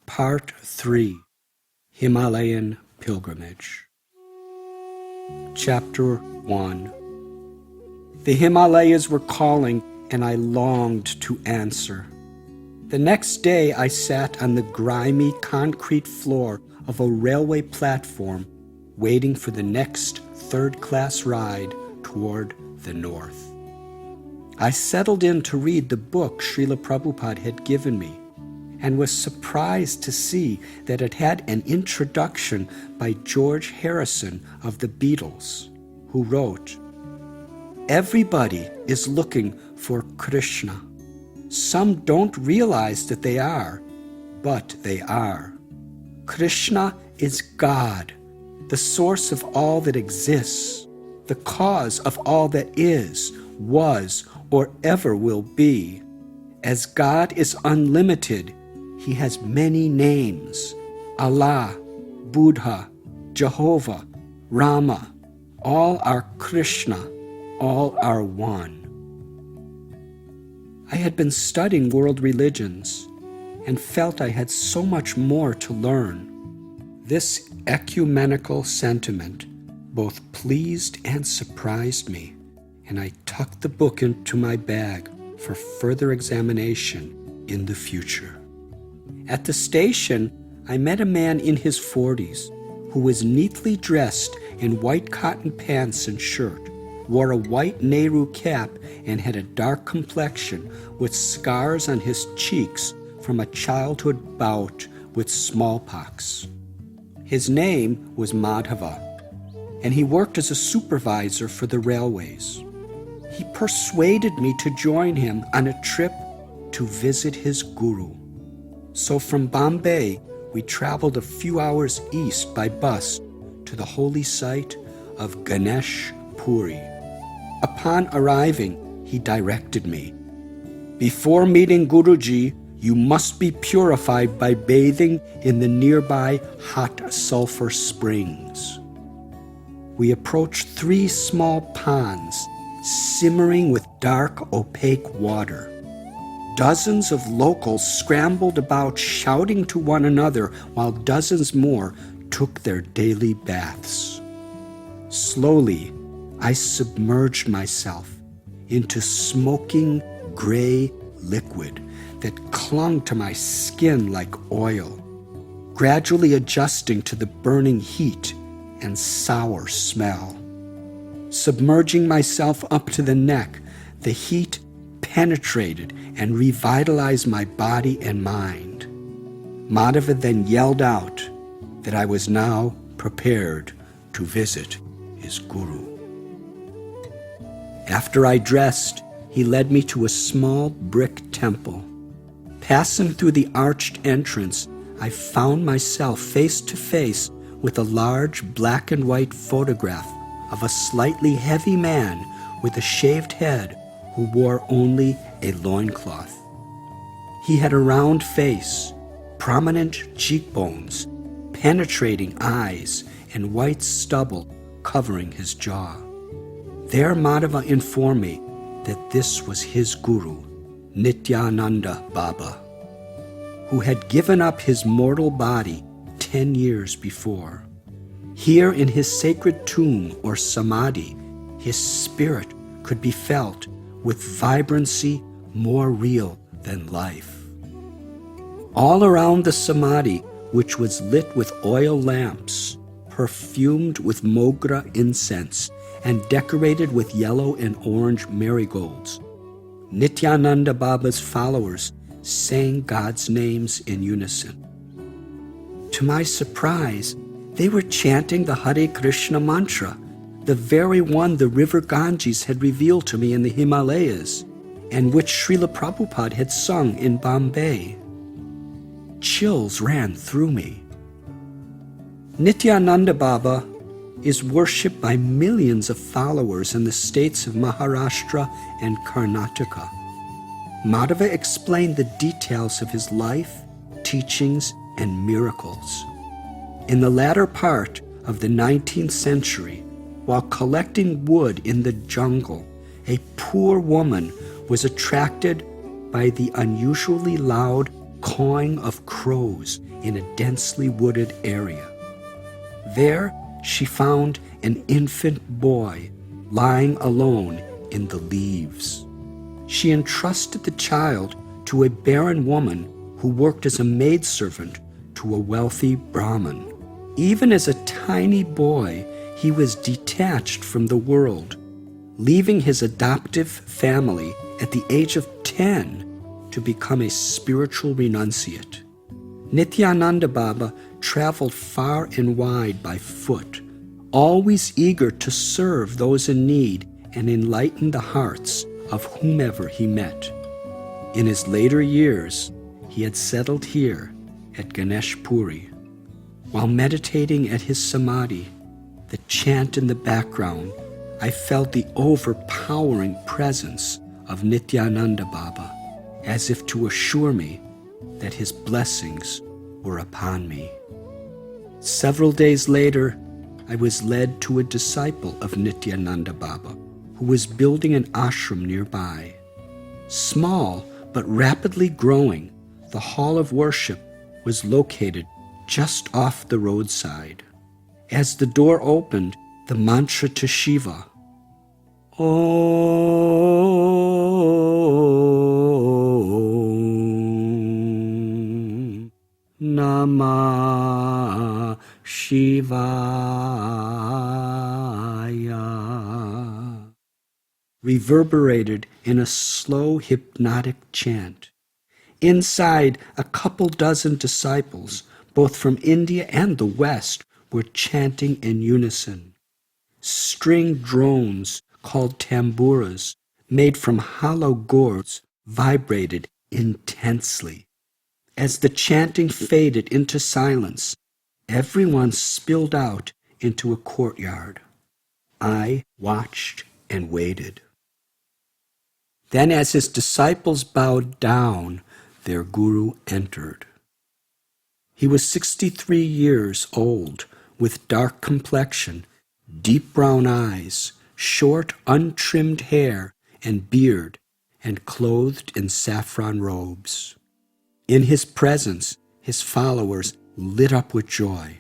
Part 3, Himalayan Pilgrimage. Chapter 1. The Himalayas were calling, and I longed to answer. The next day I sat on the grimy concrete floor of a railway platform, waiting for the next third-class ride toward the north. I settled in to read the book Srila Prabhupada had given me, and was surprised to see that it had an introduction by George Harrison of the Beatles, who wrote, "Everybody is looking for Krishna. Some don't realize that they are, but they are. Krishna is God, the source of all that exists, the cause of all that is, was, or ever will be. As God is unlimited, He has many names: Allah, Buddha, Jehovah, Rama. All are Krishna, all are one." I had been studying world religions and felt I had so much more to learn. This ecumenical sentiment both pleased and surprised me, and I tucked the book into my bag for further examination in the future. At the station, I met a man in his 40s who was neatly dressed in white cotton pants and shirt, wore a white Nehru cap, and had a dark complexion with scars on his cheeks from a childhood bout with smallpox. His name was Madhava, and he worked as a supervisor for the railways. He persuaded me to join him on a trip to visit his guru. So from Bombay, we traveled a few hours east by bus to the holy site of Ganesh Puri. Upon arriving, he directed me. "Before meeting Guruji, you must be purified by bathing in the nearby hot sulfur springs." We approached 3 small ponds, simmering with dark, opaque water. Dozens of locals scrambled about, shouting to one another, while dozens more took their daily baths. Slowly, I submerged myself into smoking gray liquid that clung to my skin like oil, gradually adjusting to the burning heat and sour smell. Submerging myself up to the neck, the heat penetrated and revitalized my body and mind. Madhava then yelled out that I was now prepared to visit his guru. After I dressed, he led me to a small brick temple. Passing through the arched entrance, I found myself face to face with a large black and white photograph of a slightly heavy man with a shaved head who wore only a loincloth. He had a round face, prominent cheekbones, penetrating eyes, and white stubble covering his jaw. There Madhava informed me that this was his guru, Nityananda Baba, who had given up his mortal body 10 years before. Here in his sacred tomb or samadhi, his spirit could be felt with vibrancy more real than life. All around the samadhi, which was lit with oil lamps, perfumed with mogra incense, and decorated with yellow and orange marigolds, Nityananda Baba's followers sang God's names in unison. To my surprise, they were chanting the Hare Krishna mantra, the very one the river Ganges had revealed to me in the Himalayas, and which Srila Prabhupada had sung in Bombay. Chills ran through me. Nityananda Baba is worshipped by millions of followers in the states of Maharashtra and Karnataka. Madhava explained the details of his life, teachings, and miracles. In the latter part of the 19th century, while collecting wood in the jungle, a poor woman was attracted by the unusually loud cawing of crows in a densely wooded area. There she found an infant boy lying alone in the leaves. She entrusted the child to a barren woman who worked as a maidservant to a wealthy Brahmin. Even as a tiny boy, he was detached from the world, leaving his adoptive family at the age of 10 to become a spiritual renunciate. Nityananda Baba traveled far and wide by foot, always eager to serve those in need and enlighten the hearts of whomever he met. In his later years, he had settled here at Ganesh Puri. While meditating at his samadhi, the chant in the background, I felt the overpowering presence of Nityananda Baba, as if to assure me that his blessings were upon me. Several days later, I was led to a disciple of Nityananda Baba, who was building an ashram nearby. Small but rapidly growing, the hall of worship was located just off the roadside. As the door opened, the mantra to Shiva, Om Namah Shivaya, reverberated in a slow hypnotic chant. Inside, a couple dozen disciples, both from India and the West, were chanting in unison. String drones, called tamburas, made from hollow gourds, vibrated intensely. As the chanting faded into silence, everyone spilled out into a courtyard. I watched and waited. Then, as his disciples bowed down, their guru entered. He was 63 years old, with dark complexion, deep brown eyes, short, untrimmed hair and beard, and clothed in saffron robes. In his presence, his followers lit up with joy.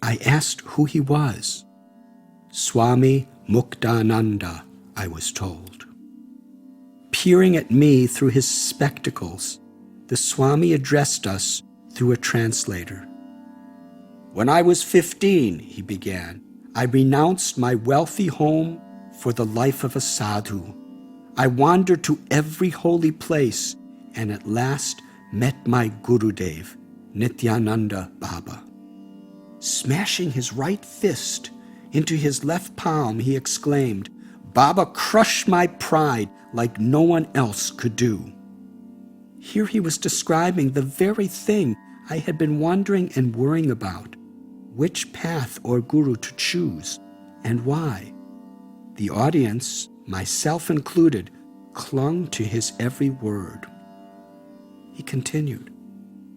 I asked who he was. Swami Muktananda, I was told. Peering at me through his spectacles, the Swami addressed us through a translator. When I was 15, he began, I renounced my wealthy home for the life of a sadhu. I wandered to every holy place and at last met my Gurudev, Nityananda Baba. Smashing his right fist into his left palm, he exclaimed, Baba crushed my pride like no one else could do. Here he was describing the very thing I had been wondering and worrying about, which path or guru to choose and why. The audience, myself included, clung to his every word. He continued,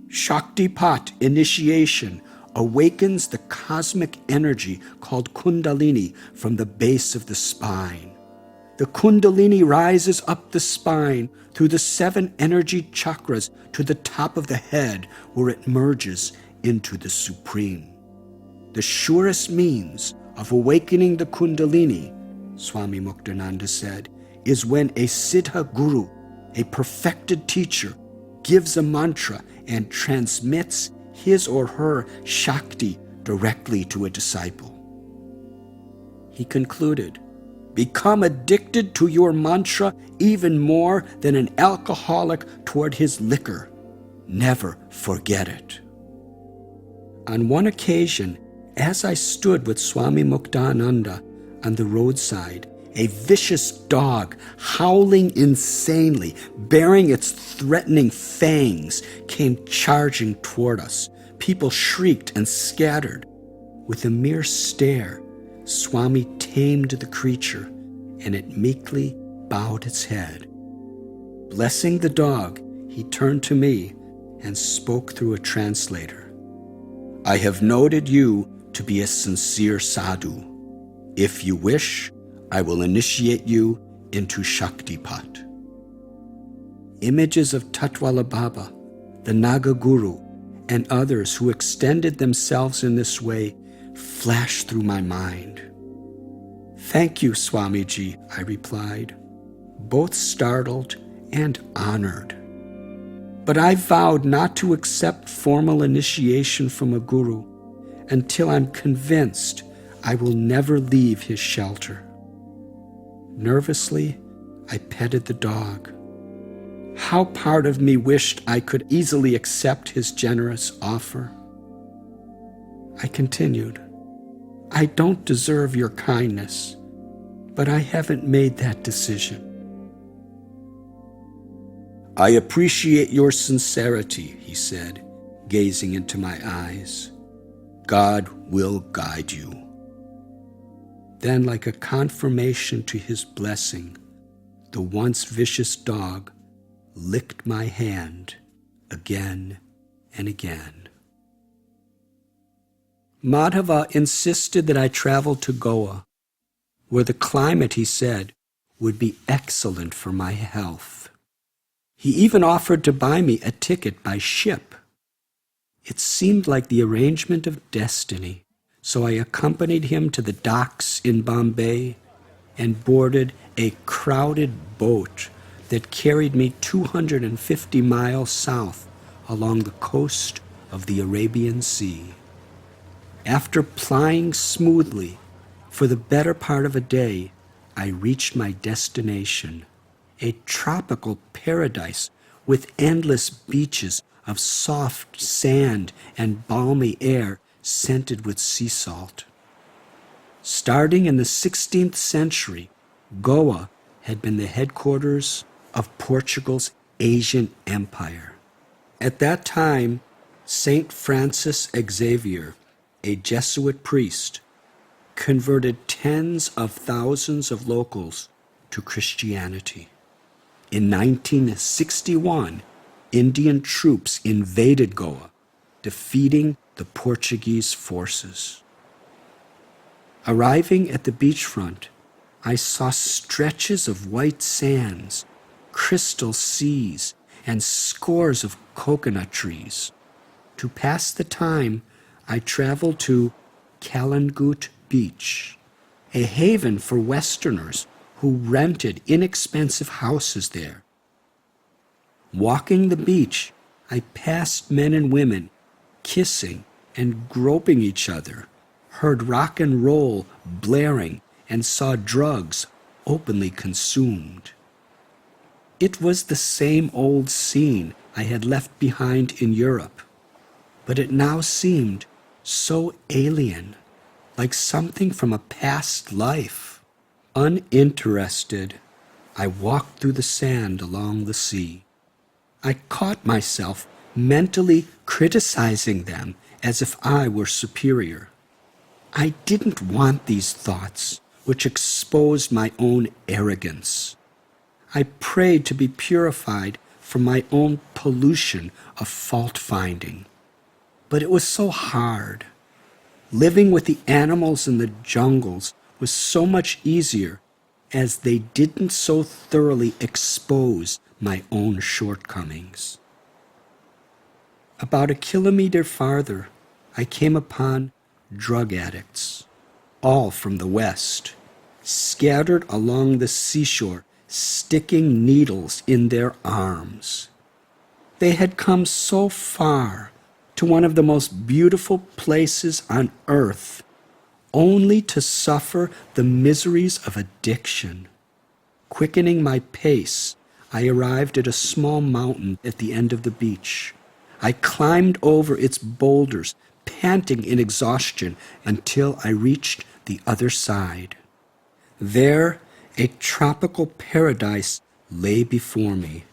Shaktipat initiation awakens the cosmic energy called Kundalini from the base of the spine. The Kundalini rises up the spine through the 7 energy chakras to the top of the head, where it merges into the Supreme. The surest means of awakening the Kundalini, Swami Muktananda said, is when a Siddha Guru, a perfected teacher, gives a mantra and transmits his or her Shakti directly to a disciple. He concluded, Become addicted to your mantra even more than an alcoholic toward his liquor. Never forget it. On one occasion, as I stood with Swami Muktananda on the roadside, a vicious dog, howling insanely, bearing its threatening fangs, came charging toward us. People shrieked and scattered. With a mere stare, Swami tamed the creature, and it meekly bowed its head. Blessing the dog, he turned to me and spoke through a translator. I have noted you to be a sincere sadhu. If you wish, I will initiate you into Shaktipat. Images of Tatwala Baba, the Nagaguru, and others who extended themselves in this way flashed through my mind. "Thank you, Swamiji," I replied, both startled and honored. But I vowed not to accept formal initiation from a guru until I'm convinced I will never leave his shelter. Nervously, I petted the dog. How part of me wished I could easily accept his generous offer. I continued, "I don't deserve your kindness, but I haven't made that decision." "I appreciate your sincerity," he said, gazing into my eyes. "God will guide you." Then, like a confirmation to his blessing, the once vicious dog licked my hand again and again. Madhava insisted that I travel to Goa, where the climate, he said, would be excellent for my health. He even offered to buy me a ticket by ship. It seemed like the arrangement of destiny, so I accompanied him to the docks in Bombay and boarded a crowded boat that carried me 250 miles south along the coast of the Arabian Sea. After plying smoothly for the better part of a day, I reached my destination, a tropical paradise with endless beaches of soft sand and balmy air scented with sea salt. Starting in the 16th century, Goa had been the headquarters of Portugal's Asian Empire. At that time, Saint Francis Xavier, a Jesuit priest, converted tens of thousands of locals to Christianity. In 1961, Indian troops invaded Goa, defeating the Portuguese forces. Arriving at the beachfront, I saw stretches of white sands, crystal seas, and scores of coconut trees. To pass the time, I traveled to Kalangut Beach, a haven for Westerners who rented inexpensive houses there. Walking the beach, I passed men and women kissing and groping each other, heard rock and roll blaring, and saw drugs openly consumed. It was the same old scene I had left behind in Europe, but it now seemed so alien, like something from a past life. Uninterested, I walked through the sand along the sea. I caught myself mentally criticizing them as if I were superior. I didn't want these thoughts, which exposed my own arrogance. I prayed to be purified from my own pollution of fault-finding. But it was so hard. Living with the animals in the jungles was so much easier, as they didn't so thoroughly expose my own shortcomings. About a kilometer farther, I came upon drug addicts, all from the West, scattered along the seashore, sticking needles in their arms. They had come so far to one of the most beautiful places on earth, only to suffer the miseries of addiction. Quickening my pace, I arrived at a small mountain at the end of the beach. I climbed over its boulders, panting in exhaustion, until I reached the other side. There, a tropical paradise lay before me.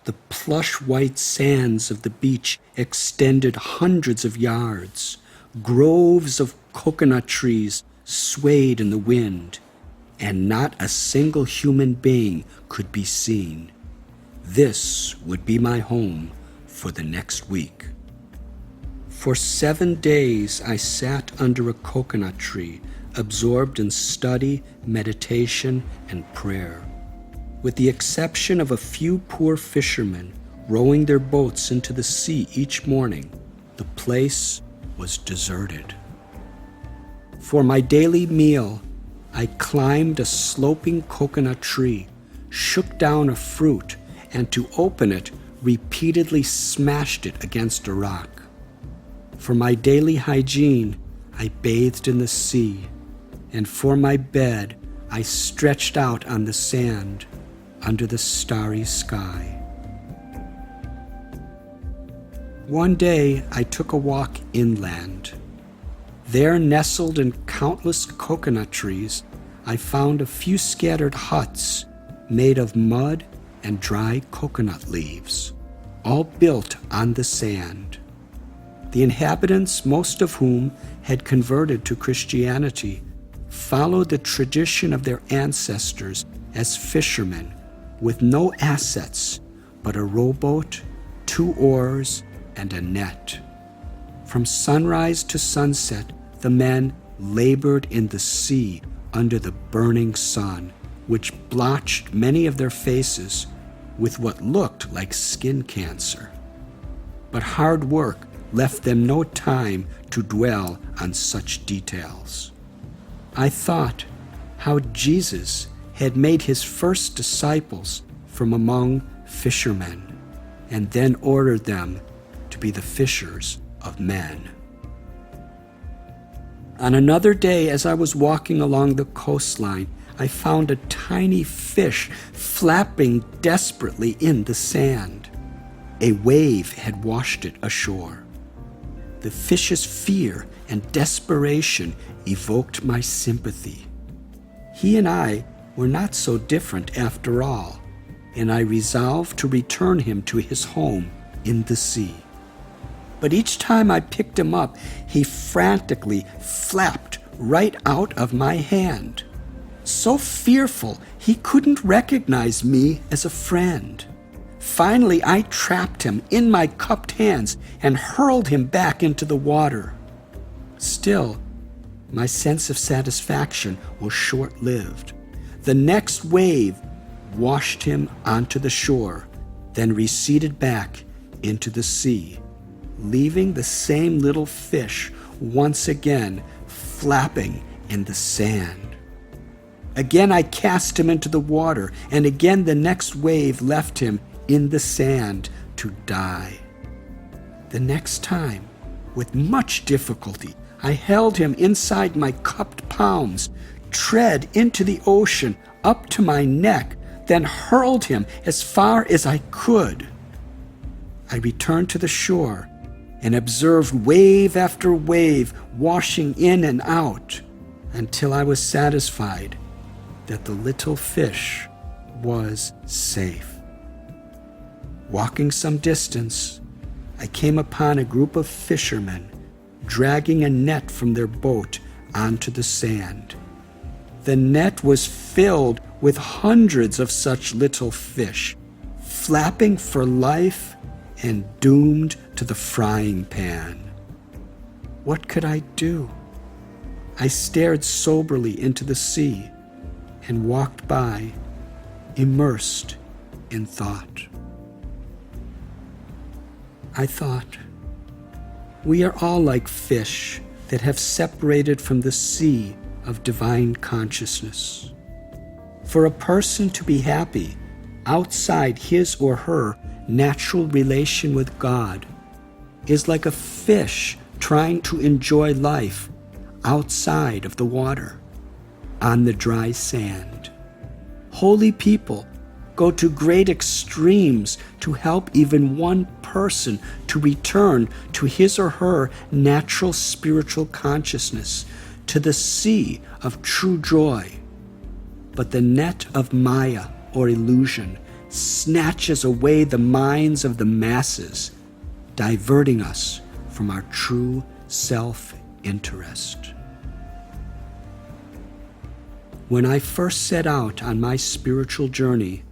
The plush white sands of the beach extended hundreds of yards. Groves of coconut trees swayed in the wind, and not a single human being could be seen. This would be my home for the next week. For 7 days I sat under a coconut tree, absorbed in study, meditation, and prayer. With the exception of a few poor fishermen rowing their boats into the sea each morning, the place was deserted. For my daily meal, I climbed a sloping coconut tree, shook down a fruit, and to open it, repeatedly smashed it against a rock. For my daily hygiene, I bathed in the sea, and for my bed, I stretched out on the sand under the starry sky. One day, I took a walk inland. There, nestled in countless coconut trees, I found a few scattered huts made of mud and dry coconut leaves, all built on the sand. The inhabitants, most of whom had converted to Christianity, followed the tradition of their ancestors as fishermen with no assets but a rowboat, 2 oars, and a net. From sunrise to sunset, the men labored in the sea under the burning sun, which blotched many of their faces with what looked like skin cancer. But hard work left them no time to dwell on such details. I thought how Jesus had made his first disciples from among fishermen, and then ordered them to be the fishers of men. On another day, as I was walking along the coastline, I found a tiny fish flapping desperately in the sand. A wave had washed it ashore. The fish's fear and desperation evoked my sympathy. He and I were not so different after all, and I resolved to return him to his home in the sea. But each time I picked him up, he frantically flapped right out of my hand. So fearful, he couldn't recognize me as a friend. Finally, I trapped him in my cupped hands and hurled him back into the water. Still, my sense of satisfaction was short-lived. The next wave washed him onto the shore, then receded back into the sea, leaving the same little fish once again flapping in the sand. Again I cast him into the water, and again the next wave left him in the sand to die. The next time, with much difficulty, I held him inside my cupped palms, tread into the ocean up to my neck, then hurled him as far as I could. I returned to the shore and observed wave after wave washing in and out until I was satisfied that the little fish was safe. Walking some distance, I came upon a group of fishermen dragging a net from their boat onto the sand. The net was filled with hundreds of such little fish, flapping for life and doomed to the frying pan. What could I do? I stared soberly into the sea and walked by, immersed in thought. I thought, we are all like fish that have separated from the sea of divine consciousness. For a person to be happy outside his or her natural relation with God is like a fish trying to enjoy life outside of the water, on the dry sand. Holy people go to great extremes to help even one person to return to his or her natural spiritual consciousness, to the sea of true joy. But the net of Maya, or illusion, snatches away the minds of the masses, diverting us from our true self-interest. When I first set out on my spiritual journey,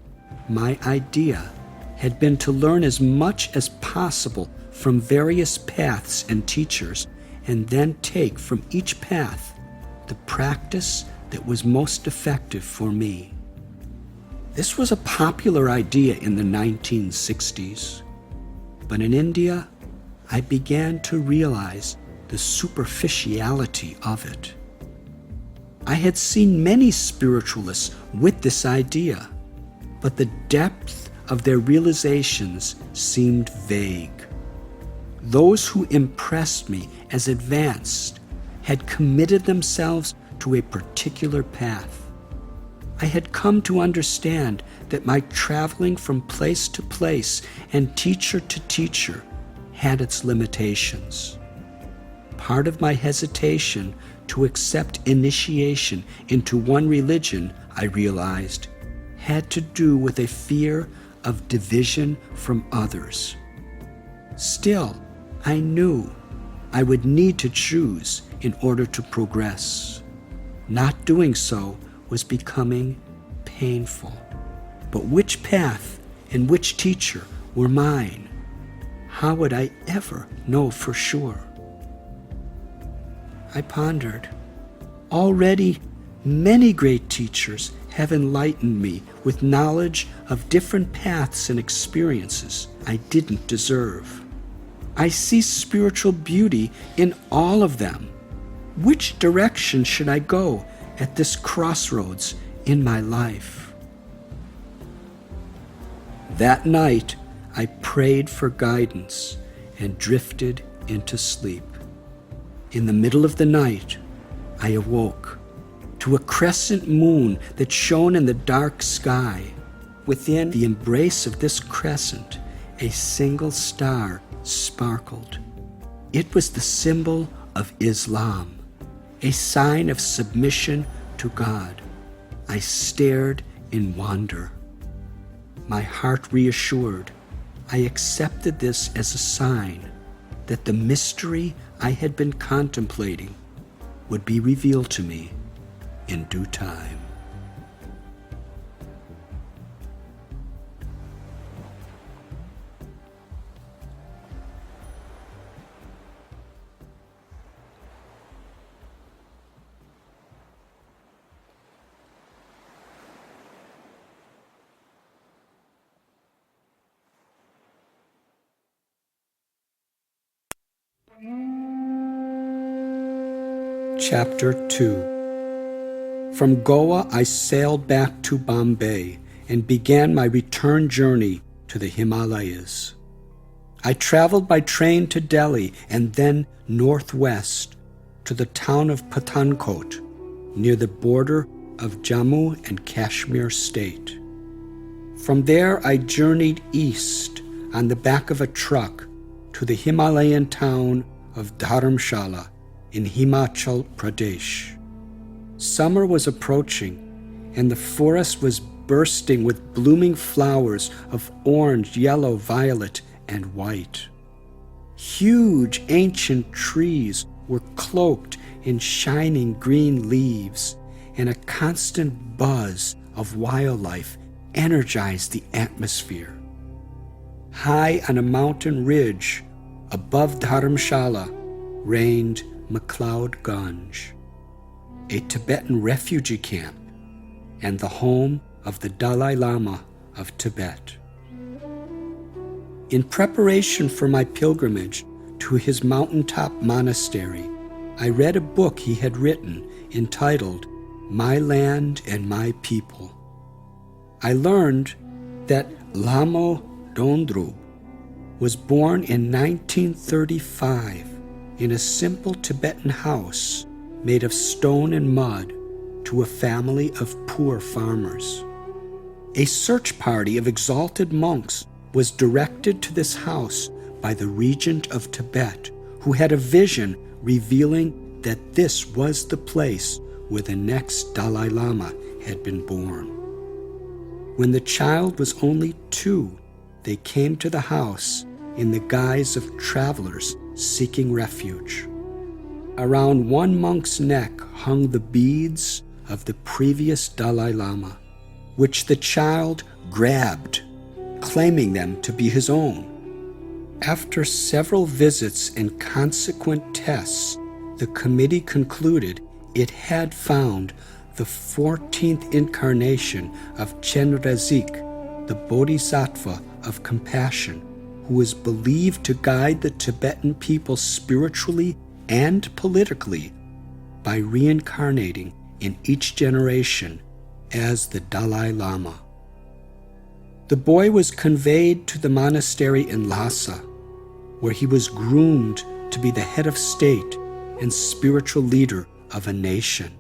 my idea had been to learn as much as possible from various paths and teachers, and then take from each path the practice that was most effective for me. This was a popular idea in the 1960s. But in India, I began to realize the superficiality of it. I had seen many spiritualists with this idea, but the depth of their realizations seemed vague. Those who impressed me as advanced had committed themselves to a particular path. I had come to understand that my traveling from place to place and teacher to teacher had its limitations. Part of my hesitation to accept initiation into one religion, I realized, had to do with a fear of division from others. Still, I knew I would need to choose in order to progress. Not doing so was becoming painful. But which path and which teacher were mine? How would I ever know for sure? I pondered. Already, many great teachers have enlightened me with knowledge of different paths and experiences I didn't deserve. I see spiritual beauty in all of them. Which direction should I go at this crossroads in my life? That night, I prayed for guidance and drifted into sleep. In the middle of the night, I awoke to a crescent moon that shone in the dark sky. Within the embrace of this crescent, a single star sparkled. It was the symbol of Islam, a sign of submission to God. I stared in wonder. My heart reassured. I accepted this as a sign that the mystery I had been contemplating would be revealed to me in due time. Chapter 2. From Goa, I sailed back to Bombay and began my return journey to the Himalayas. I traveled by train to Delhi and then northwest to the town of Pathankot, near the border of Jammu and Kashmir state. From there, I journeyed east on the back of a truck to the Himalayan town of Dharamshala in Himachal Pradesh. Summer was approaching, and the forest was bursting with blooming flowers of orange, yellow, violet, and white. Huge ancient trees were cloaked in shining green leaves, and a constant buzz of wildlife energized the atmosphere. High on a mountain ridge above Dharamshala reigned McLeod Ganj, a Tibetan refugee camp and the home of the Dalai Lama of Tibet. In preparation for my pilgrimage to his mountaintop monastery, I read a book he had written entitled My Land and My People. I learned that Lamo Dondrub was born in 1935 in a simple Tibetan house made of stone and mud to a family of poor farmers. A search party of exalted monks was directed to this house by the regent of Tibet, who had a vision revealing that this was the place where the next Dalai Lama had been born. When the child was only 2, they came to the house in the guise of travelers seeking refuge. Around one monk's neck hung the beads of the previous Dalai Lama, which the child grabbed, claiming them to be his own. After several visits and consequent tests, the committee concluded it had found the 14th incarnation of Chenrezig, the Bodhisattva of compassion, who is believed to guide the Tibetan people spiritually and politically by reincarnating in each generation as the Dalai Lama. The boy was conveyed to the monastery in Lhasa, where he was groomed to be the head of state and spiritual leader of a nation.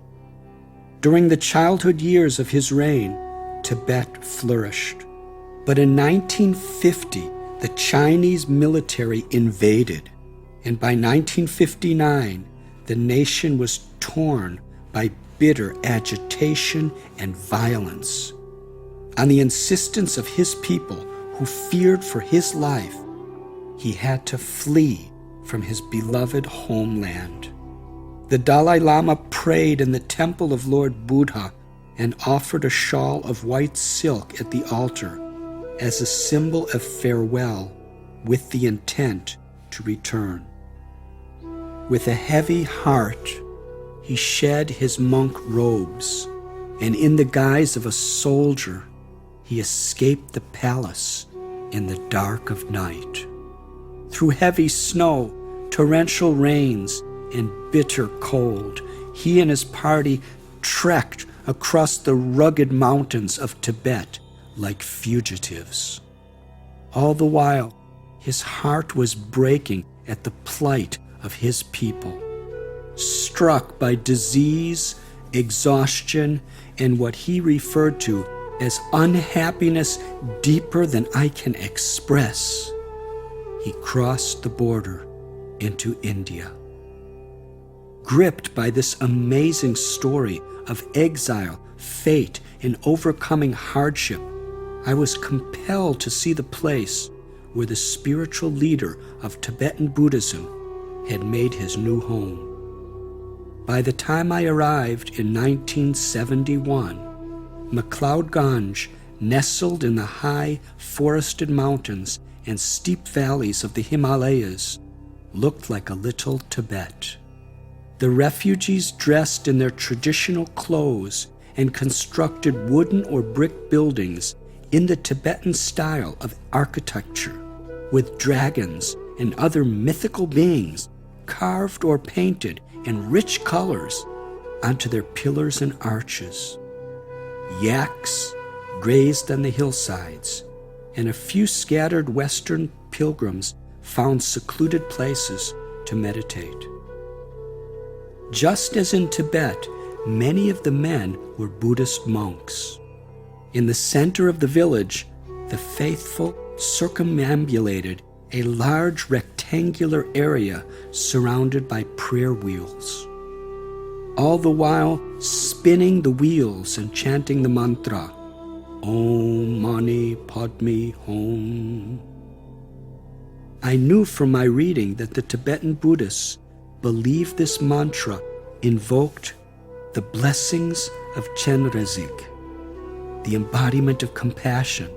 During the childhood years of his reign, Tibet flourished. But in 1950, the Chinese military invaded, and by 1959, the nation was torn by bitter agitation and violence. On the insistence of his people, who feared for his life, he had to flee from his beloved homeland. The Dalai Lama prayed in the temple of Lord Buddha and offered a shawl of white silk at the altar as a symbol of farewell with the intent to return. With a heavy heart, he shed his monk robes, and in the guise of a soldier, he escaped the palace in the dark of night. Through heavy snow, torrential rains, and bitter cold, he and his party trekked across the rugged mountains of Tibet like fugitives. All the while, his heart was breaking at the plight of his people, struck by disease, exhaustion, and what he referred to as unhappiness deeper than I can express. He crossed the border into India. Gripped by this amazing story of exile, fate, and overcoming hardship, I was compelled to see the place where the spiritual leader of Tibetan Buddhism had made his new home. By the time I arrived in 1971, McLeod-Ganj, nestled in the high forested mountains and steep valleys of the Himalayas, looked like a little Tibet. The refugees dressed in their traditional clothes and constructed wooden or brick buildings in the Tibetan style of architecture, with dragons and other mythical beings carved or painted in rich colors onto their pillars and arches. Yaks grazed on the hillsides, and a few scattered Western pilgrims found secluded places to meditate. Just as in Tibet, many of the men were Buddhist monks. In the center of the village, the faithful circumambulated a large rectangular area surrounded by prayer wheels, all the while spinning the wheels and chanting the mantra, Om Mani Padme Hum. I knew from my reading that the Tibetan Buddhists believed this mantra invoked the blessings of Chenrezig, the embodiment of compassion,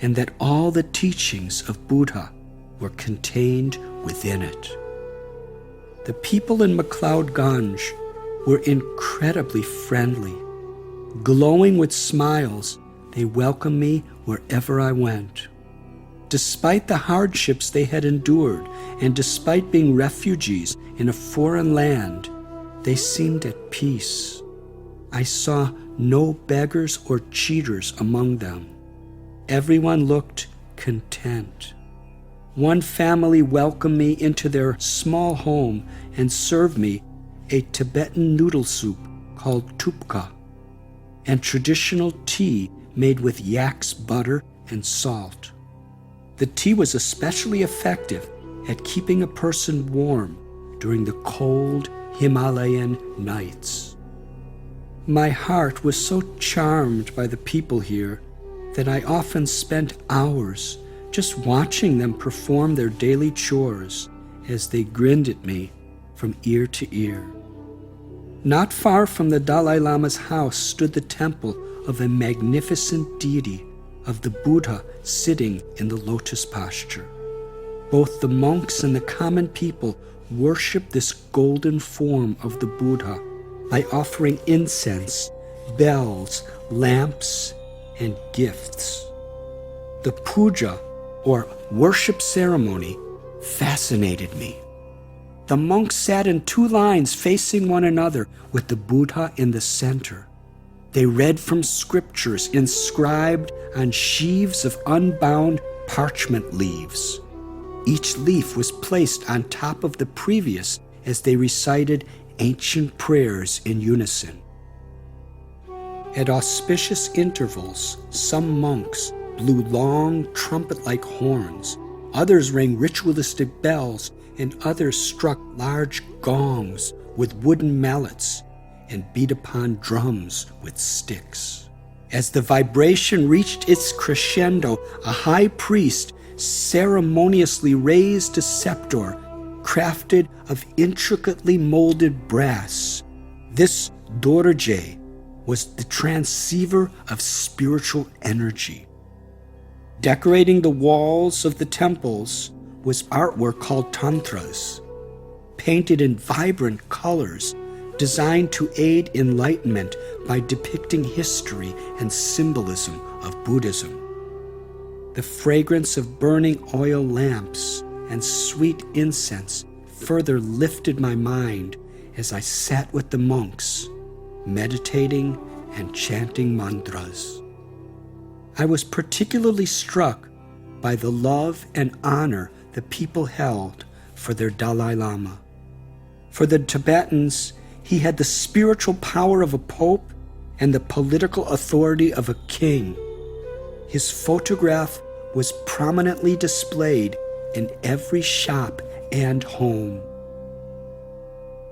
and that all the teachings of Buddha were contained within it. The people in McLeod-Ganj were incredibly friendly. Glowing with smiles, they welcomed me wherever I went. Despite the hardships they had endured, and despite being refugees in a foreign land, they seemed at peace. I saw no beggars or cheaters among them. Everyone looked content. One family welcomed me into their small home and served me a Tibetan noodle soup called tupka and traditional tea made with yak's butter and salt. The tea was especially effective at keeping a person warm during the cold Himalayan nights. My heart was so charmed by the people here that I often spent hours just watching them perform their daily chores as they grinned at me from ear to ear. Not far from the Dalai Lama's house stood the temple of a magnificent deity of the Buddha sitting in the lotus posture. Both the monks and the common people worship this golden form of the Buddha by offering incense, bells, lamps, and gifts. The puja or worship ceremony fascinated me. The monks sat in 2 lines facing one another with the Buddha in the center. They read from scriptures inscribed on sheaves of unbound parchment leaves. Each leaf was placed on top of the previous as they recited ancient prayers in unison. At auspicious intervals, some monks blew long trumpet-like horns, others rang ritualistic bells, and others struck large gongs with wooden mallets and beat upon drums with sticks. As the vibration reached its crescendo, a high priest ceremoniously raised a scepter crafted of intricately molded brass. This dorje was the transceiver of spiritual energy. Decorating the walls of the temples was artwork called tantras, painted in vibrant colors, designed to aid enlightenment by depicting history and symbolism of Buddhism. The fragrance of burning oil lamps and sweet incense further lifted my mind as I sat with the monks, meditating and chanting mantras. I was particularly struck by the love and honor the people held for their Dalai Lama. For the Tibetans, he had the spiritual power of a pope and the political authority of a king. His photograph was prominently displayed in every shop and home.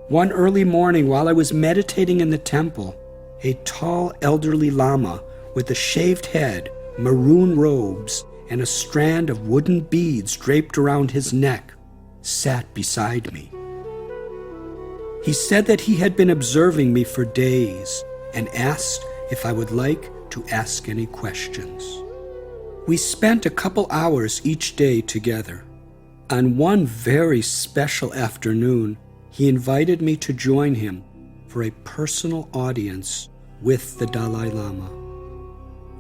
One early morning, while I was meditating in the temple, a tall elderly lama with a shaved head, maroon robes, and a strand of wooden beads draped around his neck sat beside me. He said that he had been observing me for days and asked if I would like to ask any questions. We spent a couple hours each day together. On one very special afternoon, he invited me to join him for a personal audience with the Dalai Lama.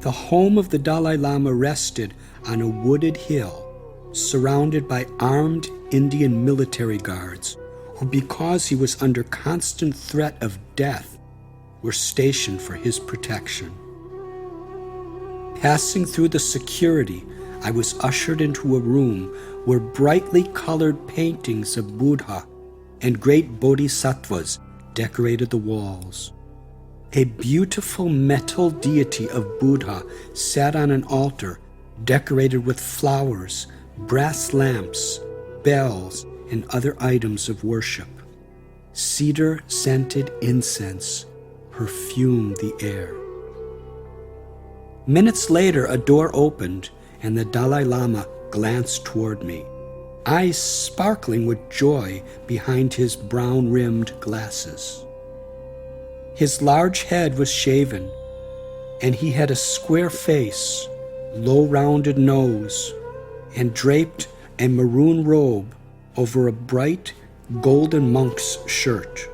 The home of the Dalai Lama rested on a wooded hill, surrounded by armed Indian military guards, who, because he was under constant threat of death, were stationed for his protection. Passing through the security, I was ushered into a room where brightly colored paintings of Buddha and great bodhisattvas decorated the walls. A beautiful metal deity of Buddha sat on an altar decorated with flowers, brass lamps, bells, and other items of worship. Cedar-scented incense perfumed the air. Minutes later, a door opened, and the Dalai Lama glanced toward me, eyes sparkling with joy behind his brown-rimmed glasses. His large head was shaven, and he had a square face, low-rounded nose, and draped a maroon robe over a bright golden monk's shirt.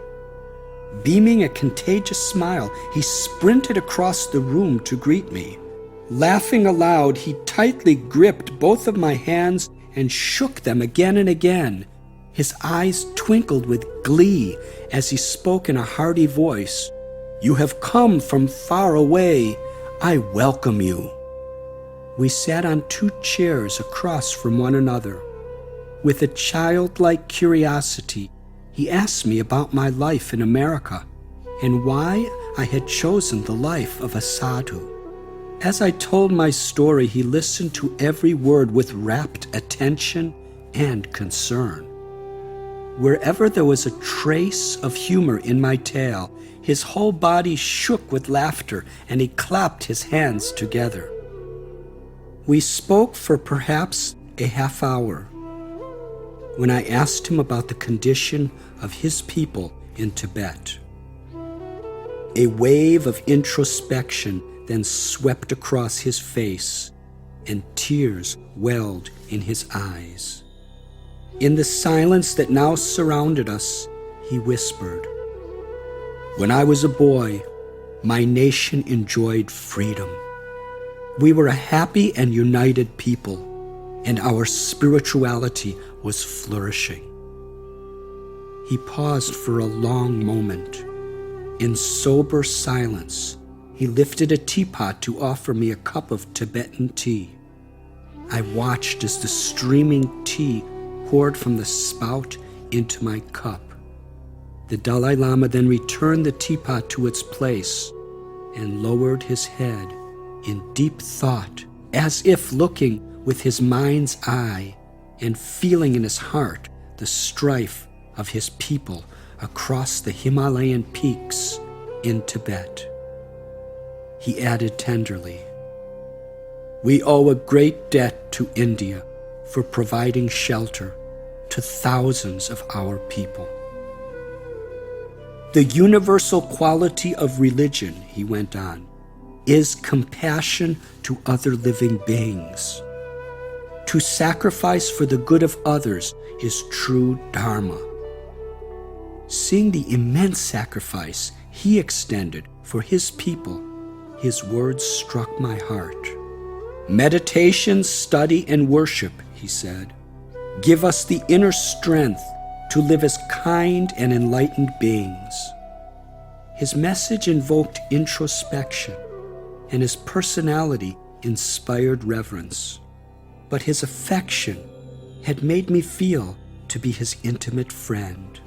Beaming a contagious smile, he sprinted across the room to greet me. Laughing aloud, he tightly gripped both of my hands and shook them again and again. His eyes twinkled with glee as he spoke in a hearty voice. "You have come from far away. I welcome you." We sat on 2 chairs across from one another. With a childlike curiosity, he asked me about my life in America and why I had chosen the life of a sadhu. As I told my story, he listened to every word with rapt attention and concern. Wherever there was a trace of humor in my tale, his whole body shook with laughter, and he clapped his hands together. We spoke for perhaps a half hour. When I asked him about the condition of his people in Tibet, a wave of introspection then swept across his face, and tears welled in his eyes. In the silence that now surrounded us, he whispered, "When I was a boy, my nation enjoyed freedom. We were a happy and united people, and our spirituality was flourishing. He paused for a long moment. In sober silence, he lifted a teapot to offer me a cup of Tibetan tea. I watched as the streaming tea poured from the spout into my cup. The Dalai Lama then returned the teapot to its place and lowered his head in deep thought, as if looking with his mind's eye and feeling in his heart the strife of his people across the Himalayan peaks in Tibet. He added tenderly, "We owe a great debt to India for providing shelter to thousands of our people." The universal quality of religion, he went on, is compassion to other living beings. To sacrifice for the good of others is true Dharma. Seeing the immense sacrifice he extended for his people, his words struck my heart. "Meditation, study, and worship," he said, "give us the inner strength to live as kind and enlightened beings." His message invoked introspection, and his personality inspired reverence. But his affection had made me feel to be his intimate friend.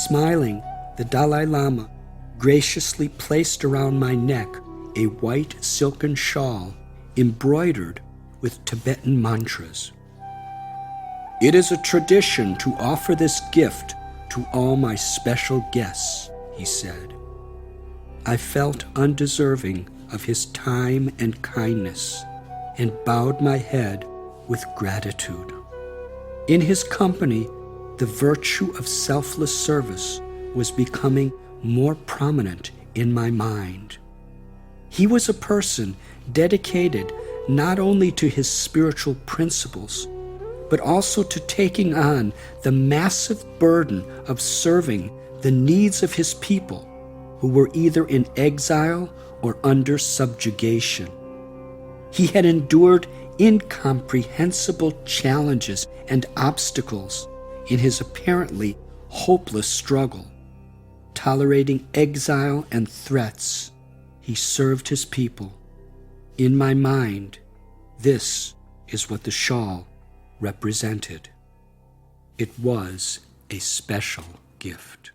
Smiling, the Dalai Lama graciously placed around my neck a white silken shawl embroidered with Tibetan mantras. "It is a tradition to offer this gift to all my special guests," he said. I felt undeserving of his time and kindness and bowed my head with gratitude. In his company, the virtue of selfless service was becoming more prominent in my mind. He was a person dedicated not only to his spiritual principles, but also to taking on the massive burden of serving the needs of his people who were either in exile or under subjugation. He had endured incomprehensible challenges and obstacles in his apparently hopeless struggle. Tolerating exile and threats, he served his people. In my mind, this is what the shawl represented. It was a special gift.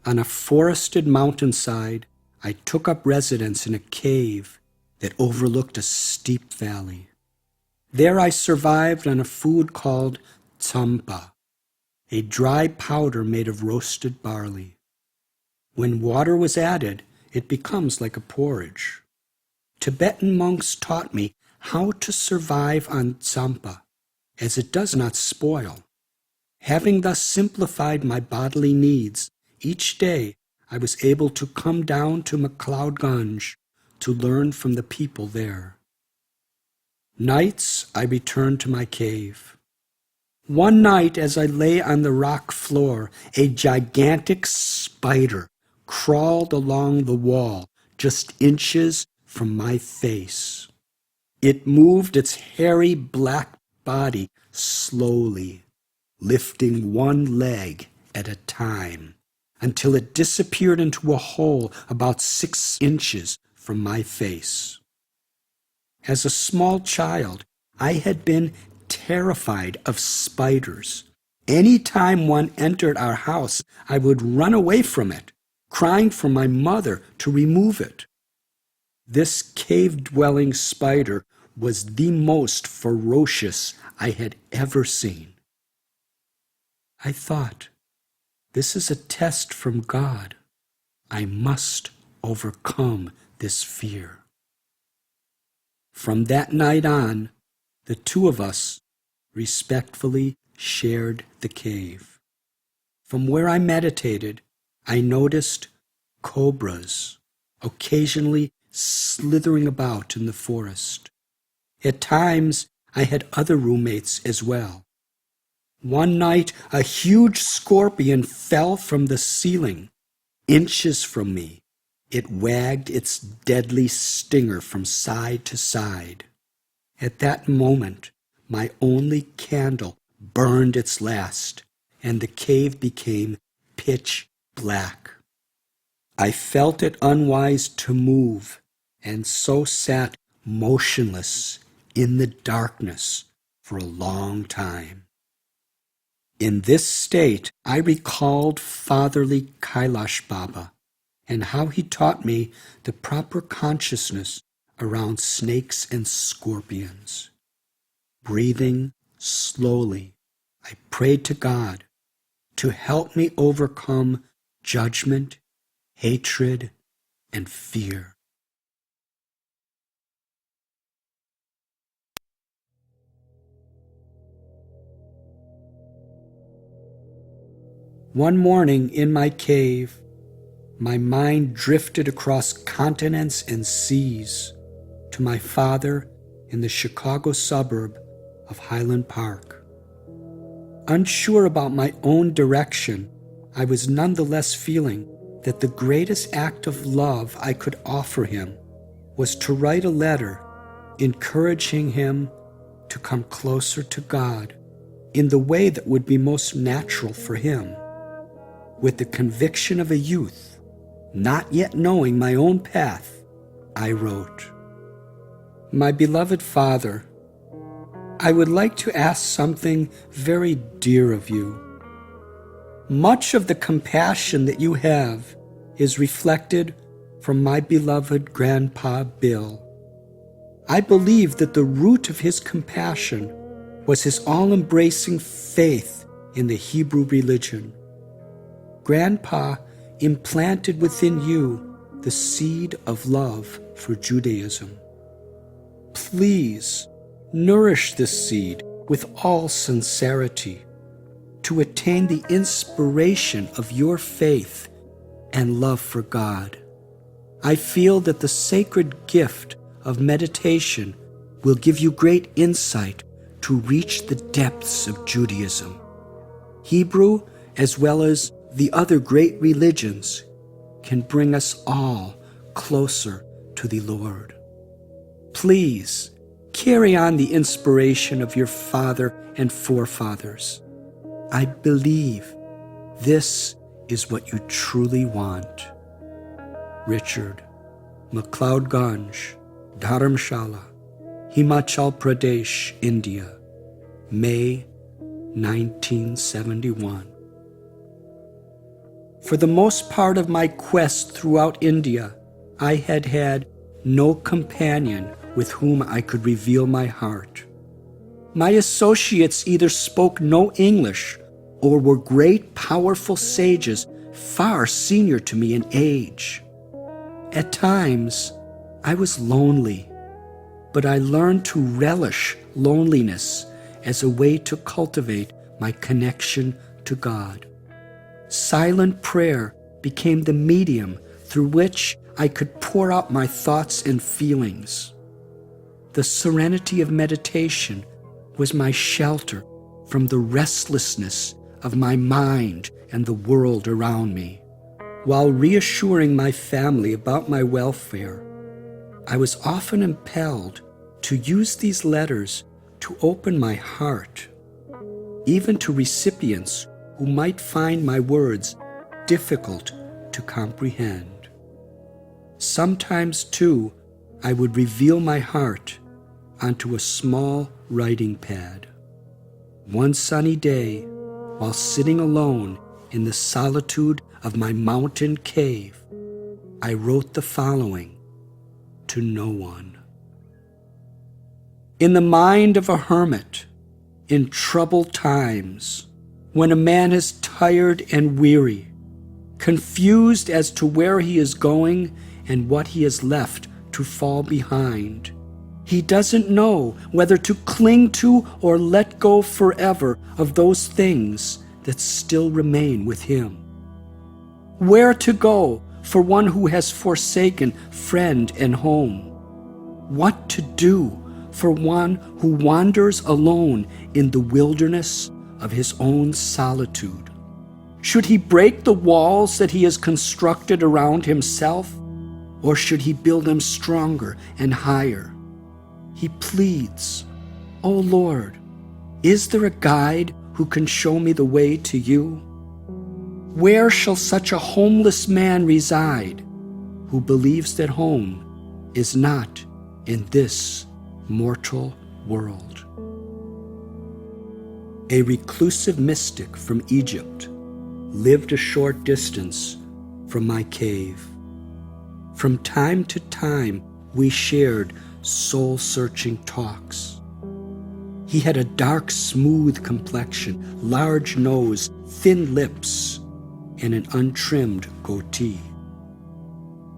On a forested mountainside, I took up residence in a cave that overlooked a steep valley. There I survived on a food called tsampa, a dry powder made of roasted barley. When water was added, it becomes like a porridge. Tibetan monks taught me how to survive on tsampa, as it does not spoil. Having thus simplified my bodily needs, each day I was able to come down to McLeodganj to learn from the people there. Nights I returned to my cave. One night as I lay on the rock floor, a gigantic spider crawled along the wall just inches from my face. It moved its hairy black body slowly, lifting one leg at a time, until it disappeared into a hole about 6 inches from my face. As a small child, I had been terrified of spiders. Any time one entered our house, I would run away from it, crying for my mother to remove it. This cave-dwelling spider was the most ferocious I had ever seen. I thought, this is a test from God. I must overcome this fear. From that night on, the two of us respectfully shared the cave. From where I meditated, I noticed cobras occasionally slithering about in the forest. At times, I had other roommates as well. One night, a huge scorpion fell from the ceiling, inches from me. It wagged its deadly stinger from side to side. At that moment, my only candle burned its last, and the cave became pitch black. I felt it unwise to move, and so sat motionless in the darkness for a long time. In this state, I recalled fatherly Kailash Baba and how he taught me the proper consciousness around snakes and scorpions. Breathing slowly, I prayed to God to help me overcome judgment, hatred, and fear. One morning in my cave, my mind drifted across continents and seas to my father in the Chicago suburb of Highland Park. Unsure about my own direction, I was nonetheless feeling that the greatest act of love I could offer him was to write a letter encouraging him to come closer to God in the way that would be most natural for him. With the conviction of a youth, not yet knowing my own path, I wrote, "My beloved Father, I would like to ask something very dear of you. Much of the compassion that you have is reflected from my beloved Grandpa Bill. I believe that the root of his compassion was his all-embracing faith in the Hebrew religion. Grandpa implanted within you the seed of love for Judaism. Please nourish this seed with all sincerity to attain the inspiration of your faith and love for God. I feel that the sacred gift of meditation will give you great insight to reach the depths of Judaism. Hebrew, as well as the other great religions, can bring us all closer to the Lord. Please carry on the inspiration of your father and forefathers. I believe this is what you truly want. Richard, McLeodganj, Dharamshala, Himachal Pradesh, India, May 1971. For the most part of my quest throughout India, I had had no companion with whom I could reveal my heart. My associates either spoke no English or were great, powerful sages far senior to me in age. At times, I was lonely, but I learned to relish loneliness as a way to cultivate my connection to God. Silent prayer became the medium through which I could pour out my thoughts and feelings. The serenity of meditation was my shelter from the restlessness of my mind and the world around me. While reassuring my family about my welfare, I was often impelled to use these letters to open my heart, even to recipients who might find my words difficult to comprehend. Sometimes, too, I would reveal my heart onto a small writing pad. One sunny day, while sitting alone in the solitude of my mountain cave, I wrote the following to no one. In the mind of a hermit, in troubled times, when a man is tired and weary, confused as to where he is going and what he has left to fall behind, he doesn't know whether to cling to or let go forever of those things that still remain with him. Where to go for one who has forsaken friend and home? What to do for one who wanders alone in the wilderness of his own solitude? Should he break the walls that he has constructed around himself, or should he build them stronger and higher? He pleads, "O Lord, is there a guide who can show me the way to you? Where shall such a homeless man reside who believes that home is not in this mortal world?" A reclusive mystic from Egypt lived a short distance from my cave. From time to time, we shared soul-searching talks. He had a dark, smooth complexion, large nose, thin lips, and an untrimmed goatee.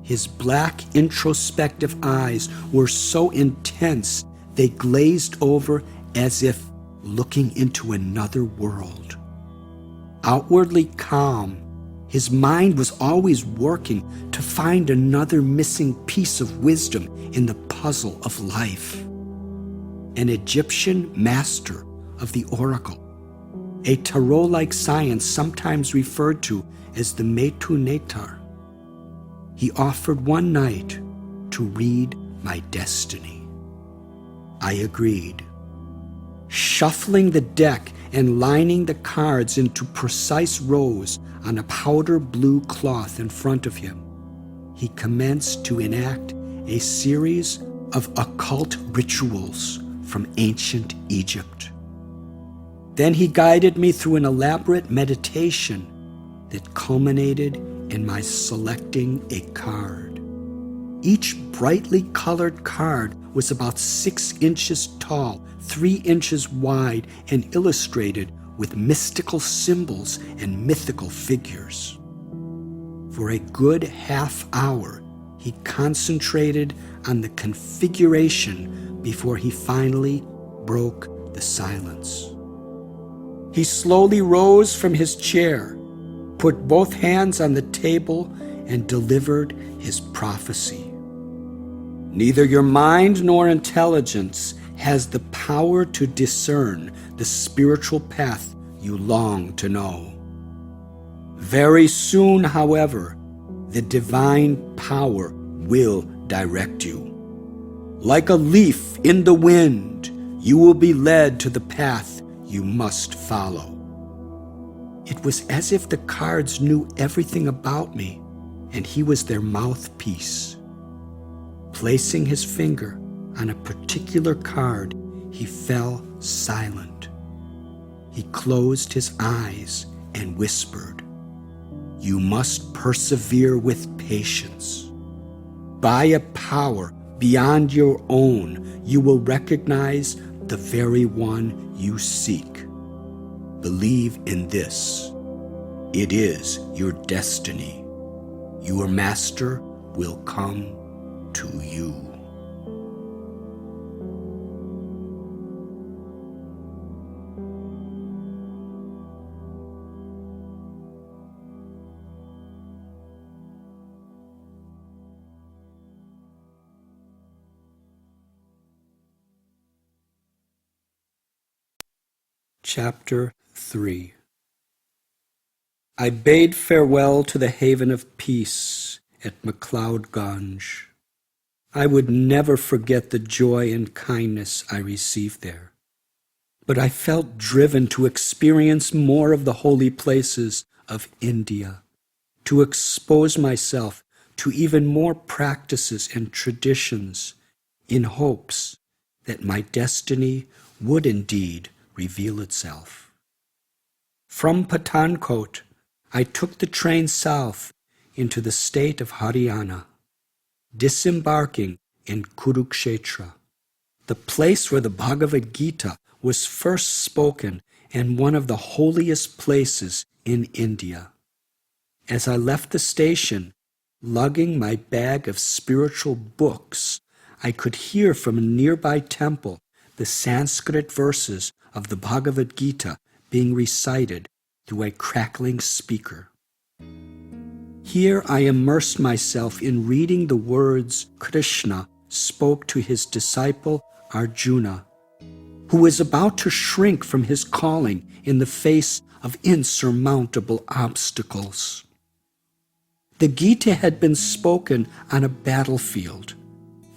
His black, introspective eyes were so intense they glazed over as if looking into another world. Outwardly calm, his mind was always working to find another missing piece of wisdom in the puzzle of life. An Egyptian master of the oracle, a tarot-like science sometimes referred to as the Metu Netar. He offered one night to read my destiny. I agreed. Shuffling the deck and lining the cards into precise rows on a powder blue cloth in front of him, he commenced to enact a series of occult rituals from ancient Egypt. Then he guided me through an elaborate meditation that culminated in my selecting a card. Each brightly colored card was about 6 inches tall, 3 inches wide, and illustrated with mystical symbols and mythical figures. For a good half hour, he concentrated on the configuration before he finally broke the silence. He slowly rose from his chair, put both hands on the table, and delivered his prophecy. Neither your mind nor intelligence has the power to discern the spiritual path you long to know. Very soon, however, the divine power will direct you. Like a leaf in the wind, you will be led to the path you must follow. It was as if the cards knew everything about me, and he was their mouthpiece. Placing his finger on a particular card, he fell silent. He closed his eyes and whispered, "You must persevere with patience. By a power beyond your own, you will recognize the very one you seek. Believe in this. It is your destiny. Your master will come to you." Chapter 3. I bade farewell to the haven of peace at McLeod Ganj. I would never forget the joy and kindness I received there. But I felt driven to experience more of the holy places of India, to expose myself to even more practices and traditions in hopes that my destiny would indeed reveal itself. From Pathankot, I took the train south into the state of Haryana, disembarking in Kurukshetra, the place where the Bhagavad Gita was first spoken and one of the holiest places in India. As I left the station, lugging my bag of spiritual books, I could hear from a nearby temple the Sanskrit verses of the Bhagavad Gita being recited through a crackling speaker. Here I immersed myself in reading the words Krishna spoke to his disciple Arjuna, who was about to shrink from his calling in the face of insurmountable obstacles. The Gita had been spoken on a battlefield,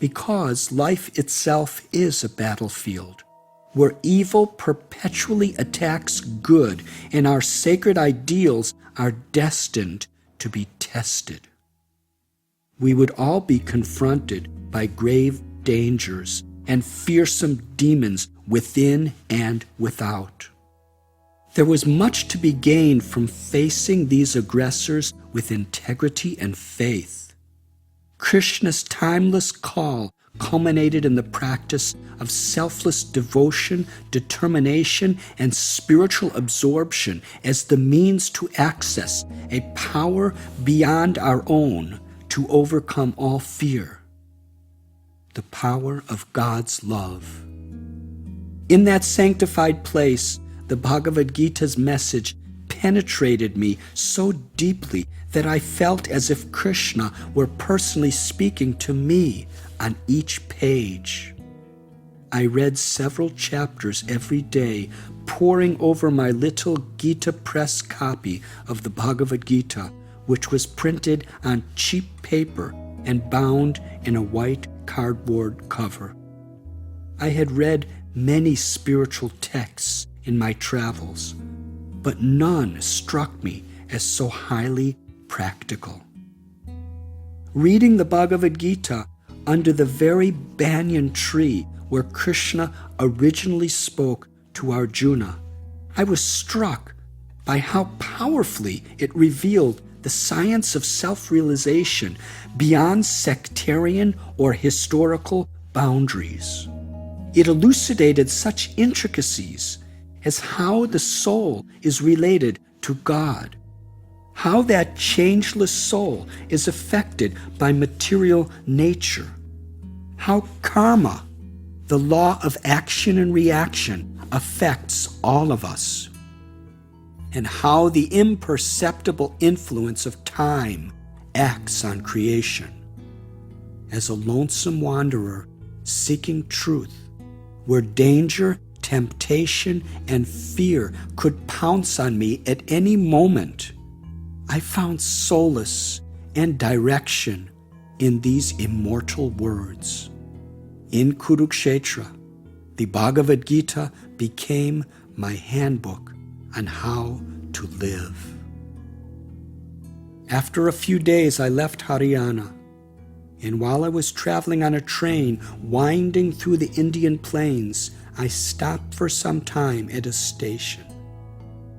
because life itself is a battlefield where evil perpetually attacks good and our sacred ideals are destined to be tested. We would all be confronted by grave dangers and fearsome demons within and without. There was much to be gained from facing these aggressors with integrity and faith. Krishna's timeless call culminated in the practice of selfless devotion, determination, and spiritual absorption as the means to access a power beyond our own to overcome all fear. The power of God's love. In that sanctified place, the Bhagavad Gita's message penetrated me so deeply that I felt as if Krishna were personally speaking to me on each page. I read several chapters every day, poring over my little Gita press copy of the Bhagavad Gita, which was printed on cheap paper and bound in a white cardboard cover. I had read many spiritual texts in my travels, but none struck me as so highly practical. Reading the Bhagavad Gita under the very banyan tree where Krishna originally spoke to Arjuna, I was struck by how powerfully it revealed the science of self-realization beyond sectarian or historical boundaries. It elucidated such intricacies as how the soul is related to God, how that changeless soul is affected by material nature, how karma, the law of action and reaction, affects all of us, and how the imperceptible influence of time acts on creation. As a lonesome wanderer seeking truth, where danger, temptation, and fear could pounce on me at any moment, I found solace and direction in these immortal words. In Kurukshetra, the Bhagavad Gita became my handbook on how to live. After a few days, I left Haryana, and while I was traveling on a train winding through the Indian plains, I stopped for some time at a station.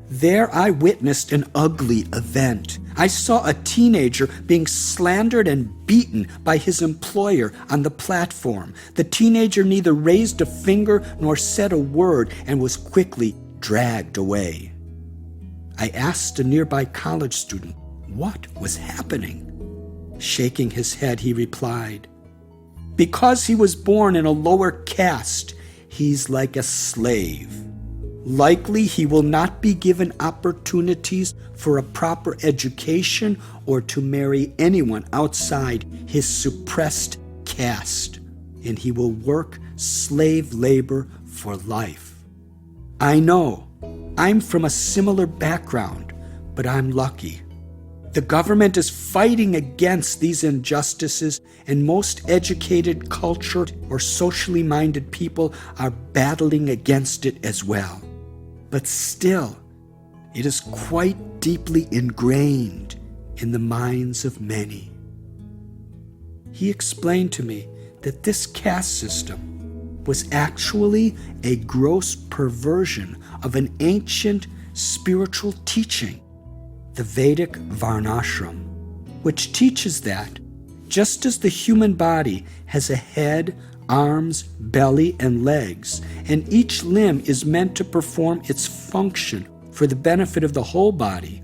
There I witnessed an ugly event. I saw a teenager being slandered and beaten by his employer on the platform. The teenager neither raised a finger nor said a word and was quickly dragged away. I asked a nearby college student what was happening. Shaking his head, he replied, "Because he was born in a lower caste, he's like a slave. Likely he will not be given opportunities for a proper education or to marry anyone outside his suppressed caste, and he will work slave labor for life. I know, I'm from a similar background, but I'm lucky. The government is fighting against these injustices, and most educated, cultured, or socially minded people are battling against it as well. But still, it is quite deeply ingrained in the minds of many." He explained to me that this caste system was actually a gross perversion of an ancient spiritual teaching, the Vedic Varnashram, which teaches that just as the human body has a head, arms, belly, and legs, and each limb is meant to perform its function for the benefit of the whole body,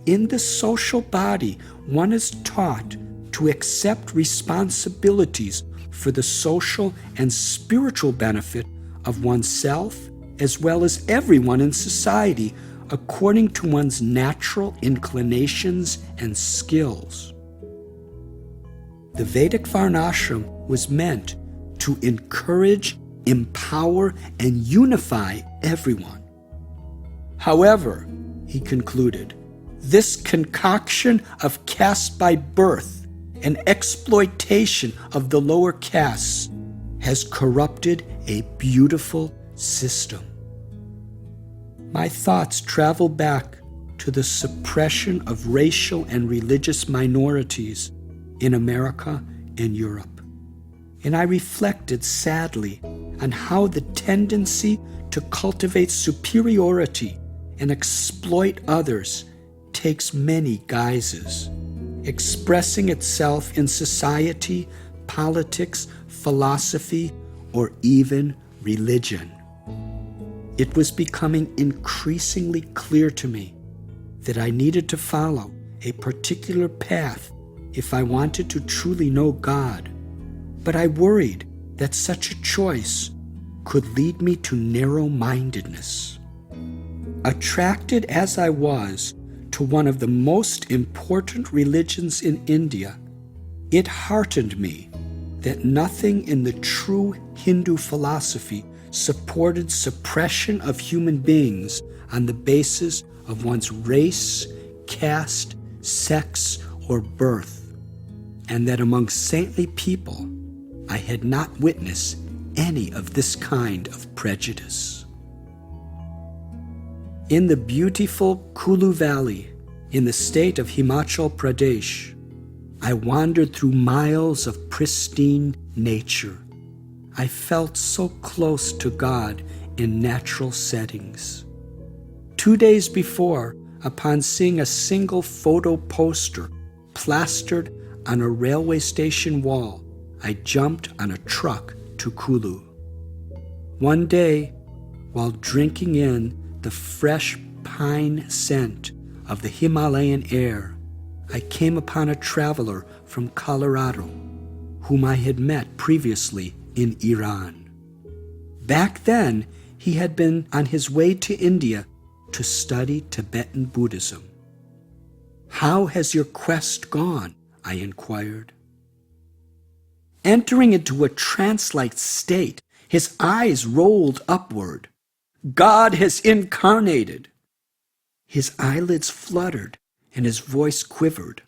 in the social body one is taught to accept responsibilities for the social and spiritual benefit of oneself as well as everyone in society, according to one's natural inclinations and skills. The Vedic Varnashram was meant to encourage, empower, and unify everyone. However, he concluded, this concoction of caste by birth and exploitation of the lower castes has corrupted a beautiful system. My thoughts travel back to the suppression of racial and religious minorities in America and Europe. And I reflected sadly on how the tendency to cultivate superiority and exploit others takes many guises, expressing itself in society, politics, philosophy, or even religion. It was becoming increasingly clear to me that I needed to follow a particular path if I wanted to truly know God, but I worried that such a choice could lead me to narrow-mindedness. Attracted as I was to one of the most important religions in India, it heartened me that nothing in the true Hindu philosophy supported suppression of human beings on the basis of one's race, caste, sex, or birth, and that among saintly people I had not witnessed any of this kind of prejudice. In the beautiful Kulu Valley in the state of Himachal Pradesh, I wandered through miles of pristine nature. I felt so close to God in natural settings. 2 days before, upon seeing a single photo poster plastered on a railway station wall, I jumped on a truck to Kulu. One day, while drinking in the fresh pine scent of the Himalayan air, I came upon a traveler from Colorado whom I had met previously in Iran. Back then, he had been on his way to India to study Tibetan Buddhism. "How has your quest gone?" I inquired. Entering into a trance-like state, his eyes rolled upward. "God has incarnated." His eyelids fluttered and his voice quivered.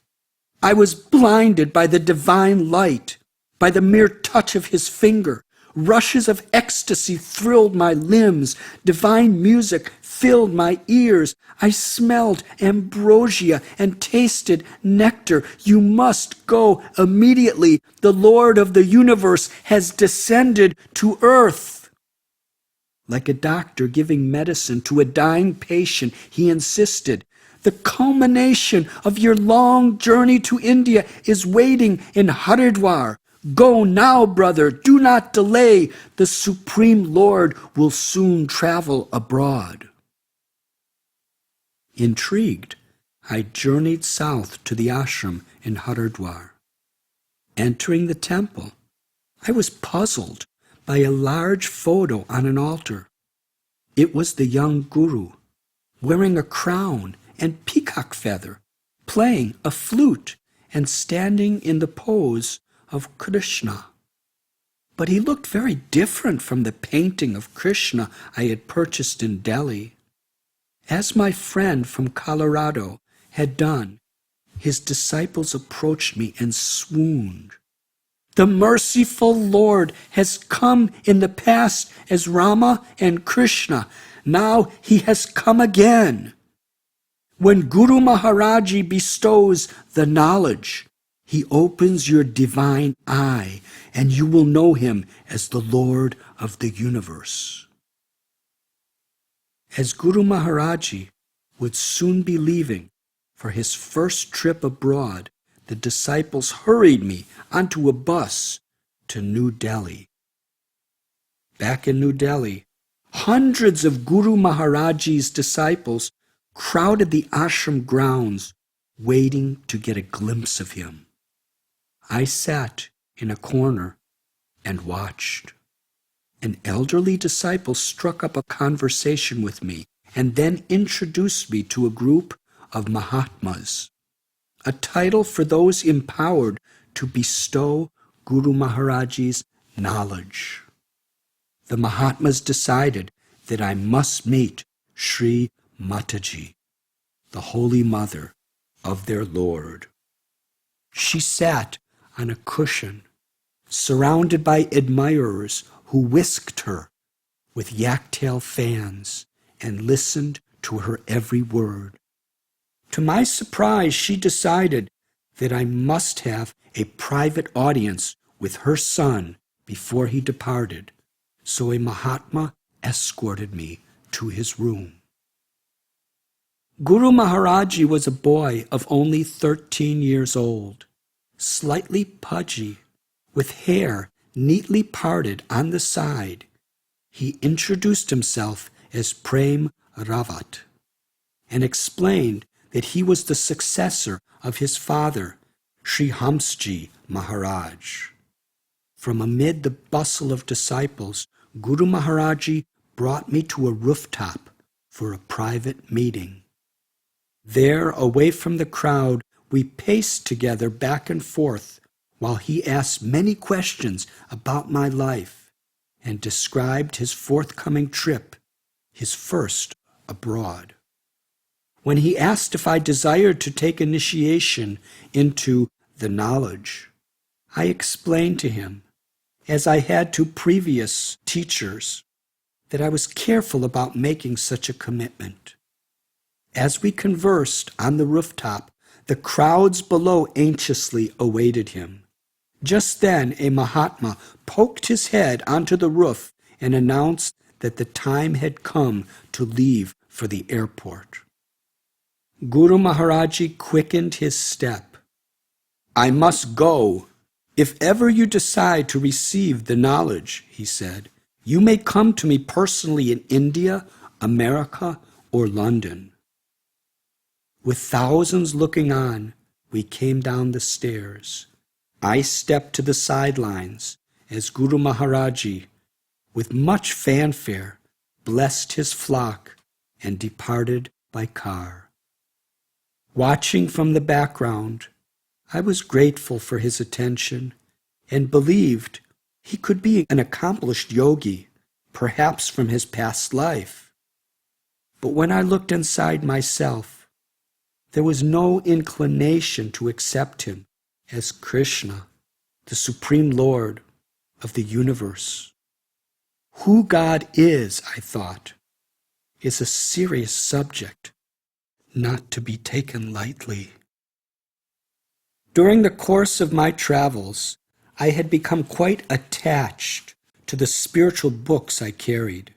I was blinded by the divine light, by the mere touch of his finger. Rushes of ecstasy thrilled my limbs. Divine music filled my ears. I smelled ambrosia and tasted nectar. "You must go immediately. The Lord of the universe has descended to earth." Like a doctor giving medicine to a dying patient, he insisted, "The culmination of your long journey to India is waiting in Haridwar. Go now, brother, do not delay. The Supreme Lord will soon travel abroad." Intrigued, I journeyed south to the ashram in Haridwar. Entering the temple, I was puzzled by a large photo on an altar. It was the young guru, wearing a crown and peacock feather, playing a flute and standing in the pose of Krishna. But he looked very different from the painting of Krishna I had purchased in Delhi. As my friend from Colorado had done, his disciples approached me and swooned. "The merciful Lord has come in the past as Rama and Krishna. Now he has come again. When Guru Maharaji bestows the knowledge, he opens your divine eye, and you will know him as the Lord of the universe." As Guru Maharaji would soon be leaving for his first trip abroad, the disciples hurried me onto a bus to New Delhi. Back in New Delhi, hundreds of Guru Maharaji's disciples crowded the ashram grounds, waiting to get a glimpse of him. I sat in a corner and watched. An elderly disciple struck up a conversation with me and then introduced me to a group of Mahatmas, a title for those empowered to bestow Guru Maharaji's knowledge. The Mahatmas decided that I must meet Sri Mataji, the Holy Mother of their Lord. She sat on a cushion, surrounded by admirers who whisked her with yak-tail fans and listened to her every word. To my surprise, she decided that I must have a private audience with her son before he departed, so a Mahatma escorted me to his room. Guru Maharaji was a boy of only 13 years old, slightly pudgy, with hair neatly parted on the side. He introduced himself as Prem Rawat and explained that he was the successor of his father, Sri Hamsji Maharaj. From amid the bustle of disciples, Guru Maharaji brought me to a rooftop for a private meeting. There, away from the crowd, we paced together back and forth while he asked many questions about my life and described his forthcoming trip, his first abroad. When he asked if I desired to take initiation into the knowledge, I explained to him, as I had to previous teachers, that I was careful about making such a commitment. As we conversed on the rooftop, the crowds below anxiously awaited him. Just then, a Mahatma poked his head onto the roof and announced that the time had come to leave for the airport. Guru Maharaji quickened his step. "I must go. If ever you decide to receive the knowledge," he said, "you may come to me personally in India, America, or London." With thousands looking on, we came down the stairs. I stepped to the sidelines as Guru Maharaji, with much fanfare, blessed his flock and departed by car. Watching from the background, I was grateful for his attention and believed he could be an accomplished yogi, perhaps from his past life. But when I looked inside myself, there was no inclination to accept him as Krishna, the Supreme Lord of the universe. Who God is, I thought, is a serious subject, not to be taken lightly. During the course of my travels, I had become quite attached to the spiritual books I carried.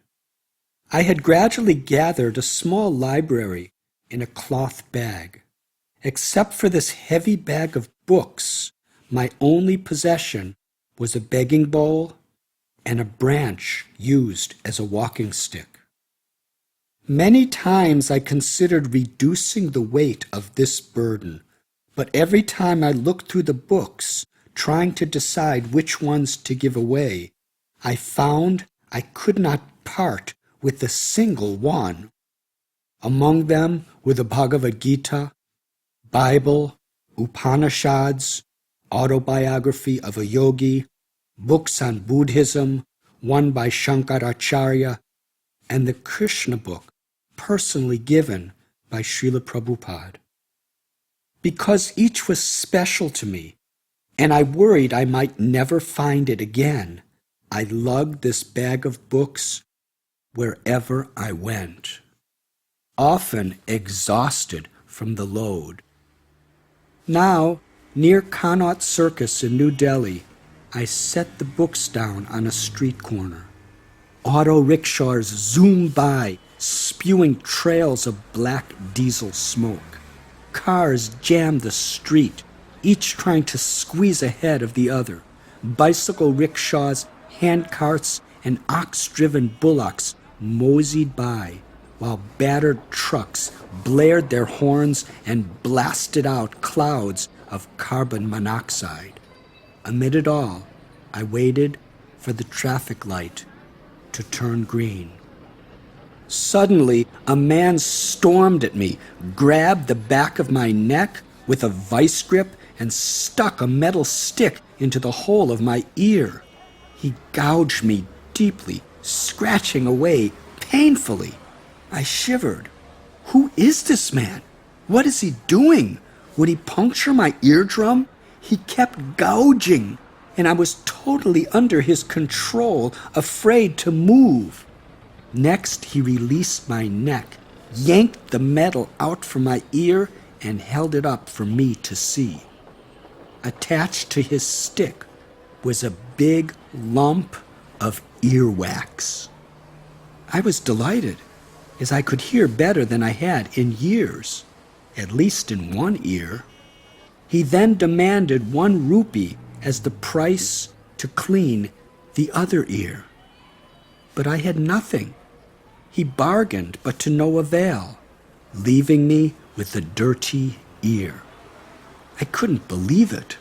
I had gradually gathered a small library in a cloth bag. Except for this heavy bag of books, my only possession was a begging bowl and a branch used as a walking stick. Many times I considered reducing the weight of this burden, but every time I looked through the books, trying to decide which ones to give away, I found I could not part with a single one. Among them were the Bhagavad Gita, Bible, Upanishads, Autobiography of a Yogi, books on Buddhism, one by Shankaracharya, and the Krishna book, personally given by Srila Prabhupada. Because each was special to me, and I worried I might never find it again, I lugged this bag of books wherever I went, often exhausted from the load. Now, near Connaught Circus in New Delhi, I set the books down on a street corner. Auto rickshaws zoom by, spewing trails of black diesel smoke. Cars jam the street, each trying to squeeze ahead of the other. Bicycle rickshaws, hand carts, and ox-driven bullocks moseyed by, while battered trucks blared their horns and blasted out clouds of carbon monoxide. Amid it all, I waited for the traffic light to turn green. Suddenly, a man stormed at me, grabbed the back of my neck with a vice grip, and stuck a metal stick into the hole of my ear. He gouged me deeply, scratching away painfully. I shivered. Who is this man? What is he doing? Would he puncture my eardrum? He kept gouging, and I was totally under his control, afraid to move. Next, he released my neck, yanked the metal out from my ear, and held it up for me to see. Attached to his stick was a big lump of earwax. I was delighted, as I could hear better than I had in years, at least in one ear. He then demanded 1 rupee as the price to clean the other ear. But I had nothing. He bargained, but to no avail, leaving me with a dirty ear. I couldn't believe it.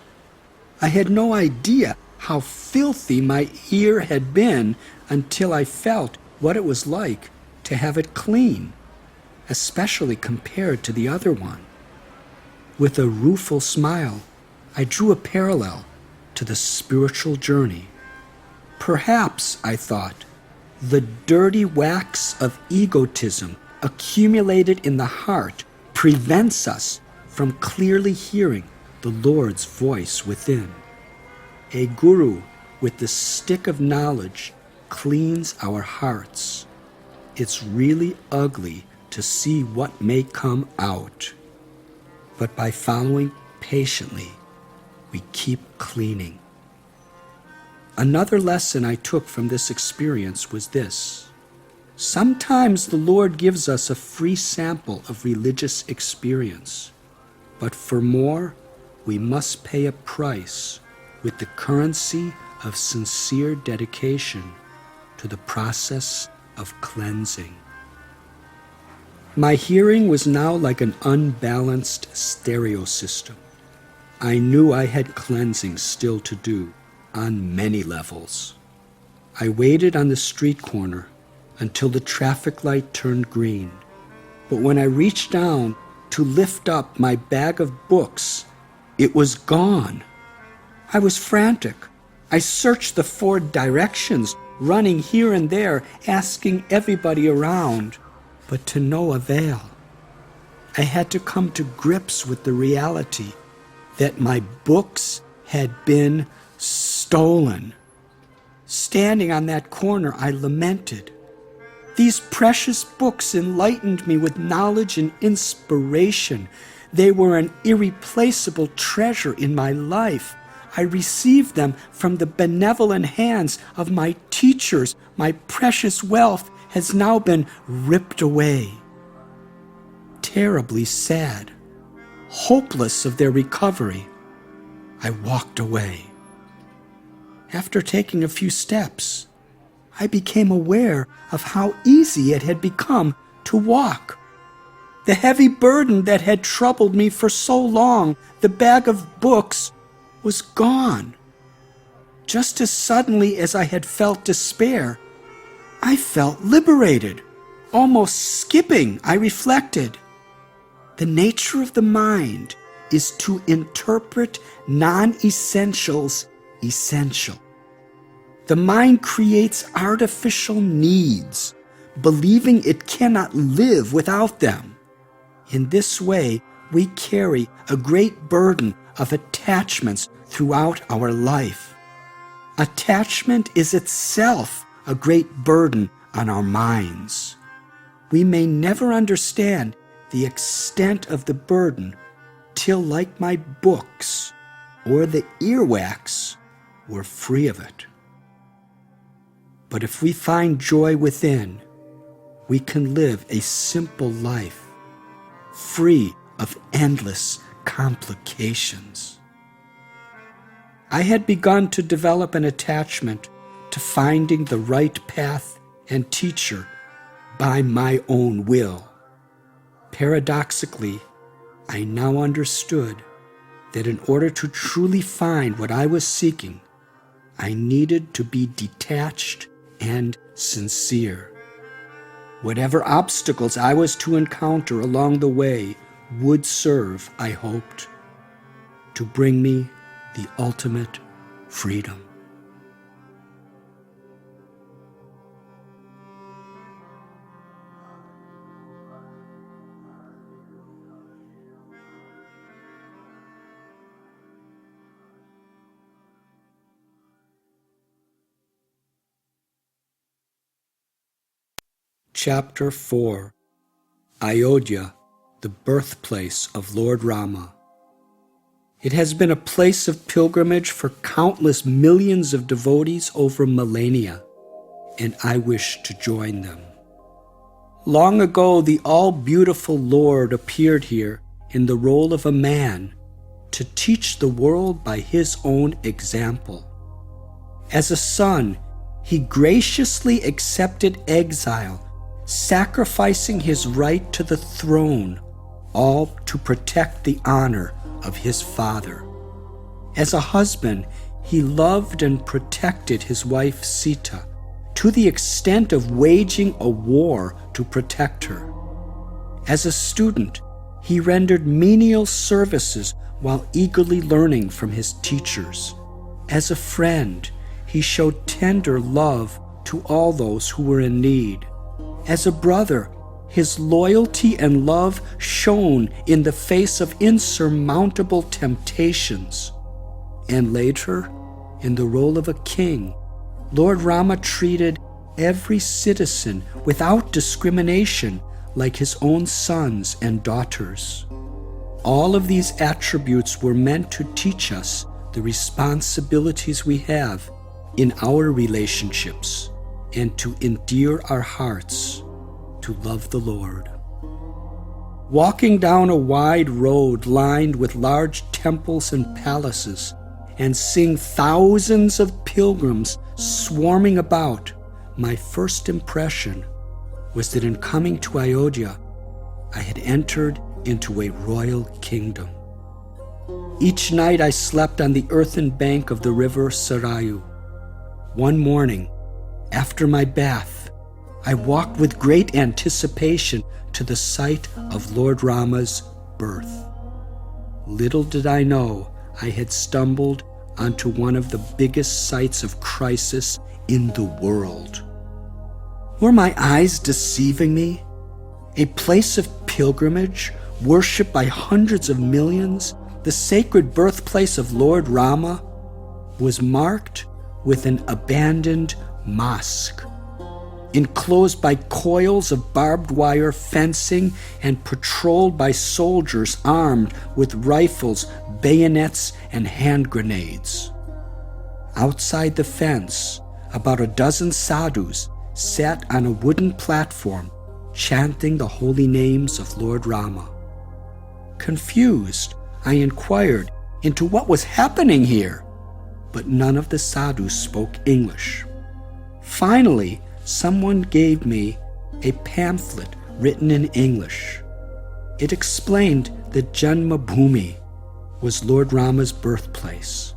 I had no idea how filthy my ear had been until I felt what it was like to have it clean, especially compared to the other one. With a rueful smile, I drew a parallel to the spiritual journey. Perhaps, I thought, the dirty wax of egotism accumulated in the heart prevents us from clearly hearing the Lord's voice within. A guru with the stick of knowledge cleans our hearts. It's really ugly to see what may come out. But by following patiently, we keep cleaning. Another lesson I took from this experience was this. Sometimes the Lord gives us a free sample of religious experience, but for more, we must pay a price with the currency of sincere dedication to the process of cleansing. My hearing was now like an unbalanced stereo system. I knew I had cleansing still to do on many levels. I waited on the street corner until the traffic light turned green. But when I reached down to lift up my bag of books, it was gone. I was frantic. I searched the 4 directions, running here and there, asking everybody around, but to no avail. I had to come to grips with the reality that my books had been stolen. Standing on that corner, I lamented. These precious books enlightened me with knowledge and inspiration. They were an irreplaceable treasure in my life. I received them from the benevolent hands of my teachers. My precious wealth has now been ripped away. Terribly sad, hopeless of their recovery, I walked away. After taking a few steps, I became aware of how easy it had become to walk. The heavy burden that had troubled me for so long, the bag of books, was gone. Just as suddenly as I had felt despair, I felt liberated. Almost skipping, I reflected. The nature of the mind is to interpret non-essentials essential. The mind creates artificial needs, believing it cannot live without them. In this way, we carry a great burden of attachments throughout our life. Attachment is itself a great burden on our minds. We may never understand the extent of the burden till, like my books or the earwax, we're free of it. But if we find joy within, we can live a simple life, free of endless complications. I had begun to develop an attachment to finding the right path and teacher by my own will. Paradoxically, I now understood that in order to truly find what I was seeking, I needed to be detached and sincere. Whatever obstacles I was to encounter along the way would serve, I hoped, to bring me the ultimate freedom. Chapter 4. Ayodhya, the birthplace of Lord Rama. It has been a place of pilgrimage for countless millions of devotees over millennia, and I wish to join them. Long ago, the all-beautiful Lord appeared here in the role of a man to teach the world by his own example. As a son, he graciously accepted exile, sacrificing his right to the throne, all to protect the honor of his father. As a husband, he loved and protected his wife Sita, to the extent of waging a war to protect her. As a student, he rendered menial services while eagerly learning from his teachers. As a friend, he showed tender love to all those who were in need. As a brother, his loyalty and love shone in the face of insurmountable temptations. And later, in the role of a king, Lord Rama treated every citizen without discrimination like his own sons and daughters. All of these attributes were meant to teach us the responsibilities we have in our relationships and to endear our hearts to love the Lord. Walking down a wide road lined with large temples and palaces, and seeing thousands of pilgrims swarming about, my first impression was that in coming to Ayodhya, I had entered into a royal kingdom. Each night I slept on the earthen bank of the river Sarayu. One morning, after my bath, I walked with great anticipation to the site of Lord Rama's birth. Little did I know I had stumbled onto one of the biggest sites of crisis in the world. Were my eyes deceiving me? A place of pilgrimage, worshipped by hundreds of millions, the sacred birthplace of Lord Rama, was marked with an abandoned mosque, enclosed by coils of barbed wire fencing and patrolled by soldiers armed with rifles, bayonets, and hand grenades. Outside the fence, about a dozen sadhus sat on a wooden platform chanting the holy names of Lord Rama. Confused, I inquired into what was happening here, but none of the sadhus spoke English. Finally, someone gave me a pamphlet written in English. It explained that Janmabhoomi was Lord Rama's birthplace,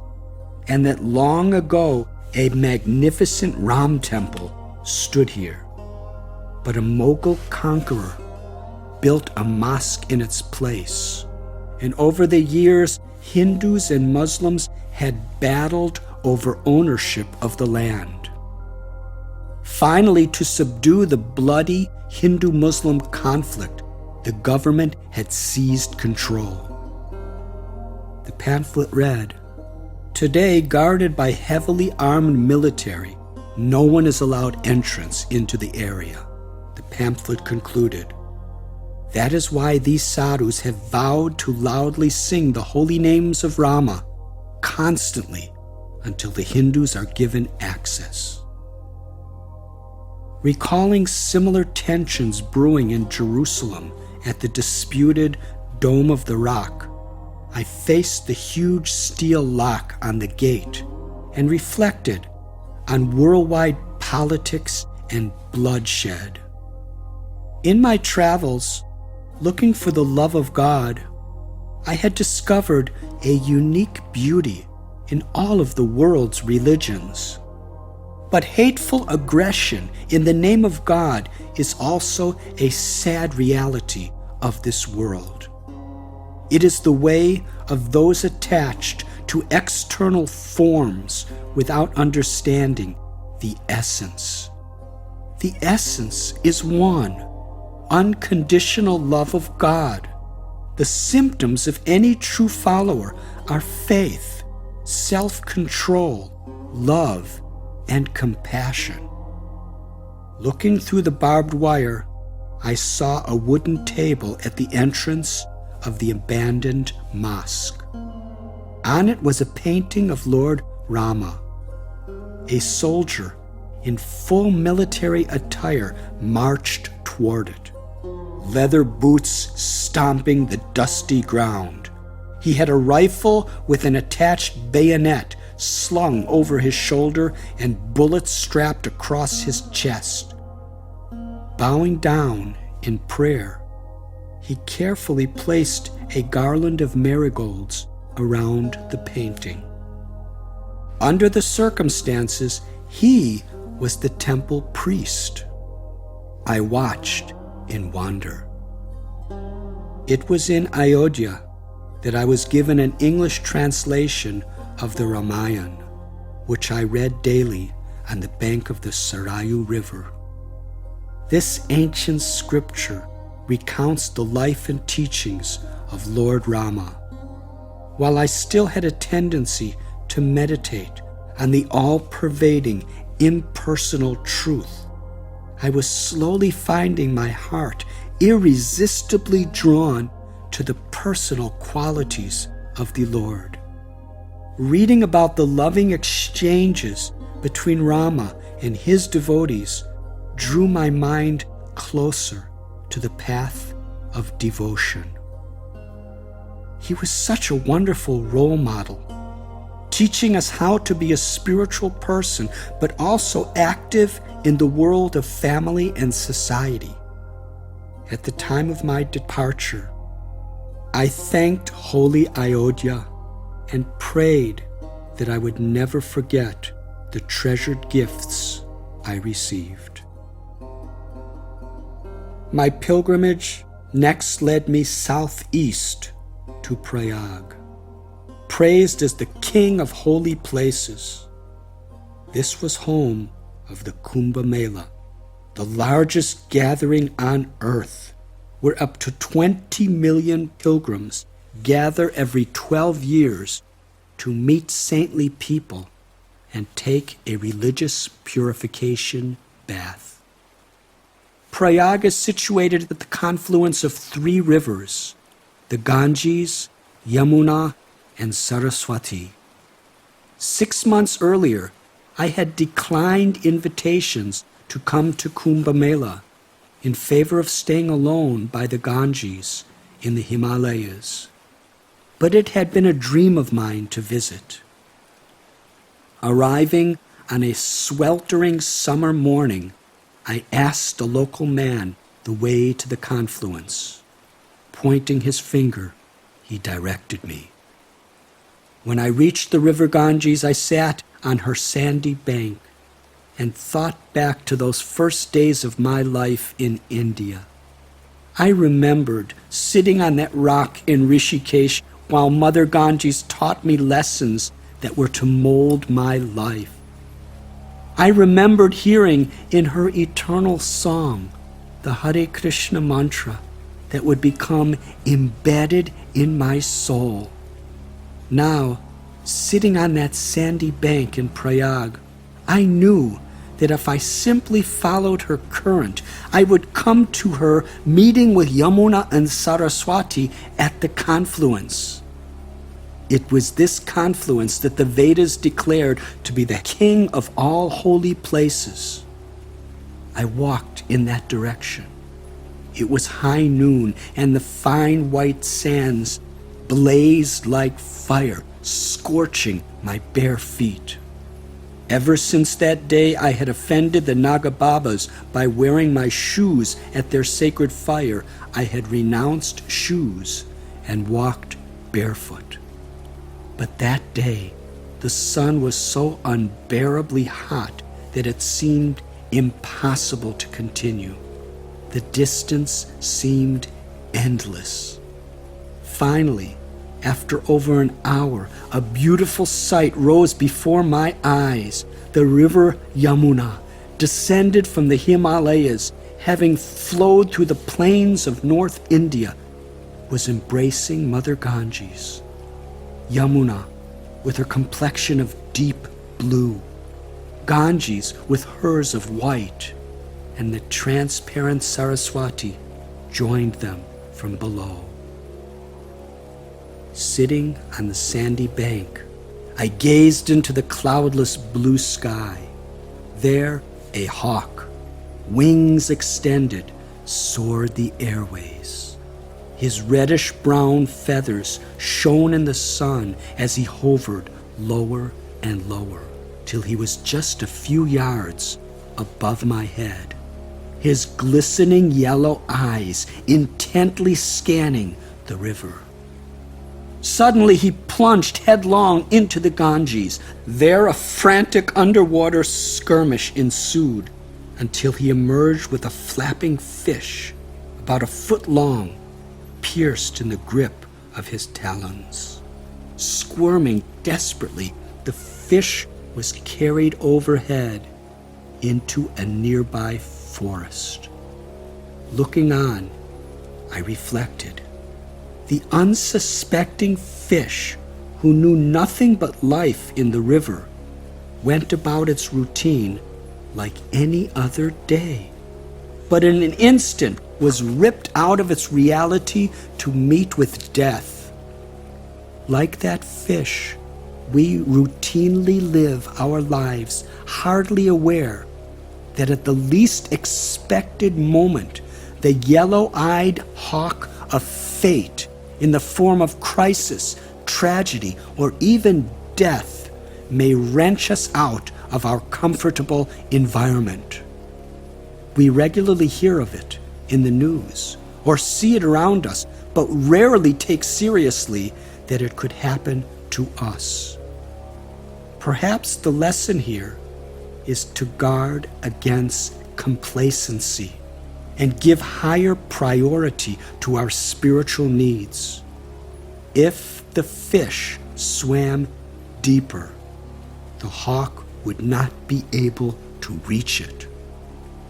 and that long ago a magnificent Ram temple stood here. But a Mughal conqueror built a mosque in its place, and over the years Hindus and Muslims had battled over ownership of the land. Finally, to subdue the bloody Hindu-Muslim conflict, the government had seized control. The pamphlet read, "Today, guarded by heavily armed military, no one is allowed entrance into the area." The pamphlet concluded, "That is why these sadhus have vowed to loudly sing the holy names of Rama constantly until the Hindus are given access." Recalling similar tensions brewing in Jerusalem at the disputed Dome of the Rock, I faced the huge steel lock on the gate and reflected on worldwide politics and bloodshed. In my travels, looking for the love of God, I had discovered a unique beauty in all of the world's religions. But hateful aggression in the name of God is also a sad reality of this world. It is the way of those attached to external forms without understanding the essence. The essence is one, unconditional love of God. The symptoms of any true follower are faith, self-control, love, and compassion. Looking through the barbed wire, I saw a wooden table at the entrance of the abandoned mosque. On it was a painting of Lord Rama. A soldier in full military attire marched toward it, leather boots stomping the dusty ground. He had a rifle with an attached bayonet slung over his shoulder and bullets strapped across his chest. Bowing down in prayer, he carefully placed a garland of marigolds around the painting. Under the circumstances, he was the temple priest. I watched in wonder. It was in Ayodhya that I was given an English translation of the Ramayana, which I read daily on the bank of the Sarayu River. This ancient scripture recounts the life and teachings of Lord Rama. While I still had a tendency to meditate on the all-pervading, impersonal truth, I was slowly finding my heart irresistibly drawn to the personal qualities of the Lord. Reading about the loving exchanges between Rama and his devotees drew my mind closer to the path of devotion. He was such a wonderful role model, teaching us how to be a spiritual person, but also active in the world of family and society. At the time of my departure, I thanked Holy Ayodhya and prayed that I would never forget the treasured gifts I received. My pilgrimage next led me southeast to Prayag, praised as the king of holy places. This was home of the Kumbh Mela, the largest gathering on earth, where up to 20 million pilgrims gather every 12 years to meet saintly people and take a religious purification bath. Prayag is situated at the confluence of 3 rivers, the Ganges, Yamuna, and Saraswati. 6 months earlier, I had declined invitations to come to Kumbh Mela in favor of staying alone by the Ganges in the Himalayas. But it had been a dream of mine to visit. Arriving on a sweltering summer morning, I asked a local man the way to the confluence. Pointing his finger, he directed me. When I reached the river Ganges, I sat on her sandy bank and thought back to those first days of my life in India. I remembered sitting on that rock in Rishikesh while Mother Ganges taught me lessons that were to mold my life. I remembered hearing in her eternal song the Hare Krishna mantra that would become embedded in my soul. Now, sitting on that sandy bank in Prayag, I knew that if I simply followed her current, I would come to her meeting with Yamuna and Saraswati at the confluence. It was this confluence that the Vedas declared to be the king of all holy places. I walked in that direction. It was high noon, and the fine white sands blazed like fire, scorching my bare feet. Ever since that day, I had offended the Naga Babas by wearing my shoes at their sacred fire. I had renounced shoes and walked barefoot. But that day, the sun was so unbearably hot that it seemed impossible to continue. The distance seemed endless. Finally, after over an hour, a beautiful sight rose before my eyes. The river Yamuna descended from the Himalayas, having flowed through the plains of North India, was embracing Mother Ganges. Yamuna, with her complexion of deep blue, Ganges with hers of white, and the transparent Saraswati joined them from below. Sitting on the sandy bank, I gazed into the cloudless blue sky. There, a hawk, wings extended, soared the airways. His reddish-brown feathers shone in the sun as he hovered lower and lower, till he was just a few yards above my head, his glistening yellow eyes intently scanning the river. Suddenly he plunged headlong into the Ganges. There a frantic underwater skirmish ensued until he emerged with a flapping fish about a foot long, pierced in the grip of his talons. Squirming desperately, the fish was carried overhead into a nearby forest. Looking on, I reflected. The unsuspecting fish, who knew nothing but life in the river, went about its routine like any other day, but in an instant was ripped out of its reality to meet with death. Like that fish, we routinely live our lives hardly aware that at the least expected moment, the yellow-eyed hawk of fate, in the form of crisis, tragedy, or even death, may wrench us out of our comfortable environment. We regularly hear of it in the news or see it around us, but rarely take seriously that it could happen to us. Perhaps the lesson here is to guard against complacency and give higher priority to our spiritual needs. If the fish swam deeper, the hawk would not be able to reach it.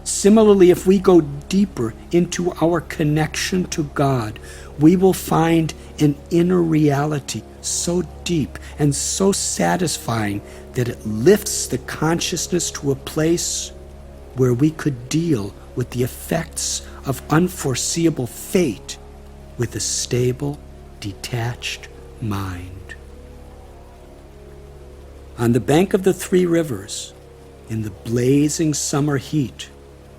Similarly, if we go deeper into our connection to God, we will find an inner reality so deep and so satisfying that it lifts the consciousness to a place where we could deal with the effects of unforeseeable fate with a stable, detached mind. On the bank of the three rivers, in the blazing summer heat,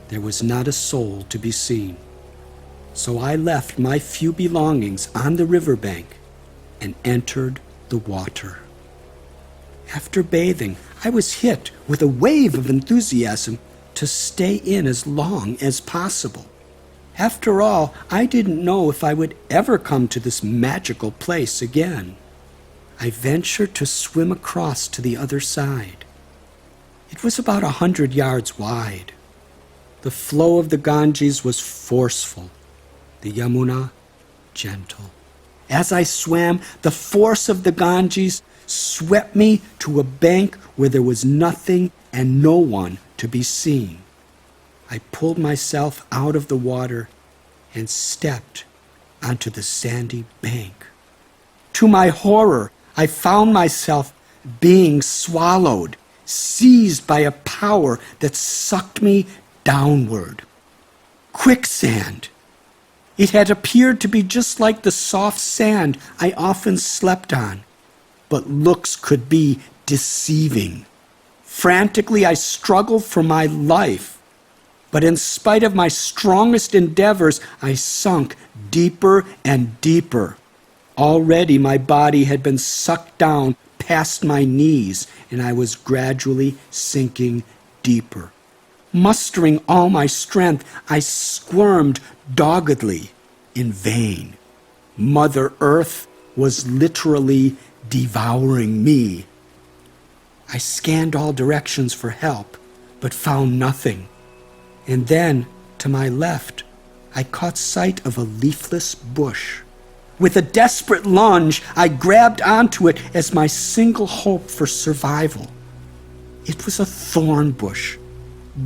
there was not a soul to be seen. So I left my few belongings on the riverbank and entered the water. After bathing, I was hit with a wave of enthusiasm to stay in as long as possible. After all, I didn't know if I would ever come to this magical place again. I ventured to swim across to the other side. It was about 100 yards wide. The flow of the Ganges was forceful, the Yamuna gentle. As I swam, the force of the Ganges swept me to a bank where there was nothing and no one to be seen. I pulled myself out of the water and stepped onto the sandy bank. To my horror, I found myself being swallowed, seized by a power that sucked me downward. Quicksand. It had appeared to be just like the soft sand I often slept on, but looks could be deceiving. Frantically, I struggled for my life, but in spite of my strongest endeavors, I sunk deeper and deeper. Already my body had been sucked down past my knees, and I was gradually sinking deeper. Mustering all my strength, I squirmed doggedly in vain. Mother Earth was literally devouring me. I scanned all directions for help, but found nothing. And then, to my left, I caught sight of a leafless bush. With a desperate lunge, I grabbed onto it as my single hope for survival. It was a thorn bush.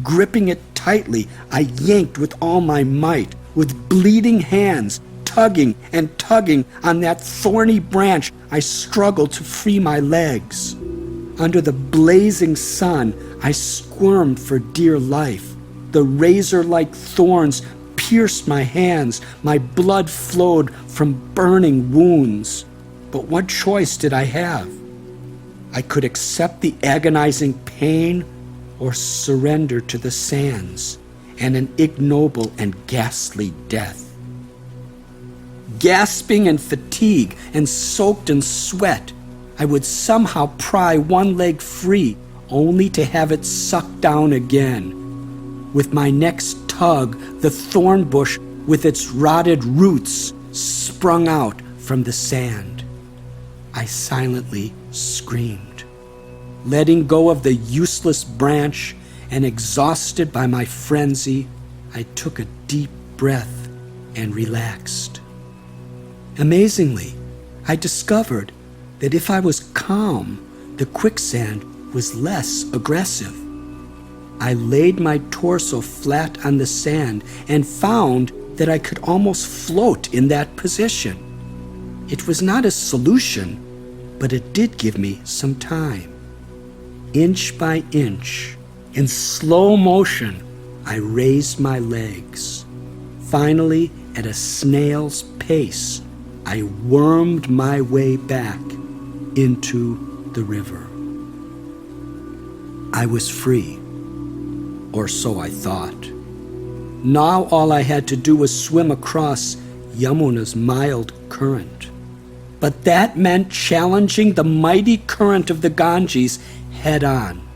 Gripping it tightly, I yanked with all my might, with bleeding hands, tugging and tugging on that thorny branch. I struggled to free my legs. Under the blazing sun, I squirmed for dear life. the razor-like thorns pierced my hands. My blood flowed from burning wounds. But what choice did I have? I could accept the agonizing pain or surrender to the sands and an ignoble and ghastly death. Gasping in fatigue and soaked in sweat, I would somehow pry one leg free, only to have it sucked down again. With my next tug, the thorn bush with its rotted roots sprung out from the sand. I silently screamed. Letting go of the useless branch and exhausted by my frenzy, I took a deep breath and relaxed. Amazingly, I discovered that if I was calm, the quicksand was less aggressive. I laid my torso flat on the sand and found that I could almost float in that position. It was not a solution, but it did give me some time. Inch by inch, in slow motion, I raised my legs. Finally, at a snail's pace, I wormed my way back into the river. I was free, or so I thought. Now all I had to do was swim across Yamuna's mild current. But that meant challenging the mighty current of the Ganges head on.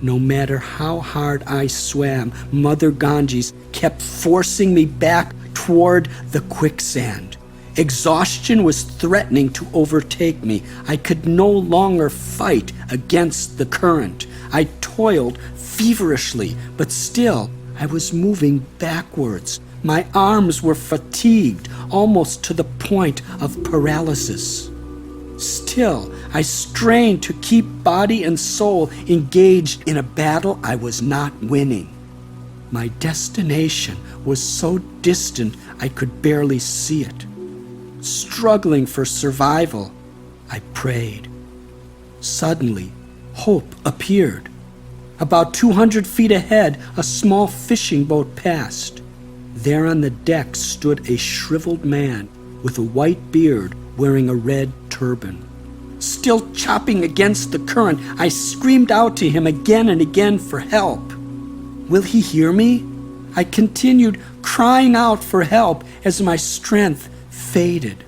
No matter how hard I swam, Mother Ganges kept forcing me back toward the quicksand. Exhaustion was threatening to overtake me. I could no longer fight against the current. I toiled feverishly, but still I was moving backwards. My arms were fatigued, almost to the point of paralysis. Still, I strained to keep body and soul engaged in a battle I was not winning. My destination was so distant I could barely see it. Struggling for survival, I prayed. Suddenly, hope appeared. About 200 feet ahead, a small fishing boat passed. There on the deck stood a shriveled man with a white beard wearing a red turban. Still chopping against the current, I screamed out to him again and again for help. Will he hear me? I continued crying out for help as my strength faded.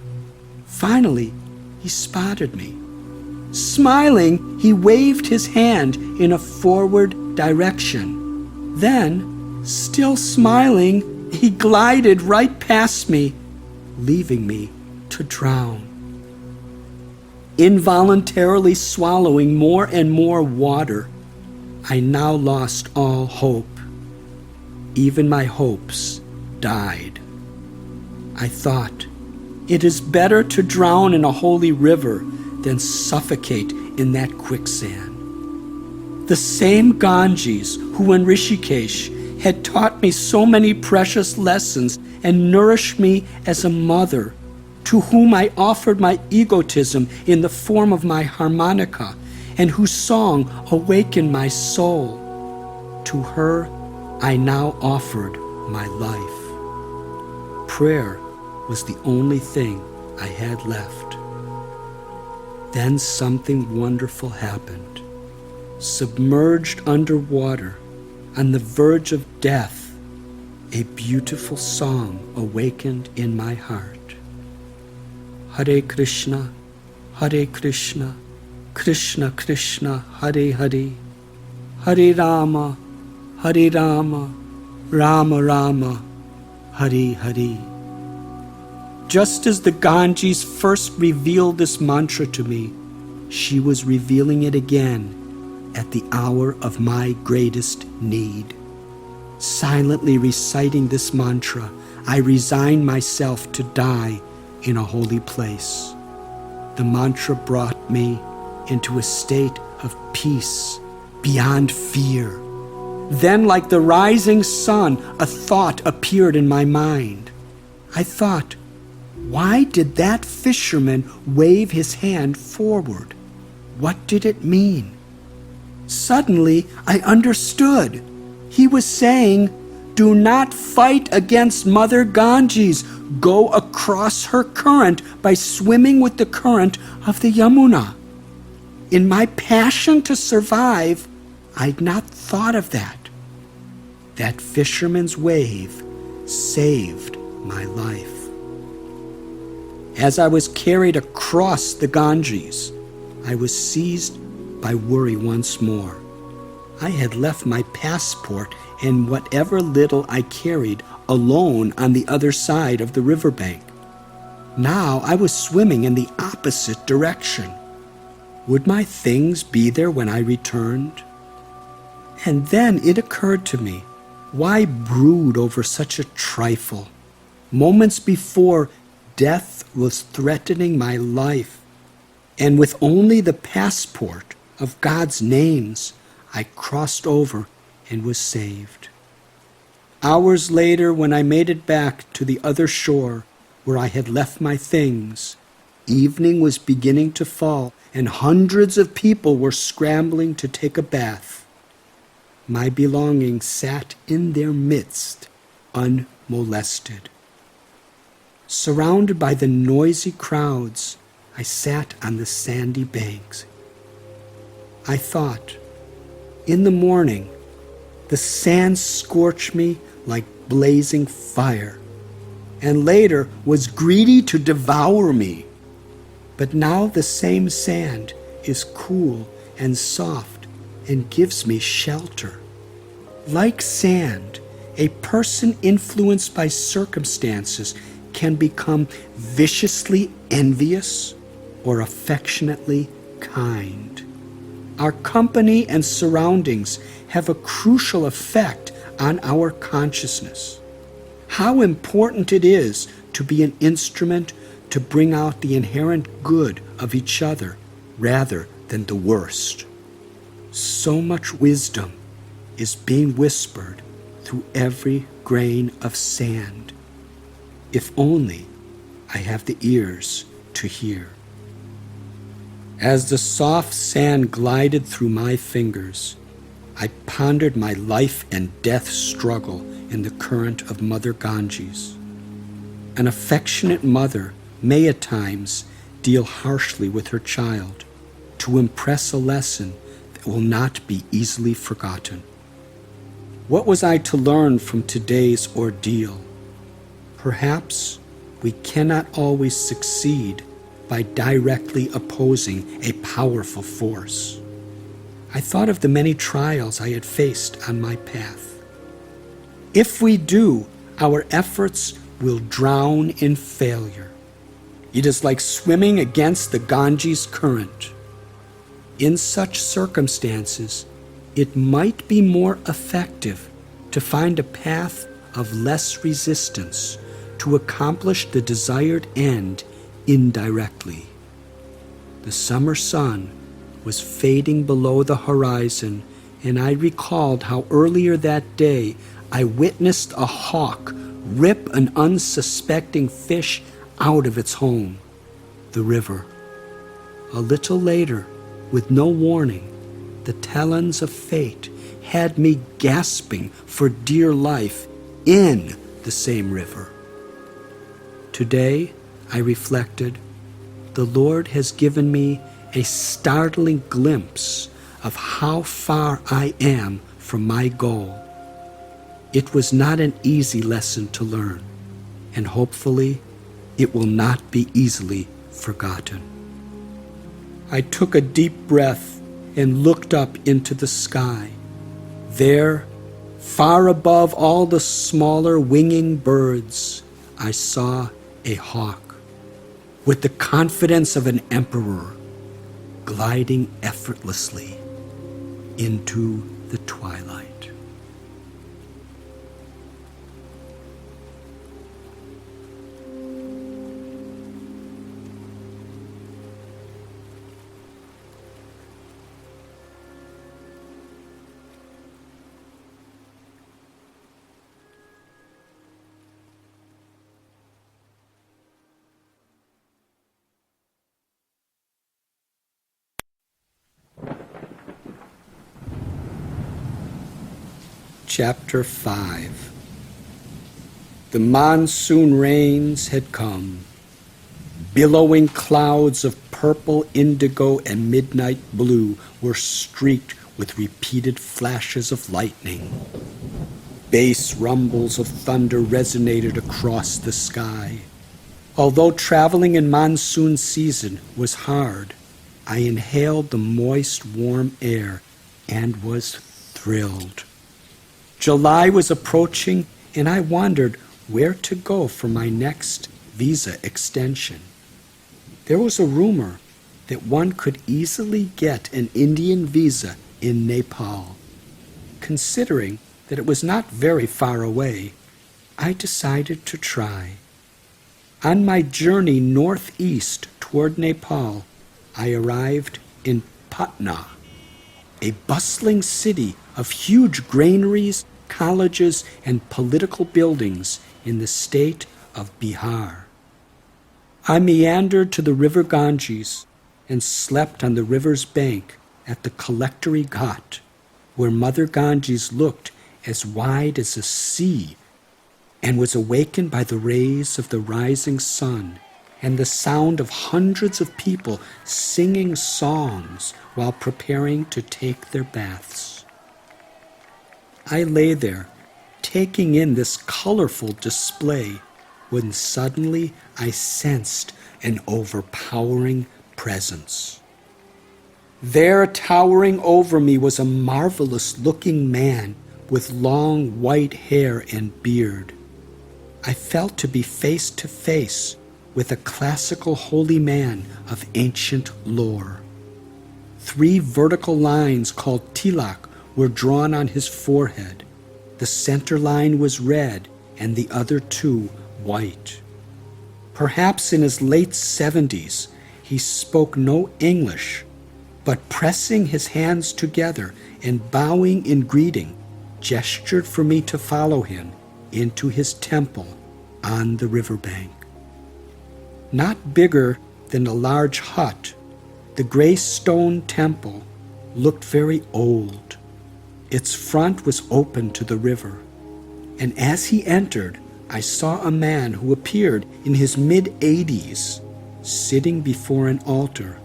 Finally, he spotted me. Smiling, he waved his hand in a forward direction. Then, still smiling, he glided right past me, leaving me to drown. Involuntarily swallowing more and more water, I now lost all hope. Even my hopes died. I thought, it is better to drown in a holy river than suffocate in that quicksand. The same Ganges who in Rishikesh had taught me so many precious lessons and nourished me as a mother, to whom I offered my egotism in the form of my harmonica, and whose song awakened my soul. To her I now offered my life. Prayer was the only thing I had left. Then something wonderful happened. Submerged underwater, on the verge of death, a beautiful song awakened in my heart. Hare Krishna, Krishna Krishna, Hare Hare, Hare Rama, Rama Rama, Hare Hare. Just as the Ganges first revealed this mantra to me, she was revealing it again at the hour of my greatest need. Silently reciting this mantra, I resigned myself to die in a holy place. The mantra brought me into a state of peace beyond fear. Then, like the rising sun, a thought appeared in my mind. I thought, why did that fisherman wave his hand forward? What did it mean? Suddenly, I understood. He was saying, Do not fight against Mother Ganges. Go across her current by swimming with the current of the Yamuna. In my passion to survive, I'd not thought of that. That fisherman's wave saved my life. As I was carried across the Ganges, I was seized by worry once more. I had left my passport and whatever little I carried alone on the other side of the riverbank. Now I was swimming in the opposite direction. Would my things be there when I returned? And then it occurred to me, why brood over such a trifle? Moments before, death was threatening my life, and with only the passport of God's names, I crossed over and was saved. Hours later, when I made it back to the other shore where I had left my things, evening was beginning to fall, and hundreds of people were scrambling to take a bath. My belongings sat in their midst, unmolested. Surrounded by the noisy crowds, I sat on the sandy banks. I thought, in the morning, the sand scorched me like blazing fire, and later was greedy to devour me. But now the same sand is cool and soft and gives me shelter. Like sand, a person influenced by circumstances can become viciously envious or affectionately kind. Our company and surroundings have a crucial effect on our consciousness. How important it is to be an instrument to bring out the inherent good of each other rather than the worst. So much wisdom is being whispered through every grain of sand. If only I have the ears to hear. As the soft sand glided through my fingers, I pondered my life and death struggle in the current of Mother Ganges. An affectionate mother may at times deal harshly with her child to impress a lesson that will not be easily forgotten. What was I to learn from today's ordeal? Perhaps we cannot always succeed by directly opposing a powerful force. I thought of the many trials I had faced on my path. If we do, our efforts will drown in failure. It is like swimming against the Ganges current. In such circumstances, it might be more effective to find a path of less resistance to accomplish the desired end indirectly. The summer sun was fading below the horizon, and I recalled how earlier that day I witnessed a hawk rip an unsuspecting fish out of its home, the river. A little later, with no warning, the talons of fate had me gasping for dear life in the same river. Today, I reflected, the Lord has given me a startling glimpse of how far I am from my goal. It was not an easy lesson to learn, and hopefully it will not be easily forgotten. I took a deep breath and looked up into the sky. There, far above all the smaller winging birds, I saw a hawk, with the confidence of an emperor, gliding effortlessly into the twilight. Chapter 5. The monsoon rains had come. Billowing clouds of purple, indigo, and midnight blue were streaked with repeated flashes of lightning. Bass rumbles of thunder resonated across the sky. Although traveling in monsoon season was hard, I inhaled the moist, warm air and was thrilled. July was approaching, and I wondered where to go for my next visa extension. There was a rumor that one could easily get an Indian visa in Nepal. Considering that it was not very far away, I decided to try. On my journey northeast toward Nepal, I arrived in Patna, a bustling city of huge granaries, colleges, and political buildings in the state of Bihar. I meandered to the river Ganges and slept on the river's bank at the collectory ghat, where Mother Ganges looked as wide as a sea and was awakened by the rays of the rising sun and the sound of hundreds of people singing songs while preparing to take their baths. I lay there, taking in this colorful display, when suddenly I sensed an overpowering presence. There, towering over me, was a marvelous-looking man with long white hair and beard. I felt to be face to face with a classical holy man of ancient lore. 3 vertical lines called tilak were drawn on his forehead. The center line was red and the other 2 white. Perhaps in his late 70s, he spoke no English, but pressing his hands together and bowing in greeting, gestured for me to follow him into his temple on the riverbank. Not bigger than a large hut, the gray stone temple looked very old. Its front was open to the river, and as he entered, I saw a man who appeared in his mid-80s, sitting before an altar,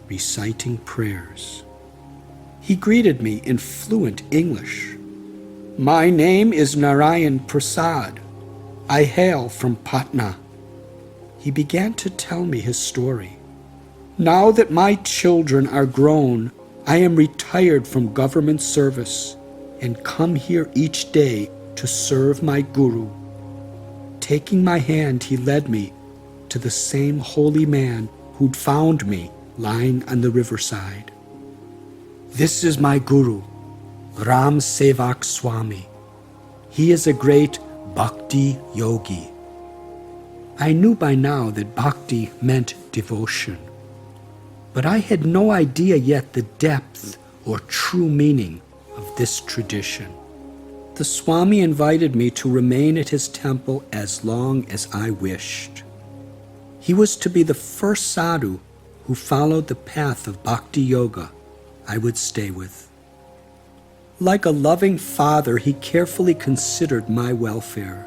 reciting prayers. He greeted me in fluent English. "My name is Narayan Prasad. I hail from Patna." He began to tell me his story. "Now that my children are grown, I am retired from government service and come here each day to serve my guru." Taking my hand, he led me to the same holy man who'd found me lying on the riverside. "This is my guru, Radhanath Swami. He is a great bhakti yogi." I knew by now that bhakti meant devotion, but I had no idea yet the depth or true meaning of this tradition. The Swami invited me to remain at his temple as long as I wished. He was to be the first sadhu who followed the path of bhakti yoga I would stay with. Like a loving father, he carefully considered my welfare.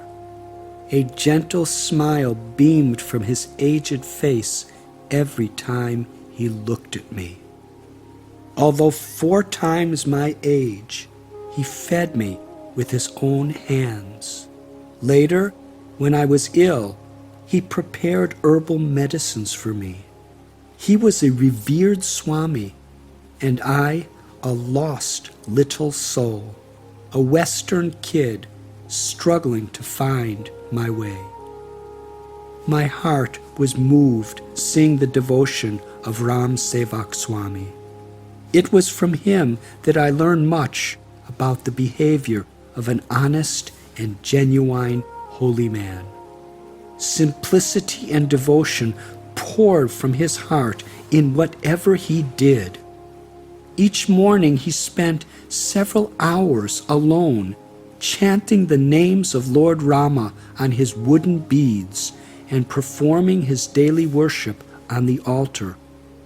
A gentle smile beamed from his aged face every time he looked at me. Although 4 times my age, he fed me with his own hands. Later, when I was ill, he prepared herbal medicines for me. He was a revered Swami, and I, a lost little soul, a Western kid struggling to find my way. My heart was moved seeing the devotion of Radhanath Swami. It was from him that I learned much about the behavior of an honest and genuine holy man. Simplicity and devotion poured from his heart in whatever he did. Each morning he spent several hours alone, chanting the names of Lord Rama on his wooden beads and performing his daily worship on the altar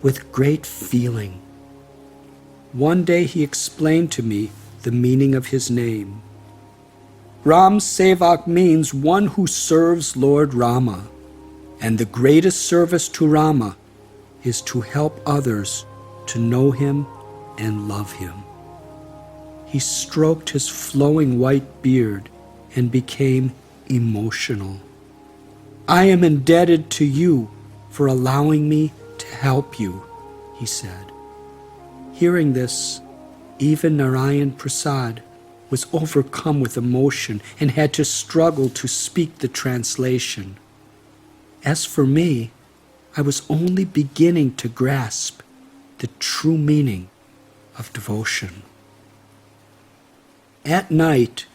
with great feeling. One day he explained to me the meaning of his name. Ram Sevak means one who serves Lord Rama, and the greatest service to Rama is to help others to know him and love him. He stroked his flowing white beard and became emotional. I am indebted to you for allowing me to help you, he said. Hearing this, even Narayan Prasad was overcome with emotion and had to struggle to speak the translation. As for me, I was only beginning to grasp the true meaning of devotion. At night,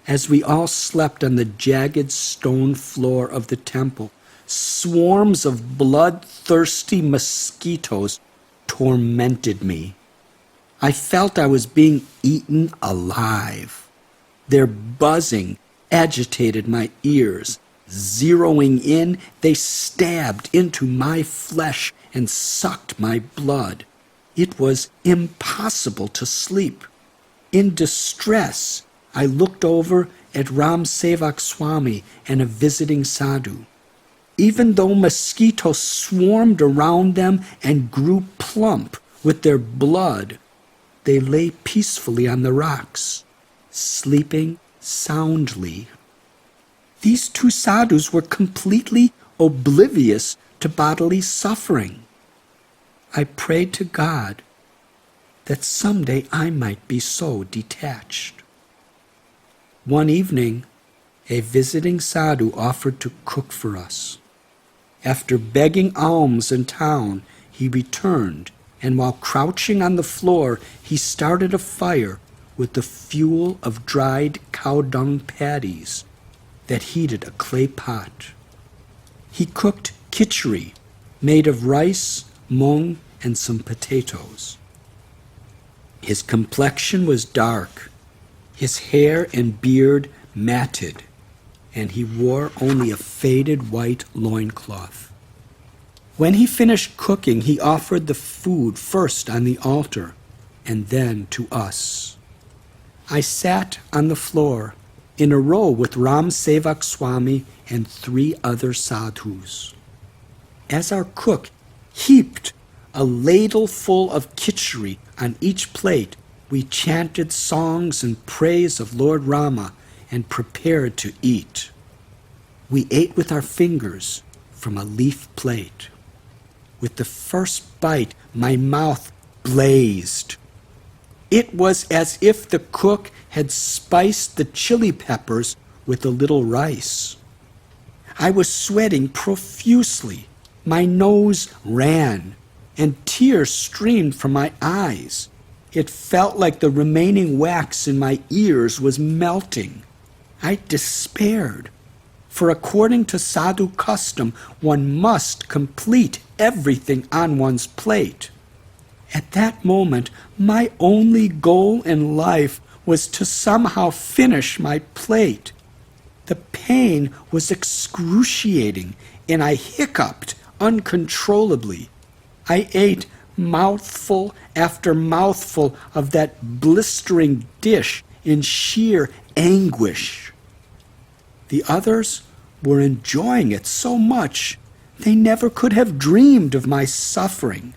as we all slept on the jagged stone floor of the temple, swarms of bloodthirsty mosquitoes tormented me. I felt I was being eaten alive. Their buzzing agitated my ears. Zeroing in, they stabbed into my flesh and sucked my blood. It was impossible to sleep. In distress, I looked over at Ram Sevak Swami and a visiting sadhu. Even though mosquitoes swarmed around them and grew plump with their blood, they lay peacefully on the rocks, sleeping soundly. These two sadhus were completely oblivious to bodily suffering. I prayed to God that someday I might be so detached. One evening, a visiting sadhu offered to cook for us. After begging alms in town, he returned, and while crouching on the floor, he started a fire with the fuel of dried cow dung patties that heated a clay pot. He cooked khichdi, made of rice, mung, and some potatoes. His complexion was dark, his hair and beard matted, and he wore only a faded white loincloth. When he finished cooking, he offered the food first on the altar and then to us. I sat on the floor in a row with Ram Sevak Swami and 3 other sadhus. As our cook heaped a ladle full of khichdi on each plate, we chanted songs in praise of Lord Rama and prepared to eat. We ate with our fingers from a leaf plate. With the first bite, my mouth blazed. It was as if the cook had spiced the chili peppers with a little rice. I was sweating profusely. My nose ran, and tears streamed from my eyes. It felt like the remaining wax in my ears was melting. I despaired, for according to sadhu custom, one must complete everything on one's plate. At that moment, my only goal in life was to somehow finish my plate. The pain was excruciating, and I hiccuped uncontrollably. I ate mouthful after mouthful of that blistering dish in sheer anguish. The others were enjoying it so much they never could have dreamed of my suffering.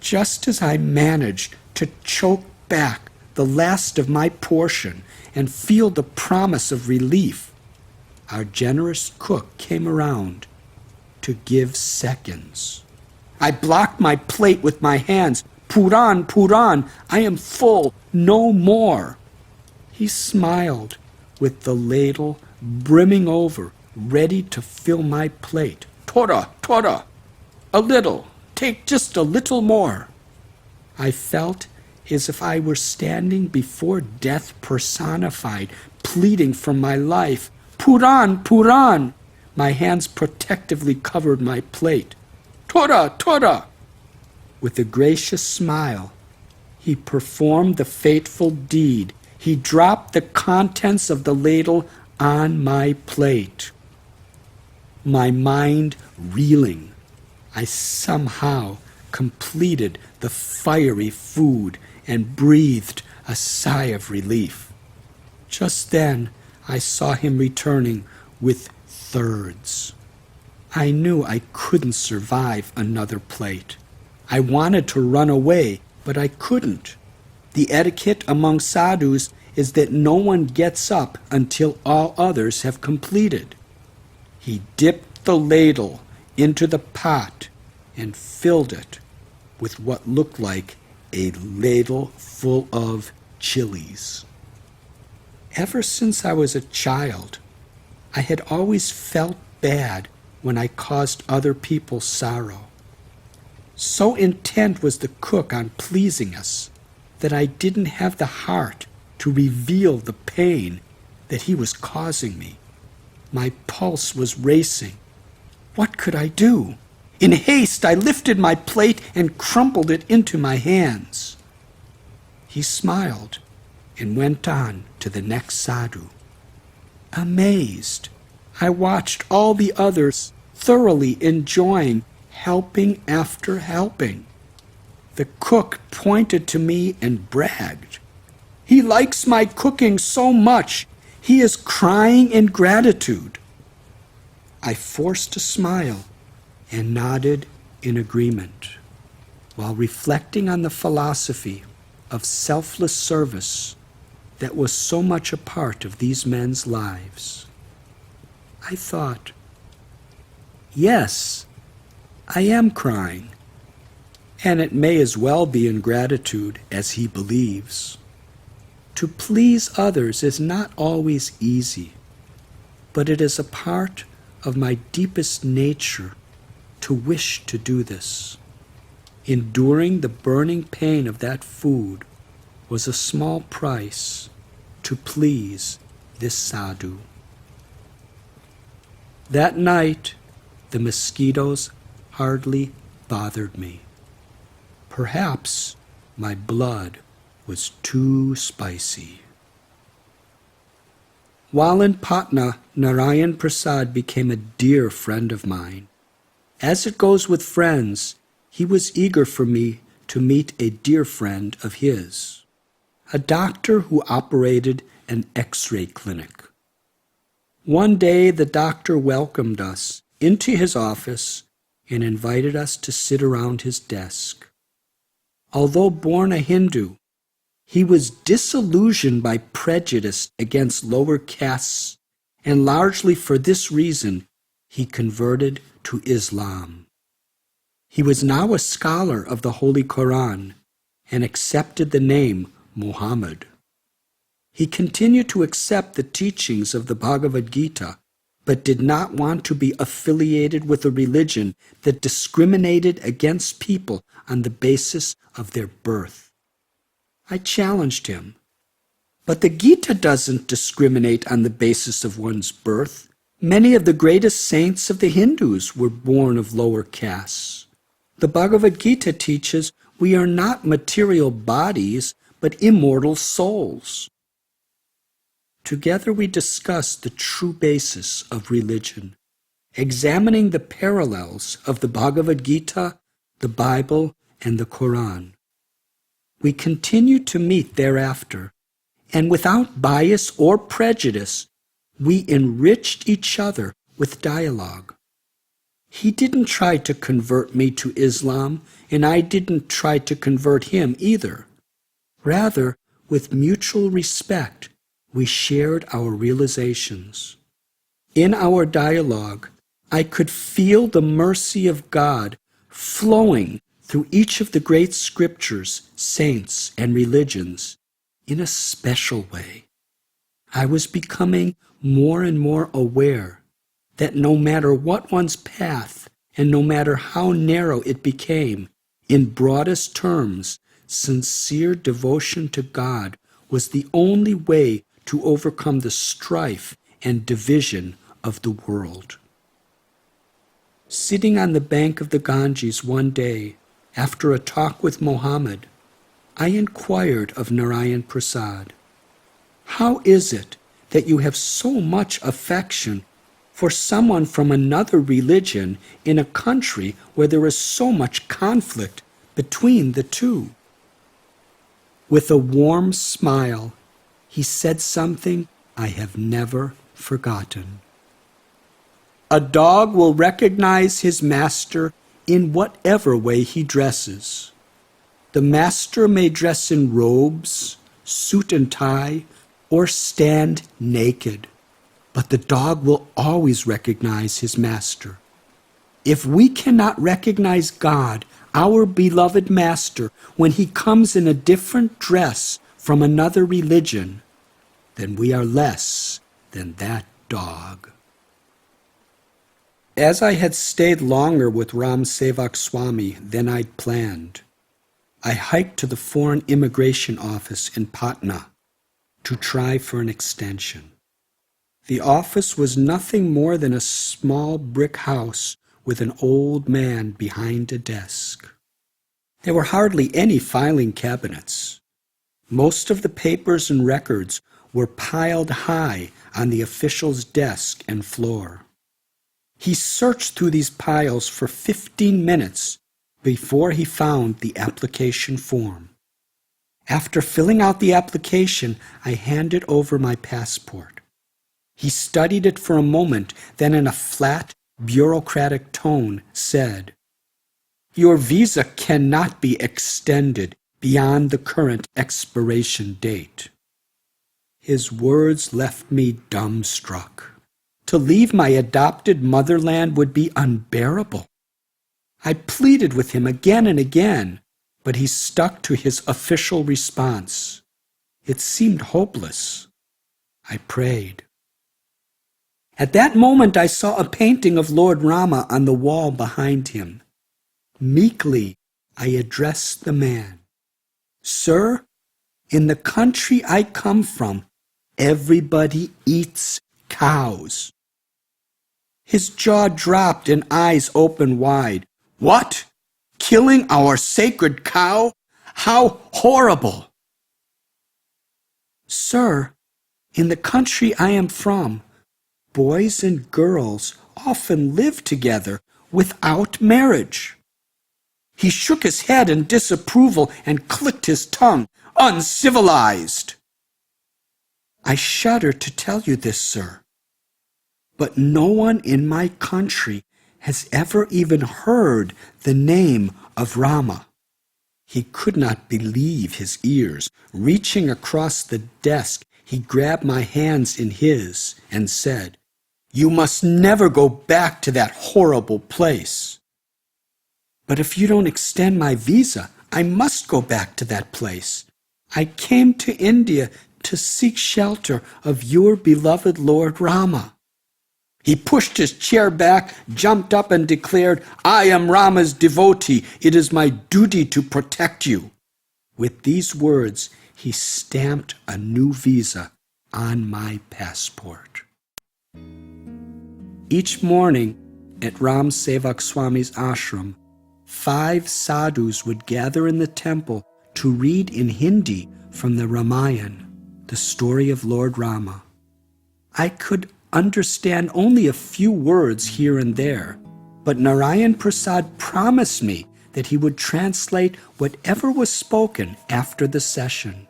Just as I managed to choke back the last of my portion and feel the promise of relief, our generous cook came around to give seconds. I blocked my plate with my hands. Puran, Puran, I am full, no more. He smiled with the ladle brimming over, ready to fill my plate. Tora, Tora, a little, take just a little more. I felt as if I were standing before death personified, pleading for my life. Puran, Puran! My hands protectively covered my plate. Tora, Tora! With a gracious smile, he performed the fateful deed. He dropped the contents of the ladle on my plate. My mind reeling, I somehow completed the fiery food and breathed a sigh of relief. Just then, I saw him returning with thirds. I knew I couldn't survive another plate. I wanted to run away, but I couldn't. The etiquette among sadhus is that no one gets up until all others have completed. He dipped the ladle into the pot and filled it with what looked like a ladle full of chilies. Ever since I was a child, I had always felt bad when I caused other people sorrow. So intent was the cook on pleasing us that I didn't have the heart to reveal the pain that he was causing me. My pulse was racing. What could I do? In haste, I lifted my plate and crumpled it into my hands. He smiled and went on to the next sadhu. Amazed, I watched all the others thoroughly enjoying helping after helping. The cook pointed to me and bragged. He likes my cooking so much, he is crying in gratitude. I forced a smile and nodded in agreement, while reflecting on the philosophy of selfless service that was so much a part of these men's lives. I thought, yes, I am crying, and it may as well be in gratitude as he believes. To please others is not always easy, but it is a part of my deepest nature to wish to do this. Enduring the burning pain of that food was a small price to please this sadhu. That night, the mosquitoes hardly bothered me. Perhaps my blood was too spicy. While in Patna, Narayan Prasad became a dear friend of mine. As it goes with friends, he was eager for me to meet a dear friend of his, a doctor who operated an X-ray clinic. One day the doctor welcomed us into his office and invited us to sit around his desk. Although born a Hindu, he was disillusioned by prejudice against lower castes, and largely for this reason, he converted to Islam. He was now a scholar of the Holy Quran and accepted the name Muhammad. He continued to accept the teachings of the Bhagavad Gita, but did not want to be affiliated with a religion that discriminated against people on the basis of their birth. I challenged him. But the Gita doesn't discriminate on the basis of one's birth. Many of the greatest saints of the Hindus were born of lower castes. The Bhagavad Gita teaches we are not material bodies, but immortal souls. Together we discussed the true basis of religion, examining the parallels of the Bhagavad Gita, the Bible, and the Quran. We continued to meet thereafter, and without bias or prejudice, we enriched each other with dialogue. He didn't try to convert me to Islam, and I didn't try to convert him either. Rather, with mutual respect, we shared our realizations. In our dialogue, I could feel the mercy of God flowing through each of the great scriptures, saints, and religions in a special way. I was becoming more and more aware that no matter what one's path and no matter how narrow it became, in broadest terms, sincere devotion to God was the only way to overcome the strife and division of the world. Sitting on the bank of the Ganges one day, after a talk with Mohammed, I inquired of Narayan Prasad, "How is it that you have so much affection for someone from another religion in a country where there is so much conflict between the two?" With a warm smile, he said something I have never forgotten. A dog will recognize his master in whatever way he dresses. The master may dress in robes, suit and tie, or stand naked, but the dog will always recognize his master. If we cannot recognize God, our beloved master, when he comes in a different dress from another religion, then we are less than that dog. As I had stayed longer with Ram Sevak Swami than I'd planned, I hiked to the Foreign Immigration Office in Patna to try for an extension. The office was nothing more than a small brick house with an old man behind a desk. There were hardly any filing cabinets. Most of the papers and records were piled high on the official's desk and floor. He searched through these piles for 15 minutes before he found the application form. After filling out the application, I handed over my passport. He studied it for a moment, then in a flat, bureaucratic tone said, "Your visa cannot be extended beyond the current expiration date." His words left me dumbstruck. To leave my adopted motherland would be unbearable. I pleaded with him again and again, but he stuck to his official response. It seemed hopeless. I prayed. At that moment I saw a painting of Lord Rama on the wall behind him. Meekly I addressed the man. "Sir, in the country I come from, everybody eats cows." His jaw dropped and eyes opened wide. "What? Killing our sacred cow? How horrible!" "Sir, in the country I am from, boys and girls often live together without marriage." He shook his head in disapproval and clicked his tongue. "Uncivilized!" "I shudder to tell you this, sir, but no one in my country has ever even heard the name of Rama." He could not believe his ears. Reaching across the desk, he grabbed my hands in his and said, "You must never go back to that horrible place." "But if you don't extend my visa, I must go back to that place. I came to India to seek shelter of your beloved Lord Rama." He pushed his chair back, jumped up, and declared, "I am Rama's devotee. It is my duty to protect you." With these words, he stamped a new visa on my passport. Each morning at Ram Sevak Swami's ashram, 5 sadhus would gather in the temple to read in Hindi from the Ramayana, the story of Lord Rama. I could understand only a few words here and there, but Narayan Prasad promised me that he would translate whatever was spoken after the session.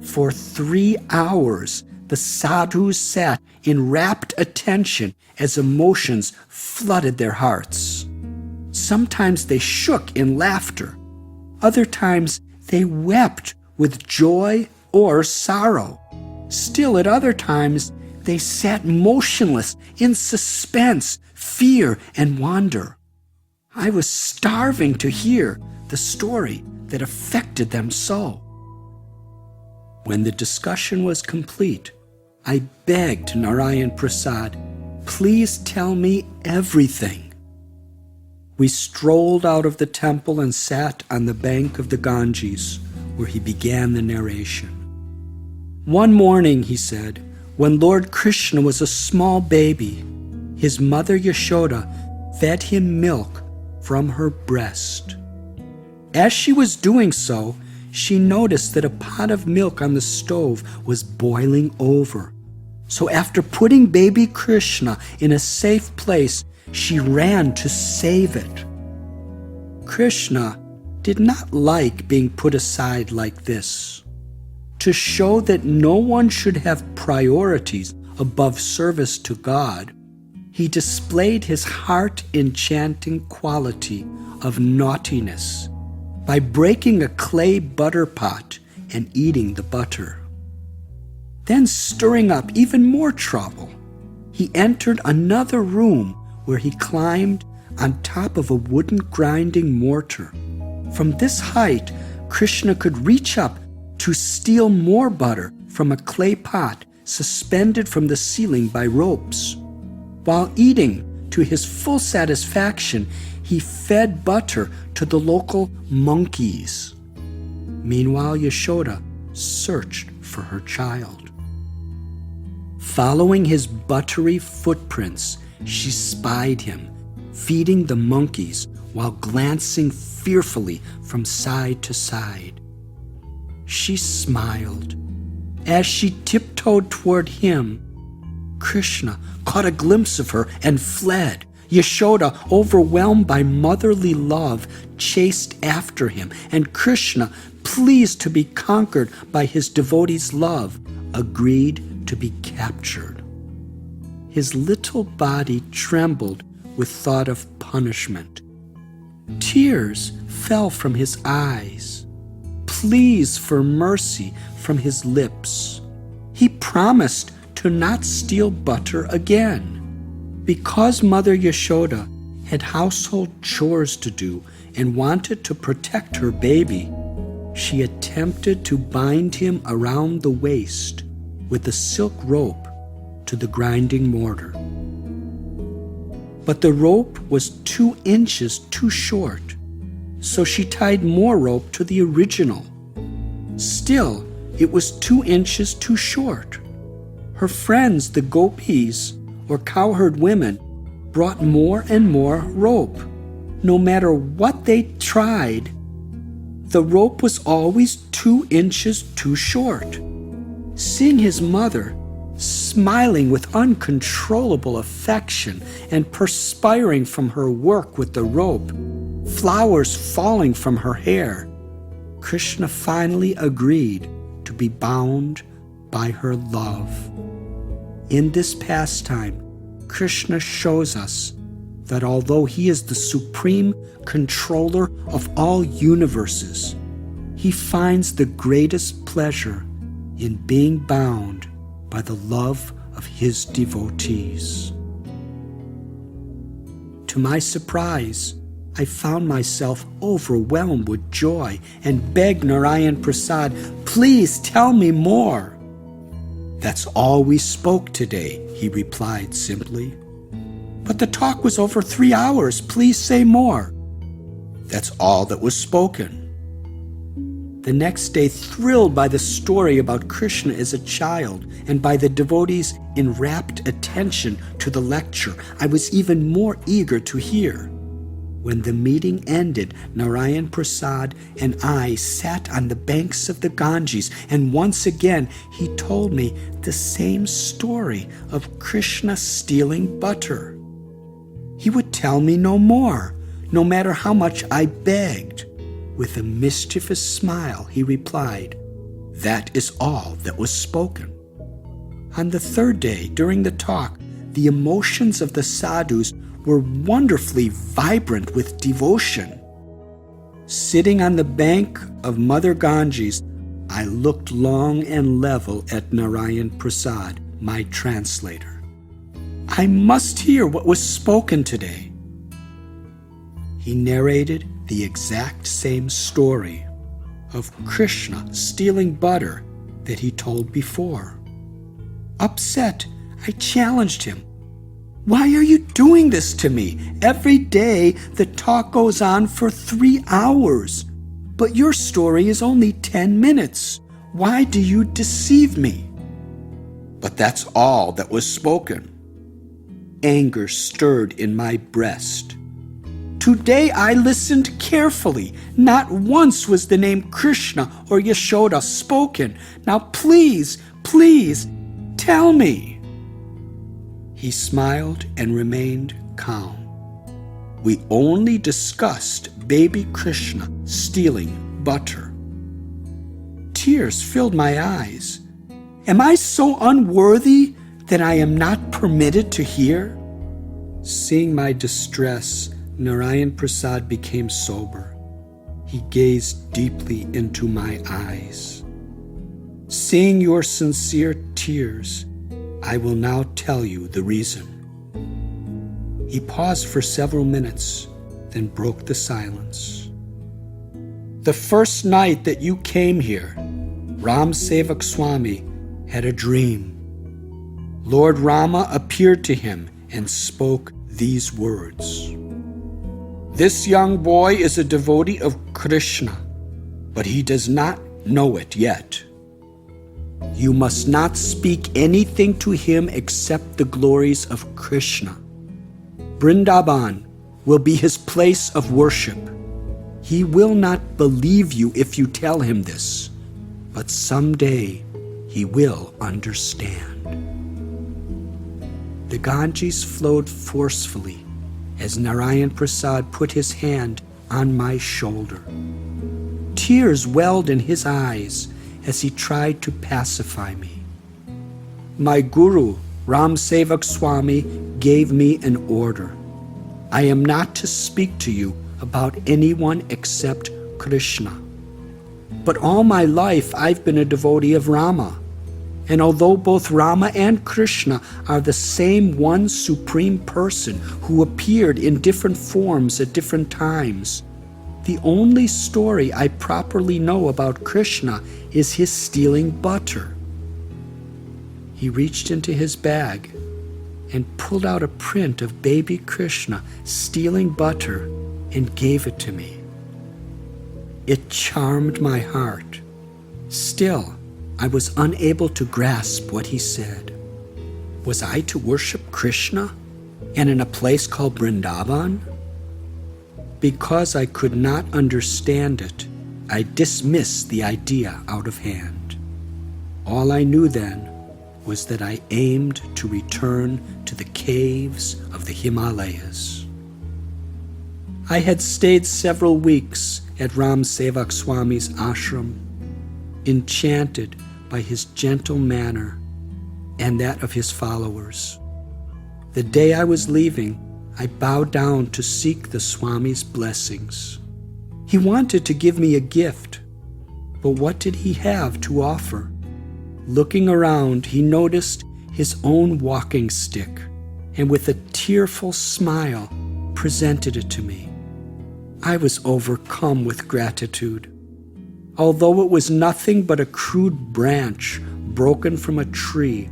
For 3 hours, the sadhus sat in rapt attention as emotions flooded their hearts. Sometimes they shook in laughter. Other times they wept with joy or sorrow. Still at other times, they sat motionless in suspense, fear, and wonder. I was starving to hear the story that affected them so. When the discussion was complete, I begged Narayan Prasad, "Please tell me everything." We strolled out of the temple and sat on the bank of the Ganges, where he began the narration. "One morning," he said, "when Lord Krishna was a small baby, his mother Yashoda fed him milk from her breast. As she was doing so, she noticed that a pot of milk on the stove was boiling over. So after putting baby Krishna in a safe place, she ran to save it. Krishna did not like being put aside like this. To show that no one should have priorities above service to God, he displayed his heart-enchanting quality of naughtiness by breaking a clay butter pot and eating the butter. Then, stirring up even more trouble, he entered another room where he climbed on top of a wooden grinding mortar. From this height, Krishna could reach up to steal more butter from a clay pot suspended from the ceiling by ropes. While eating, to his full satisfaction, he fed butter to the local monkeys. Meanwhile, Yashoda searched for her child. Following his buttery footprints, she spied him, feeding the monkeys while glancing fearfully from side to side. She smiled. As she tiptoed toward him, Krishna caught a glimpse of her and fled. Yashoda, overwhelmed by motherly love, chased after him, and Krishna, pleased to be conquered by his devotee's love, agreed to be captured. His little body trembled with thought of punishment. Tears fell from his eyes, pleas for mercy from his lips. He promised to not steal butter again. Because Mother Yashoda had household chores to do and wanted to protect her baby, she attempted to bind him around the waist with a silk rope to the grinding mortar. But the rope was 2 inches too short, so she tied more rope to the original. Still, it was 2 inches too short. Her friends, the gopis, or cowherd women, brought more and more rope. No matter what they tried, the rope was always 2 inches too short. Seeing his mother, smiling with uncontrollable affection and perspiring from her work with the rope, flowers falling from her hair, Krishna finally agreed to be bound by her love. In this pastime, Krishna shows us that although he is the supreme controller of all universes, he finds the greatest pleasure in being bound by the love of his devotees. To my surprise, I found myself overwhelmed with joy and begged Narayan Prasad, "Please tell me more." "That's all we spoke today," he replied simply. "But the talk was over 3 hours. Please say more." "That's all that was spoken." The next day, thrilled by the story about Krishna as a child and by the devotees' enrapt attention to the lecture, I was even more eager to hear. When the meeting ended, Narayan Prasad and I sat on the banks of the Ganges, and once again he told me the same story of Krishna stealing butter. He would tell me no more, no matter how much I begged. With a mischievous smile, he replied, "That is all that was spoken." On the third day, during the talk, the emotions of the sadhus were wonderfully vibrant with devotion. Sitting on the bank of Mother Ganges, I looked long and level at Narayan Prasad, my translator. I must hear what was spoken today. He narrated the exact same story of Krishna stealing butter that he told before. Upset, I challenged him. "Why are you doing this to me? Every day the talk goes on for 3 hours, but your story is only 10 minutes. Why do you deceive me?" "But that's all that was spoken." Anger stirred in my breast. Today I listened carefully. Not once was the name Krishna or Yashoda spoken. Now please, please, tell me. He smiled and remained calm. We only discussed baby Krishna stealing butter. Tears filled my eyes. Am I so unworthy that I am not permitted to hear? Seeing my distress, Narayan Prasad became sober. He gazed deeply into my eyes. Seeing your sincere tears, I will now tell you the reason. He paused for several minutes, then broke the silence. The first night that you came here, Ram Sevak Swami had a dream. Lord Rama appeared to him and spoke these words. This young boy is a devotee of Krishna, but he does not know it yet. You must not speak anything to him except the glories of Krishna. Vrindavan will be his place of worship. He will not believe you if you tell him this, but someday he will understand. The Ganges flowed forcefully as Narayan Prasad put his hand on my shoulder. Tears welled in his eyes as he tried to pacify me. My guru, Ram Sevak Swami, gave me an order. I am not to speak to you about anyone except Krishna. But all my life I've been a devotee of Rama. And although both Rama and Krishna are the same one supreme person who appeared in different forms at different times, the only story I properly know about Krishna is his stealing butter. He reached into his bag and pulled out a print of baby Krishna stealing butter and gave it to me. It charmed my heart. Still, I was unable to grasp what he said. Was I to worship Krishna and in a place called Vrindavan? Because I could not understand it, I dismissed the idea out of hand. All I knew then was that I aimed to return to the caves of the Himalayas. I had stayed several weeks at Ram Sevak Swami's ashram, enchanted by his gentle manner and that of his followers. The day I was leaving, I bowed down to seek the Swami's blessings. He wanted to give me a gift, but what did he have to offer? Looking around, he noticed his own walking stick, and with a tearful smile, presented it to me. I was overcome with gratitude. Although it was nothing but a crude branch broken from a tree,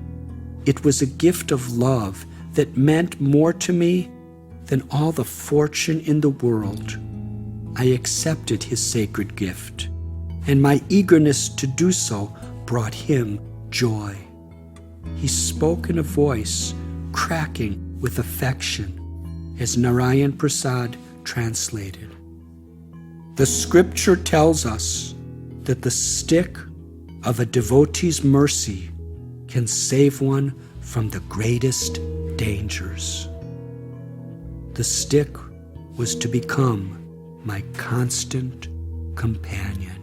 it was a gift of love that meant more to me than all the fortune in the world. I accepted his sacred gift, and my eagerness to do so brought him joy. He spoke in a voice cracking with affection as Narayan Prasad translated. The scripture tells us that the stick of a devotee's mercy can save one from the greatest dangers. The stick was to become my constant companion.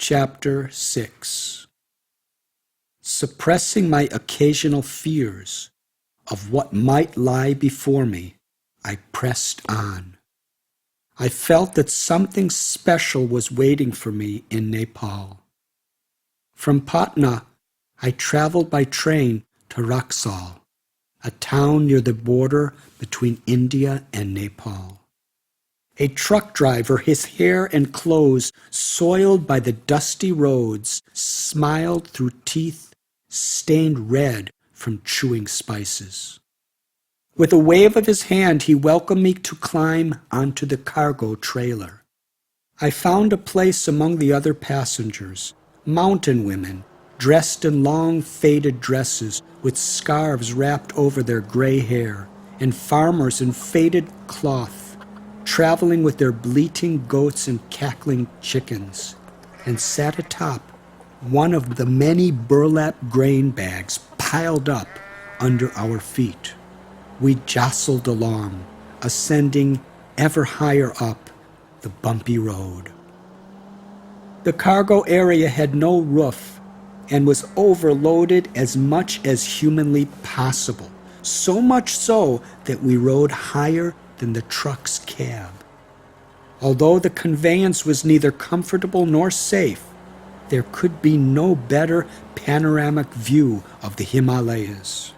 Chapter 6. Suppressing my occasional fears of what might lie before me, I pressed on. I felt that something special was waiting for me in Nepal. From Patna, I traveled by train to Raxaul, a town near the border between India and Nepal. A truck driver, his hair and clothes soiled by the dusty roads, smiled through teeth stained red from chewing spices. With a wave of his hand, he welcomed me to climb onto the cargo trailer. I found a place among the other passengers, mountain women dressed in long faded dresses with scarves wrapped over their gray hair, and farmers in faded cloth, traveling with their bleating goats and cackling chickens, and sat atop one of the many burlap grain bags piled up under our feet. We jostled along, ascending ever higher up the bumpy road. The cargo area had no roof and was overloaded as much as humanly possible, so much so that we rode higher than the truck's cab. Although the conveyance was neither comfortable nor safe, there could be no better panoramic view of the Himalayas.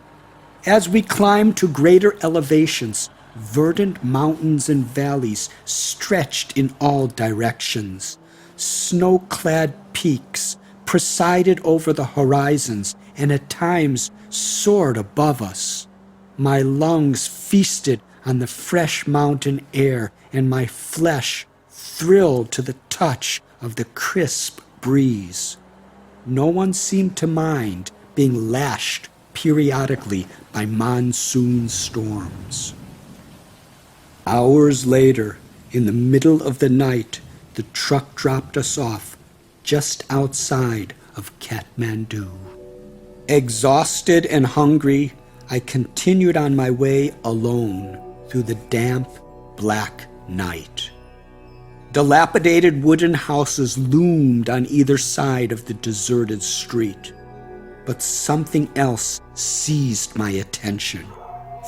As we climbed to greater elevations, verdant mountains and valleys stretched in all directions. Snow-clad peaks presided over the horizons and at times soared above us. My lungs feasted on the fresh mountain air, and my flesh thrilled to the touch of the crisp breeze. No one seemed to mind being lashed periodically by monsoon storms. Hours later, in the middle of the night, the truck dropped us off just outside of Kathmandu. Exhausted and hungry, I continued on my way alone through the damp, black night. Dilapidated wooden houses loomed on either side of the deserted street. But something else seized my attention.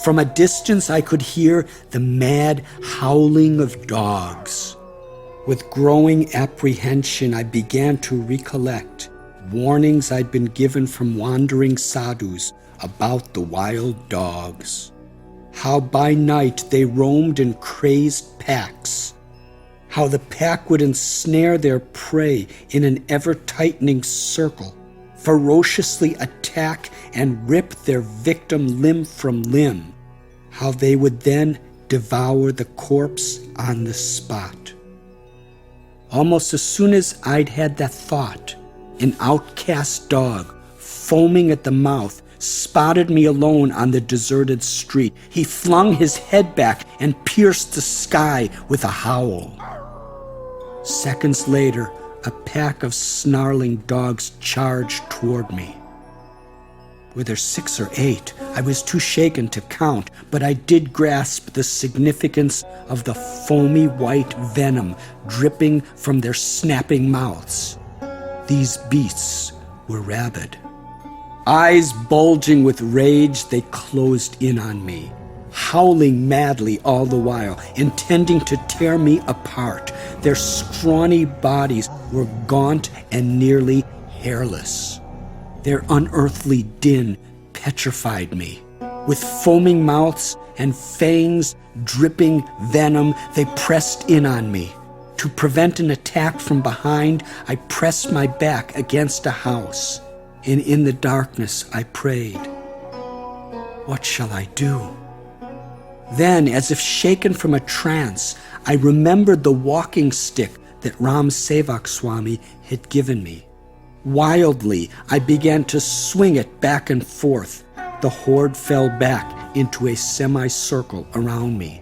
From a distance, I could hear the mad howling of dogs. With growing apprehension, I began to recollect warnings I'd been given from wandering sadhus about the wild dogs. How by night they roamed in crazed packs. How the pack would ensnare their prey in an ever-tightening circle, ferociously attack and rip their victim limb from limb. How they would then devour the corpse on the spot. Almost as soon as I'd had that thought, an outcast dog, foaming at the mouth, spotted me alone on the deserted street. He flung his head back and pierced the sky with a howl. Seconds later, a pack of snarling dogs charged toward me. Were there 6 or 8? I was too shaken to count, but I did grasp the significance of the foamy white venom dripping from their snapping mouths. These beasts were rabid. Eyes bulging with rage, they closed in on me, howling madly all the while, intending to tear me apart. Their scrawny bodies were gaunt and nearly hairless. Their unearthly din petrified me. With foaming mouths and fangs dripping venom, they pressed in on me. To prevent an attack from behind, I pressed my back against a house, and in the darkness I prayed, "What shall I do?" Then, as if shaken from a trance, I remembered the walking stick that Radhanath Swami had given me. Wildly, I began to swing it back and forth. The horde fell back into a semicircle around me,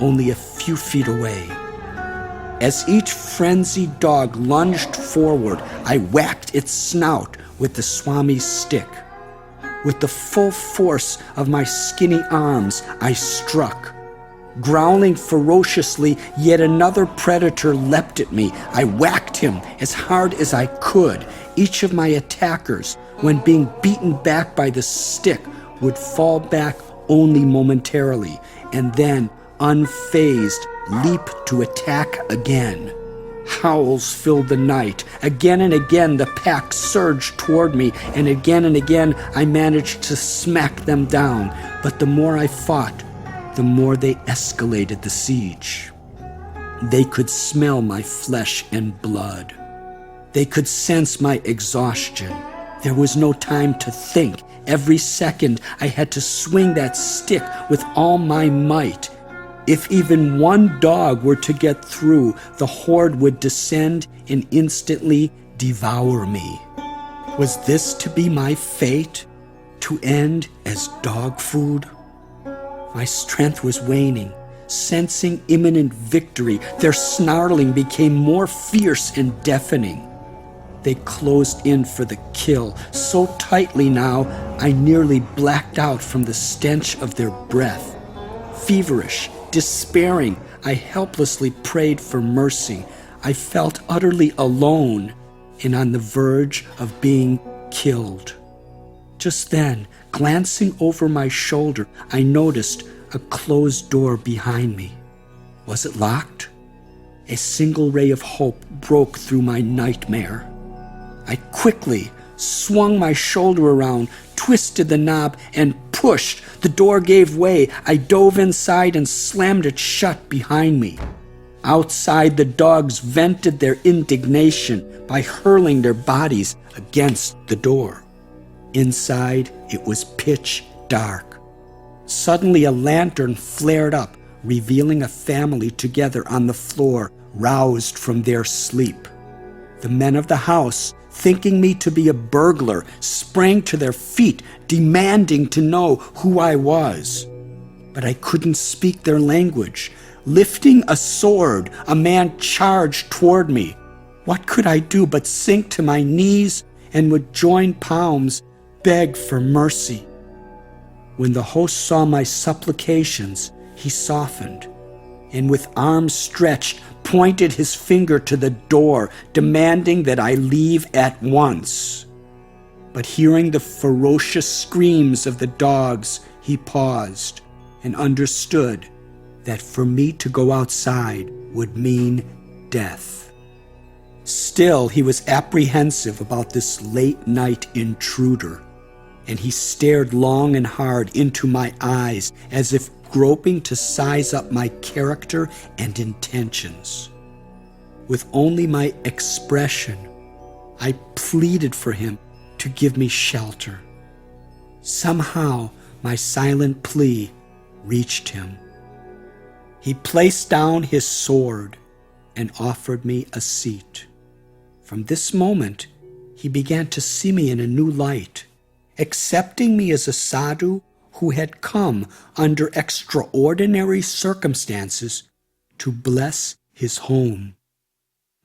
only a few feet away. As each frenzied dog lunged forward, I whacked its snout with the Swami's stick. With the full force of my skinny arms, I struck. Growling ferociously, yet another predator leapt at me. I whacked him as hard as I could. Each of my attackers, when being beaten back by the stick, would fall back only momentarily, and then, unfazed, leap to attack again. Howls filled the night. Again and again the pack surged toward me, and again I managed to smack them down. But the more I fought, the more they escalated the siege. They could smell my flesh and blood. They could sense my exhaustion. There was no time to think. Every second I had to swing that stick with all my might. If even one dog were to get through, the horde would descend and instantly devour me. Was this to be my fate, to end as dog food? My strength was waning. Sensing imminent victory, their snarling became more fierce and deafening. They closed in for the kill, so tightly now I nearly blacked out from the stench of their breath. Feverish, despairing, I helplessly prayed for mercy. I felt utterly alone and on the verge of being killed. Just then, glancing over my shoulder, I noticed a closed door behind me. Was it locked? A single ray of hope broke through my nightmare. I quickly swung my shoulder around, twisted the knob, and pushed. The door gave way. I dove inside and slammed it shut behind me. Outside, the dogs vented their indignation by hurling their bodies against the door. Inside, it was pitch dark. Suddenly, a lantern flared up, revealing a family together on the floor, roused from their sleep. The men of the house, thinking me to be a burglar, sprang to their feet, demanding to know who I was. But I couldn't speak their language. Lifting a sword, a man charged toward me. What could I do but sink to my knees and with joined palms beg for mercy? When the host saw my supplications, he softened, and with arms stretched, pointed his finger to the door, demanding that I leave at once. But hearing the ferocious screams of the dogs, he paused and understood that for me to go outside would mean death. Still, he was apprehensive about this late-night intruder, and he stared long and hard into my eyes as if groping to size up my character and intentions. With only my expression, I pleaded for him to give me shelter. Somehow, my silent plea reached him. He placed down his sword and offered me a seat. From this moment, he began to see me in a new light, accepting me as a sadhu who had come under extraordinary circumstances to bless his home.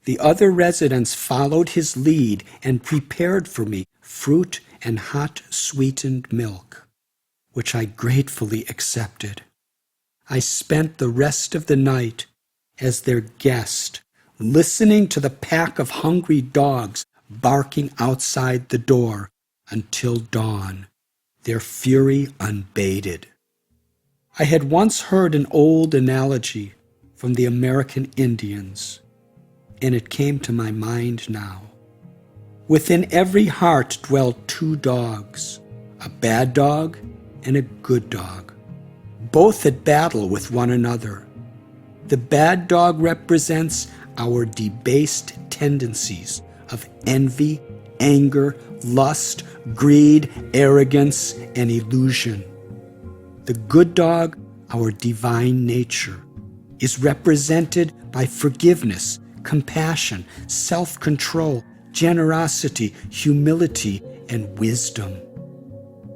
The other residents followed his lead and prepared for me fruit and hot sweetened milk, which I gratefully accepted. I spent the rest of the night as their guest, listening to the pack of hungry dogs barking outside the door until dawn, their fury unabated. I had once heard an old analogy from the American Indians, and it came to my mind now. Within every heart dwell two dogs, a bad dog and a good dog, both at battle with one another. The bad dog represents our debased tendencies of envy, anger, lust, greed, arrogance, and illusion. The good dog, our divine nature, is represented by forgiveness, compassion, self-control, generosity, humility, and wisdom.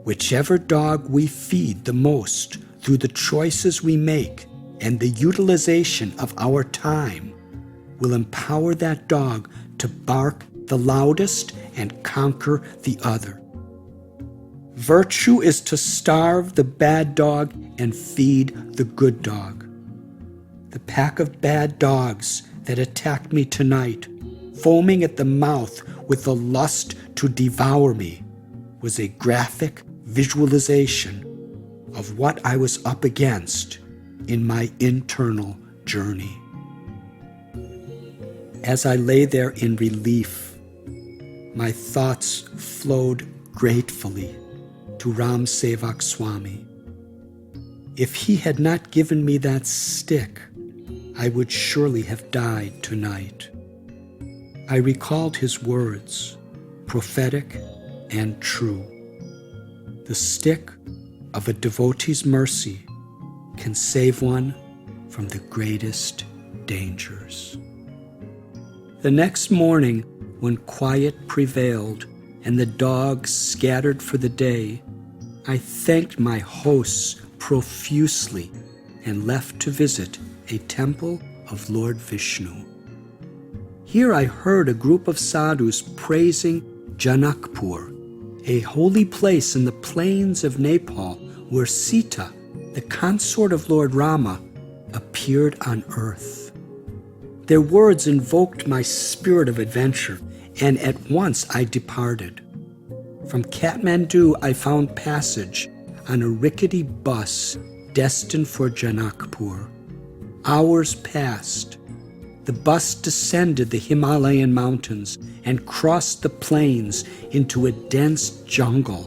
Whichever dog we feed the most through the choices we make and the utilization of our time will empower that dog to bark the loudest and conquer the other. Virtue is to starve the bad dog and feed the good dog. The pack of bad dogs that attacked me tonight, foaming at the mouth with the lust to devour me, was a graphic visualization of what I was up against in my internal journey. As I lay there in relief, my thoughts flowed gratefully to Ram Sevak Swami. If he had not given me that stick, I would surely have died tonight. I recalled his words, prophetic and true. The stick of a devotee's mercy can save one from the greatest dangers. The next morning, when quiet prevailed and the dogs scattered for the day, I thanked my hosts profusely and left to visit a temple of Lord Vishnu. Here I heard a group of sadhus praising Janakpur, a holy place in the plains of Nepal where Sita, the consort of Lord Rama, appeared on earth. Their words invoked my spirit of adventure, and at once I departed. From Kathmandu I found passage on a rickety bus destined for Janakpur. Hours passed. The bus descended the Himalayan mountains and crossed the plains into a dense jungle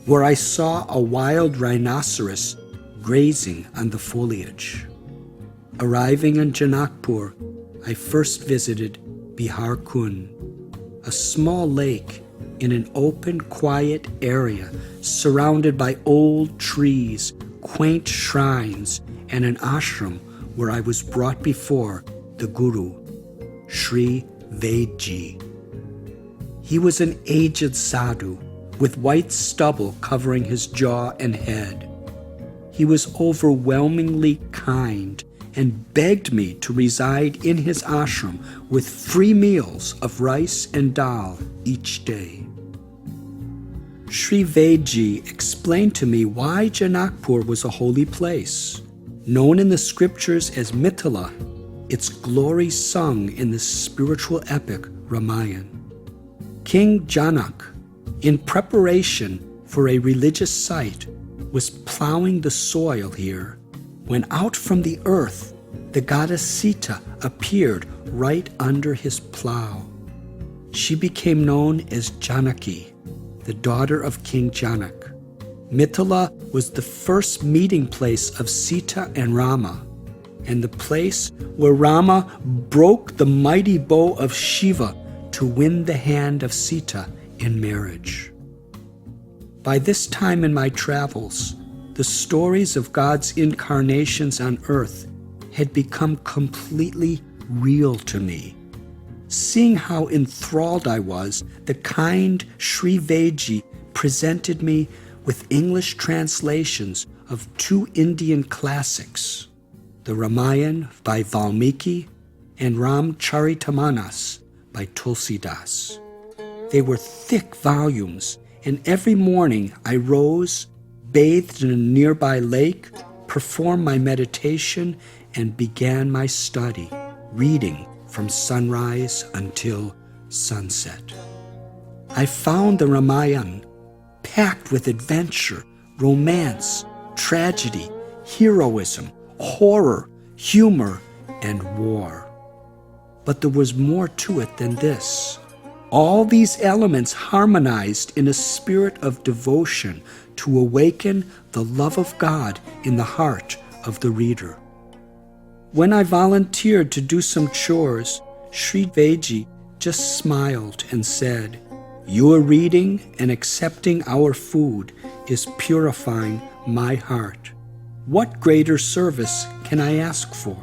where I saw a wild rhinoceros grazing on the foliage. Arriving in Janakpur, I first visited Bihar Kun, a small lake in an open, quiet area surrounded by old trees, quaint shrines, and an ashram where I was brought before the Guru, Sri Vedji. He was an aged sadhu with white stubble covering his jaw and head. He was overwhelmingly kind and begged me to reside in his ashram with free meals of rice and dal each day. Sri Vedji explained to me why Janakpur was a holy place, known in the scriptures as Mithila, its glory sung in the spiritual epic Ramayana. King Janak, in preparation for a religious site, was plowing the soil here when out from the earth the goddess Sita appeared right under his plow. She became known as Janaki, the daughter of King Janak. Mithila was the first meeting place of Sita and Rama, and the place where Rama broke the mighty bow of Shiva to win the hand of Sita in marriage. By this time in my travels, the stories of God's incarnations on earth had become completely real to me. Seeing how enthralled I was, the kind Sri Vedji presented me with English translations of two Indian classics, the Ramayana by Valmiki and Ramcharitamanas by Tulsidas. They were thick volumes, and every morning I rose, bathed in a nearby lake, performed my meditation, and began my study, reading from sunrise until sunset. I found the Ramayana packed with adventure, romance, tragedy, heroism, horror, humor, and war. But there was more to it than this. All these elements harmonized in a spirit of devotion to awaken the love of God in the heart of the reader. When I volunteered to do some chores, Sri Vedji just smiled and said, "Your reading and accepting our food is purifying my heart. What greater service can I ask for?"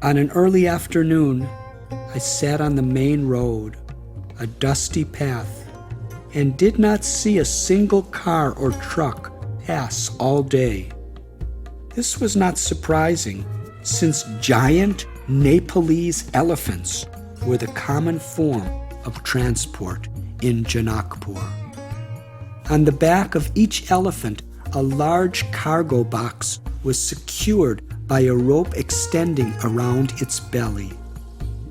On an early afternoon, I sat on the main road, a dusty path, and did not see a single car or truck pass all day. This was not surprising, since giant Nepalese elephants were the common form of transport in Janakpur. On the back of each elephant, a large cargo box was secured by a rope extending around its belly.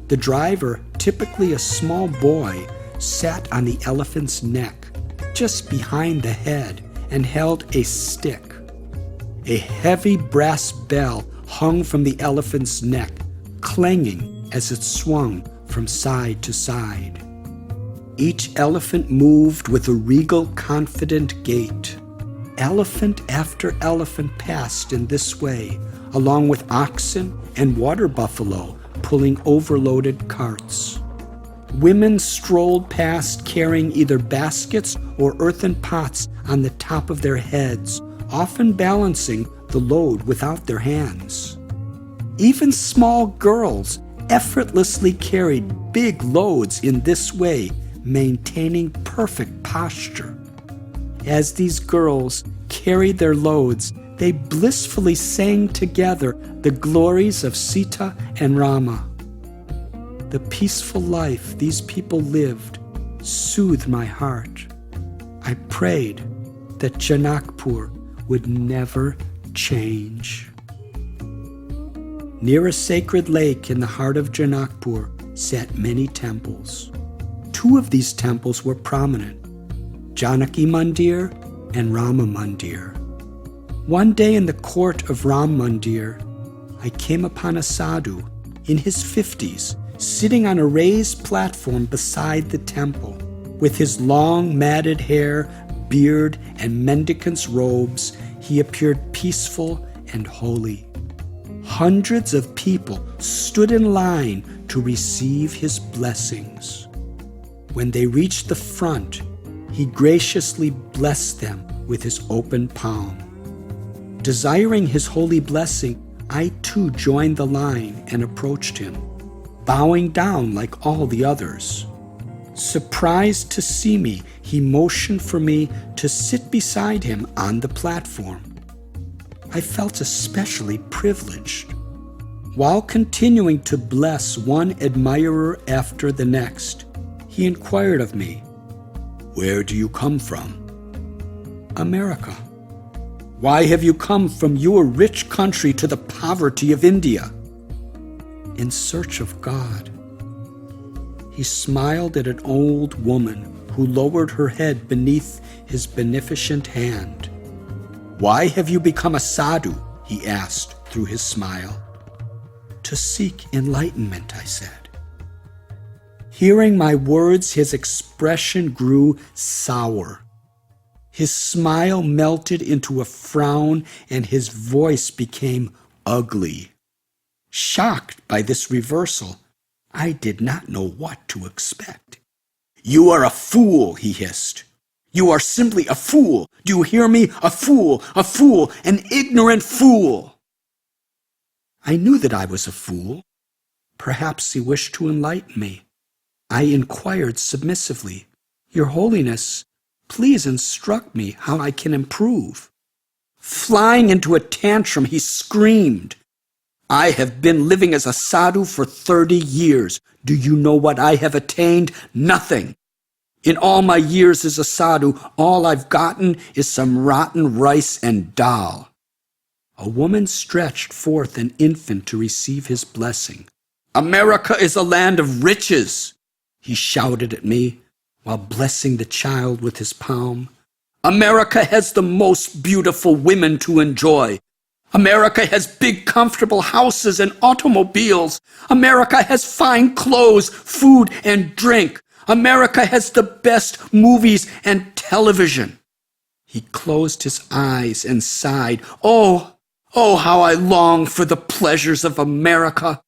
The driver, typically a small boy, sat on the elephant's neck, just behind the head, and held a stick. A heavy brass bell hung from the elephant's neck, clanging as it swung from side to side. Each elephant moved with a regal, confident gait. Elephant after elephant passed in this way, along with oxen and water buffalo pulling overloaded carts. Women strolled past carrying either baskets or earthen pots on the top of their heads, often balancing the load without their hands. Even small girls effortlessly carried big loads in this way, maintaining perfect posture. As these girls carried their loads, they blissfully sang together the glories of Sita and Rama. The peaceful life these people lived soothed my heart. I prayed that Janakpur would never change. Near a sacred lake in the heart of Janakpur sat many temples. Two of these temples were prominent, Janaki Mandir and Rama Mandir. One day in the court of Ram Mandir, I came upon a sadhu in his 50s, sitting on a raised platform beside the temple. With his long matted hair, beard, and mendicant's robes, he appeared peaceful and holy. Hundreds of people stood in line to receive his blessings. When they reached the front, he graciously blessed them with his open palm. Desiring his holy blessing, I too joined the line and approached him, bowing down like all the others. Surprised to see me, he motioned for me to sit beside him on the platform. I felt especially privileged. While continuing to bless one admirer after the next, he inquired of me, "Where do you come from?" "America." "Why have you come from your rich country to the poverty of India?" "In search of God." He smiled at an old woman who lowered her head beneath his beneficent hand. "Why have you become a sadhu?" he asked through his smile. "To seek enlightenment," I said. Hearing my words, his expression grew sour. His smile melted into a frown and his voice became ugly. Shocked by this reversal, I did not know what to expect. "You are a fool," he hissed. "You are simply a fool. Do you hear me? A fool, an ignorant fool." I knew that I was a fool. Perhaps he wished to enlighten me. I inquired submissively, "Your Holiness, please instruct me how I can improve." Flying into a tantrum, he screamed, "I have been living as a sadhu for 30 years. Do you know what I have attained? Nothing. In all my years as a sadhu, all I've gotten is some rotten rice and dal." A woman stretched forth an infant to receive his blessing. "America is a land of riches," he shouted at me while blessing the child with his palm. "America has the most beautiful women to enjoy. America has big, comfortable houses and automobiles. America has fine clothes, food, and drink. America has the best movies and television." He closed his eyes and sighed. Oh, how I long for the pleasures of America."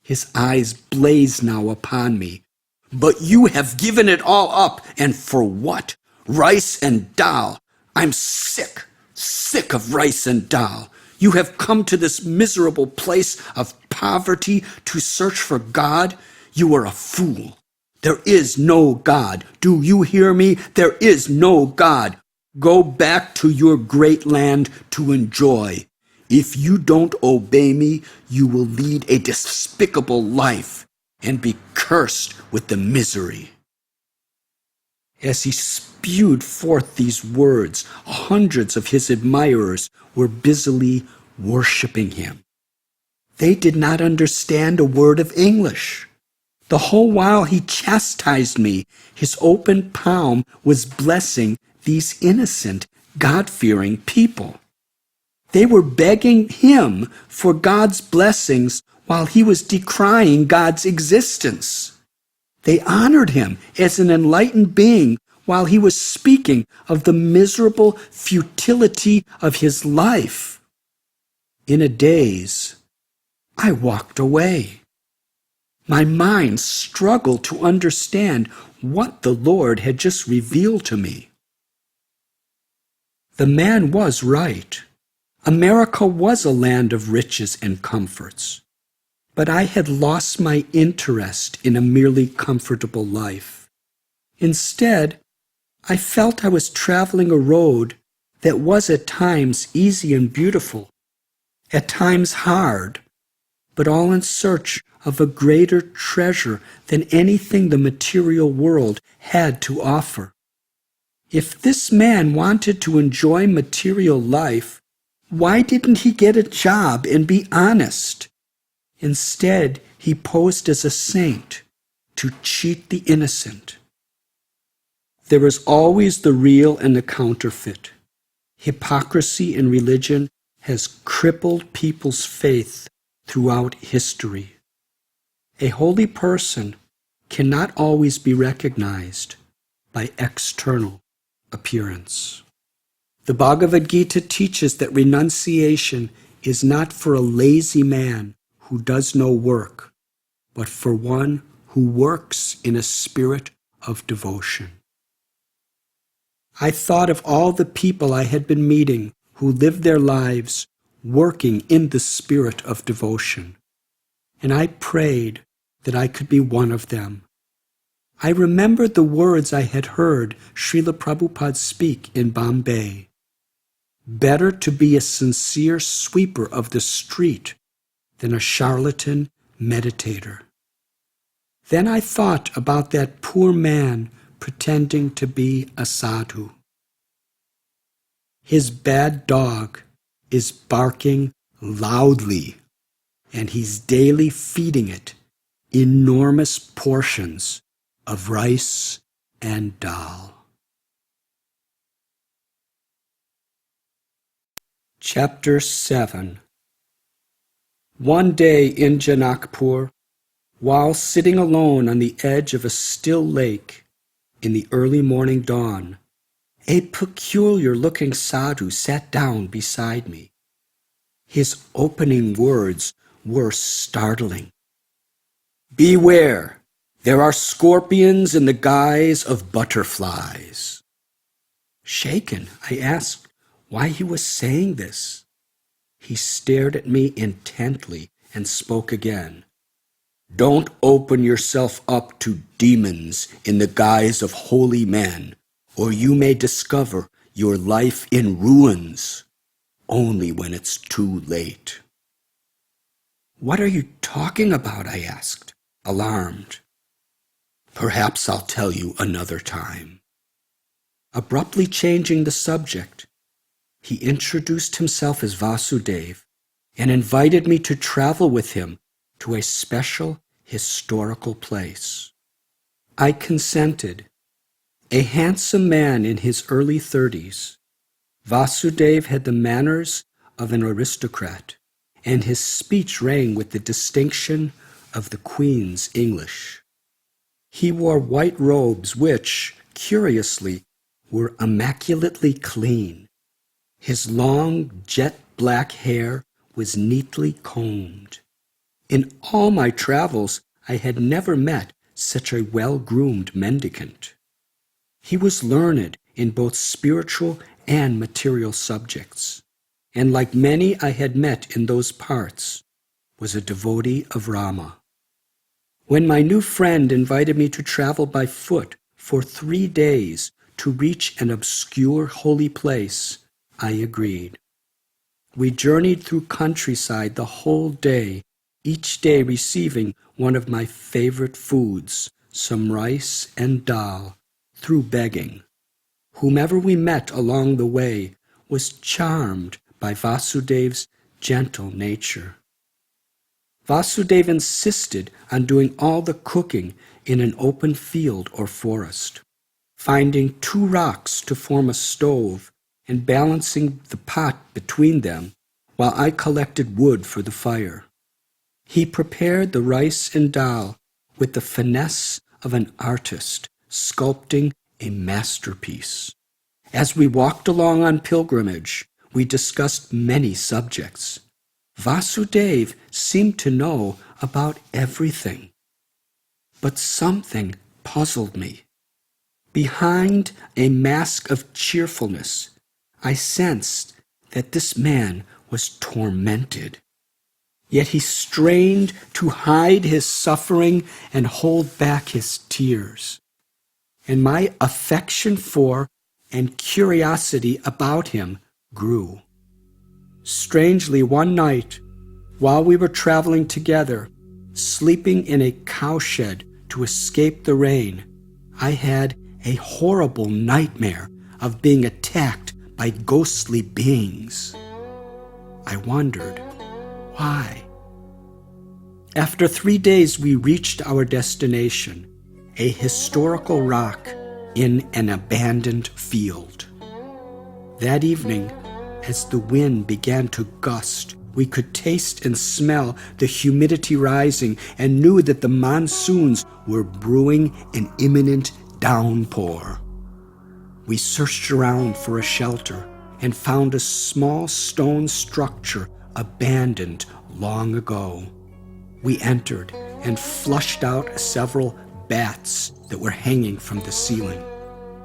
His eyes blazed now upon me. "But you have given it all up, and for what? Rice and dal. I'm sick of rice and dal. You have come to this miserable place of poverty to search for God. You are a fool. There is no God. Do you hear me? There is no God. Go back to your great land to enjoy. If you don't obey me, you will lead a despicable life and be cursed with the misery." As he spewed forth these words, hundreds of his admirers were busily worshiping him. They did not understand a word of English. The whole while he chastised me, his open palm was blessing these innocent, God-fearing people. They were begging him for God's blessings while he was decrying God's existence. They honored him as an enlightened being while he was speaking of the miserable futility of his life. In a daze, I walked away. My mind struggled to understand what the Lord had just revealed to me. The man was right. America was a land of riches and comforts. But I had lost my interest in a merely comfortable life. Instead, I felt I was traveling a road that was at times easy and beautiful, at times hard, but all in search of a greater treasure than anything the material world had to offer. If this man wanted to enjoy material life, why didn't he get a job and be honest? Instead, he posed as a saint to cheat the innocent. There is always the real and the counterfeit. Hypocrisy in religion has crippled people's faith throughout history. A holy person cannot always be recognized by external appearance. The Bhagavad Gita teaches that renunciation is not for a lazy man who does no work, but for one who works in a spirit of devotion. I thought of all the people I had been meeting who lived their lives working in the spirit of devotion, and I prayed that I could be one of them. I remembered the words I had heard Srila Prabhupada speak in Bombay. Better to be a sincere sweeper of the street than a charlatan meditator. Then I thought about that poor man pretending to be a sadhu. His bad dog is barking loudly, and he's daily feeding it enormous portions of rice and dal. Chapter 7. One day in Janakpur, while sitting alone on the edge of a still lake in the early morning dawn, a peculiar-looking sadhu sat down beside me. His opening words were startling. "Beware! There are scorpions in the guise of butterflies." Shaken, I asked why he was saying this. He stared at me intently and spoke again. "Don't open yourself up to demons in the guise of holy men, or you may discover your life in ruins only when it's too late." "What are you talking about?" I asked, alarmed. "Perhaps I'll tell you another time." Abruptly changing the subject, he introduced himself as Vasudev and invited me to travel with him to a special historical place. I consented. A handsome man in his early 30s, Vasudev had the manners of an aristocrat, and his speech rang with the distinction of the Queen's English. He wore white robes which, curiously, were immaculately clean. His long, jet-black hair was neatly combed. In all my travels, I had never met such a well-groomed mendicant. He was learned in both spiritual and material subjects, and like many I had met in those parts, was a devotee of Rama. When my new friend invited me to travel by foot for 3 days to reach an obscure holy place, I agreed. We journeyed through countryside the whole day, each day receiving one of my favorite foods, some rice and dal, through begging. Whomever we met along the way was charmed by Vasudev's gentle nature. Vasudev insisted on doing all the cooking in an open field or forest, finding 2 rocks to form a stove and balancing the pot between them while I collected wood for the fire. He prepared the rice and dal with the finesse of an artist sculpting a masterpiece. As we walked along on pilgrimage, we discussed many subjects. Vasudev seemed to know about everything. But something puzzled me. Behind a mask of cheerfulness, I sensed that this man was tormented. yet he strained to hide his suffering and hold back his tears. And my affection for and curiosity about him grew. Strangely, one night, while we were traveling together, sleeping in a cowshed to escape the rain, I had a horrible nightmare of being attacked by ghostly beings. I wondered, why? After 3 days, we reached our destination, a historical rock in an abandoned field. That evening, as the wind began to gust, we could taste and smell the humidity rising and knew that the monsoons were brewing an imminent downpour. We searched around for a shelter and found a small stone structure abandoned long ago. We entered and flushed out several bats that were hanging from the ceiling.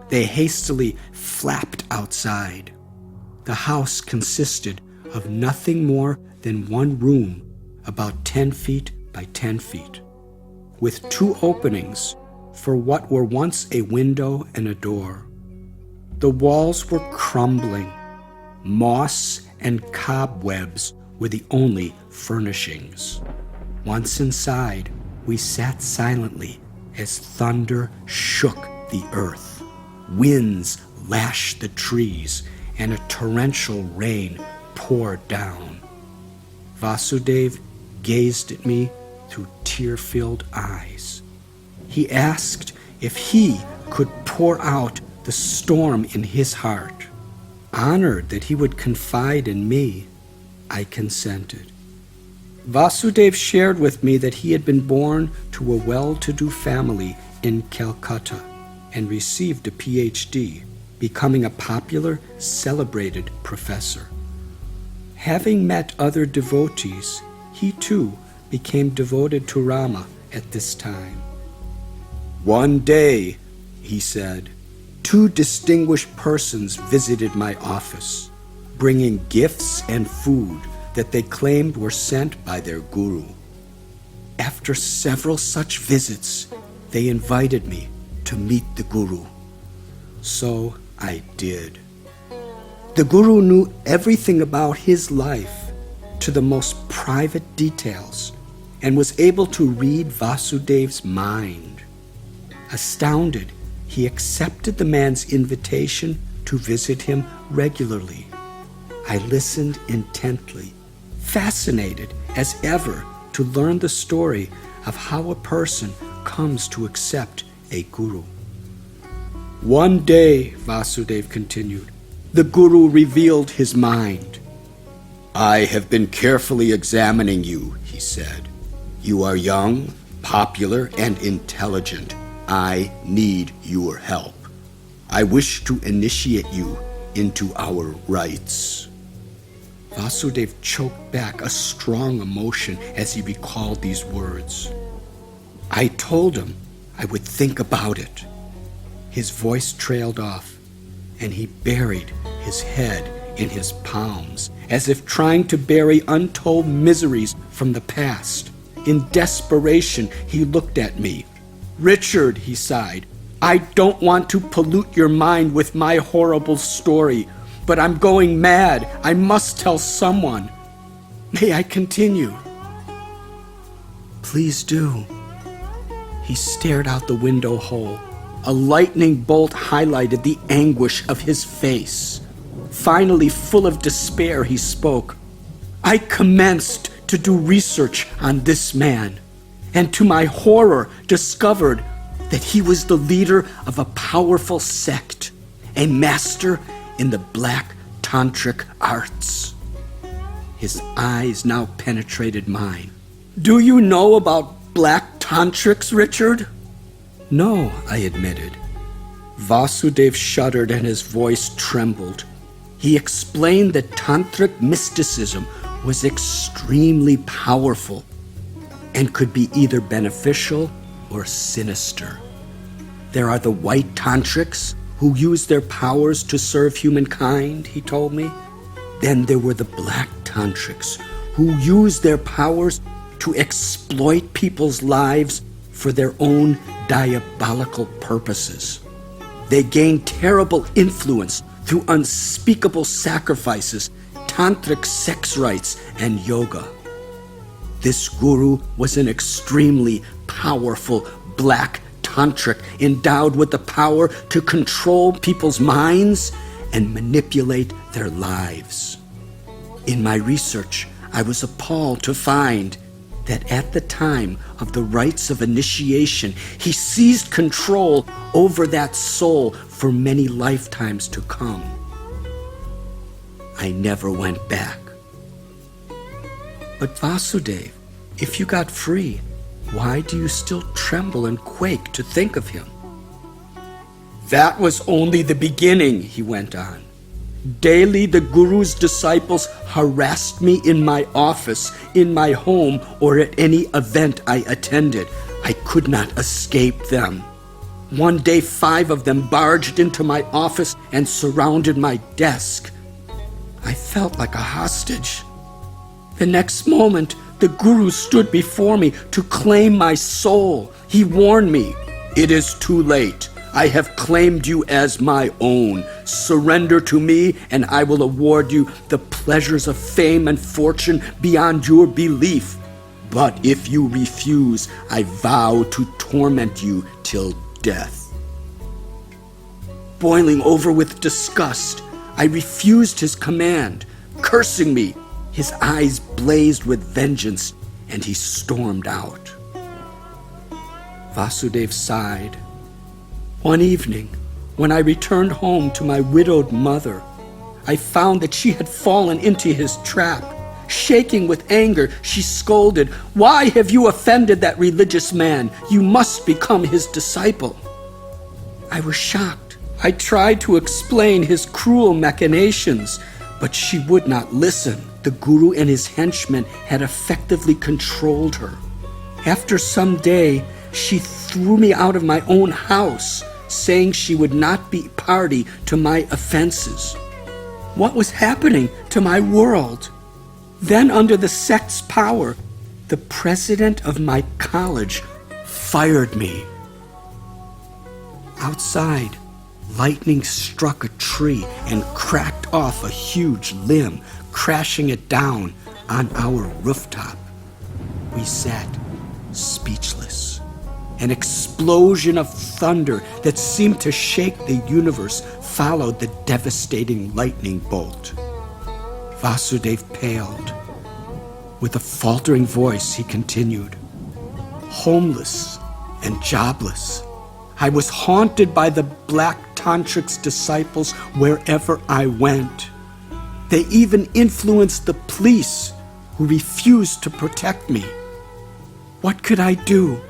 They hastily flapped outside. The house consisted of nothing more than one room, about 10 feet by 10 feet, with 2 openings for what were once a window and a door. The walls were crumbling. Moss and cobwebs were the only furnishings. Once inside, we sat silently as thunder shook the earth. Winds lashed the trees, and a torrential rain poured down. Vasudev gazed at me through tear-filled eyes. He asked if he could pour out the storm in his heart. Honored that he would confide in me, I consented. Vasudev shared with me that he had been born to a well-to-do family in Calcutta and received a PhD, becoming a popular, celebrated professor. Having met other devotees, he too became devoted to Rama at this time. One day, he said, 2 distinguished persons visited my office, bringing gifts and food that they claimed were sent by their guru. After several such visits, they invited me to meet the guru. So I did. The guru knew everything about his life to the most private details and was able to read Vasudev's mind. Astounded, he accepted the man's invitation to visit him regularly. I listened intently, fascinated as ever to learn the story of how a person comes to accept a guru. One day, Vasudev continued, the guru revealed his mind. I have been carefully examining you, he said. You are young, popular, and intelligent. I need your help. I wish to initiate you into our rites. Vasudev choked back a strong emotion as he recalled these words. I told him I would think about it. His voice trailed off, and he buried his head in his palms, as if trying to bury untold miseries from the past. In desperation, he looked at me. Richard, he sighed, I don't want to pollute your mind with my horrible story, but I'm going mad. I must tell someone. May I continue? Please do. He stared out the window hole. A lightning bolt highlighted the anguish of his face. Finally, full of despair, he spoke. I commenced to do research on this man, and to my horror discovered that he was the leader of a powerful sect, a master in the black tantric arts. His eyes now penetrated mine. Do you know about black tantrics, Richard? No, I admitted. Vasudev shuddered and his voice trembled. He explained that tantric mysticism was extremely powerful and could be either beneficial or sinister. There are the white tantrics who use their powers to serve humankind, he told me. Then there were the black tantrics who use their powers to exploit people's lives for their own diabolical purposes. They gain terrible influence through unspeakable sacrifices, tantric sex rites, and yoga. This guru was an extremely powerful black tantric endowed with the power to control people's minds and manipulate their lives. In my research, I was appalled to find that at the time of the rites of initiation, he seized control over that soul for many lifetimes to come. I never went back. But Vasudev, if you got free, why do you still tremble and quake to think of him? That was only the beginning, he went on. Daily the Guru's disciples harassed me in my office, in my home, or at any event I attended. I could not escape them. One day 5 of them barged into my office and surrounded my desk. I felt like a hostage. The next moment, the Guru stood before me to claim my soul. He warned me, "It is too late. I have claimed you as my own. Surrender to me, and I will award you the pleasures of fame and fortune beyond your belief. But if you refuse, I vow to torment you till death." Boiling over with disgust, I refused his command. Cursing me, his eyes blazed with vengeance, and he stormed out. Vasudev sighed. One evening, when I returned home to my widowed mother, I found that she had fallen into his trap. Shaking with anger, she scolded, "Why have you offended that religious man? You must become his disciple." I was shocked. I tried to explain his cruel machinations, but she would not listen. The Guru and his henchmen had effectively controlled her. After some day, she threw me out of my own house, saying she would not be party to my offenses. What was happening to my world? Then, under the sect's power, the president of my college fired me. Outside, lightning struck a tree and cracked off a huge limb, crashing it down on our rooftop. We sat speechless. An explosion of thunder that seemed to shake the universe followed the devastating lightning bolt. Vasudev paled. With a faltering voice, he continued, "Homeless and jobless, I was haunted by the Black Tantric's disciples wherever I went. They even influenced the police, who refused to protect me. What could I do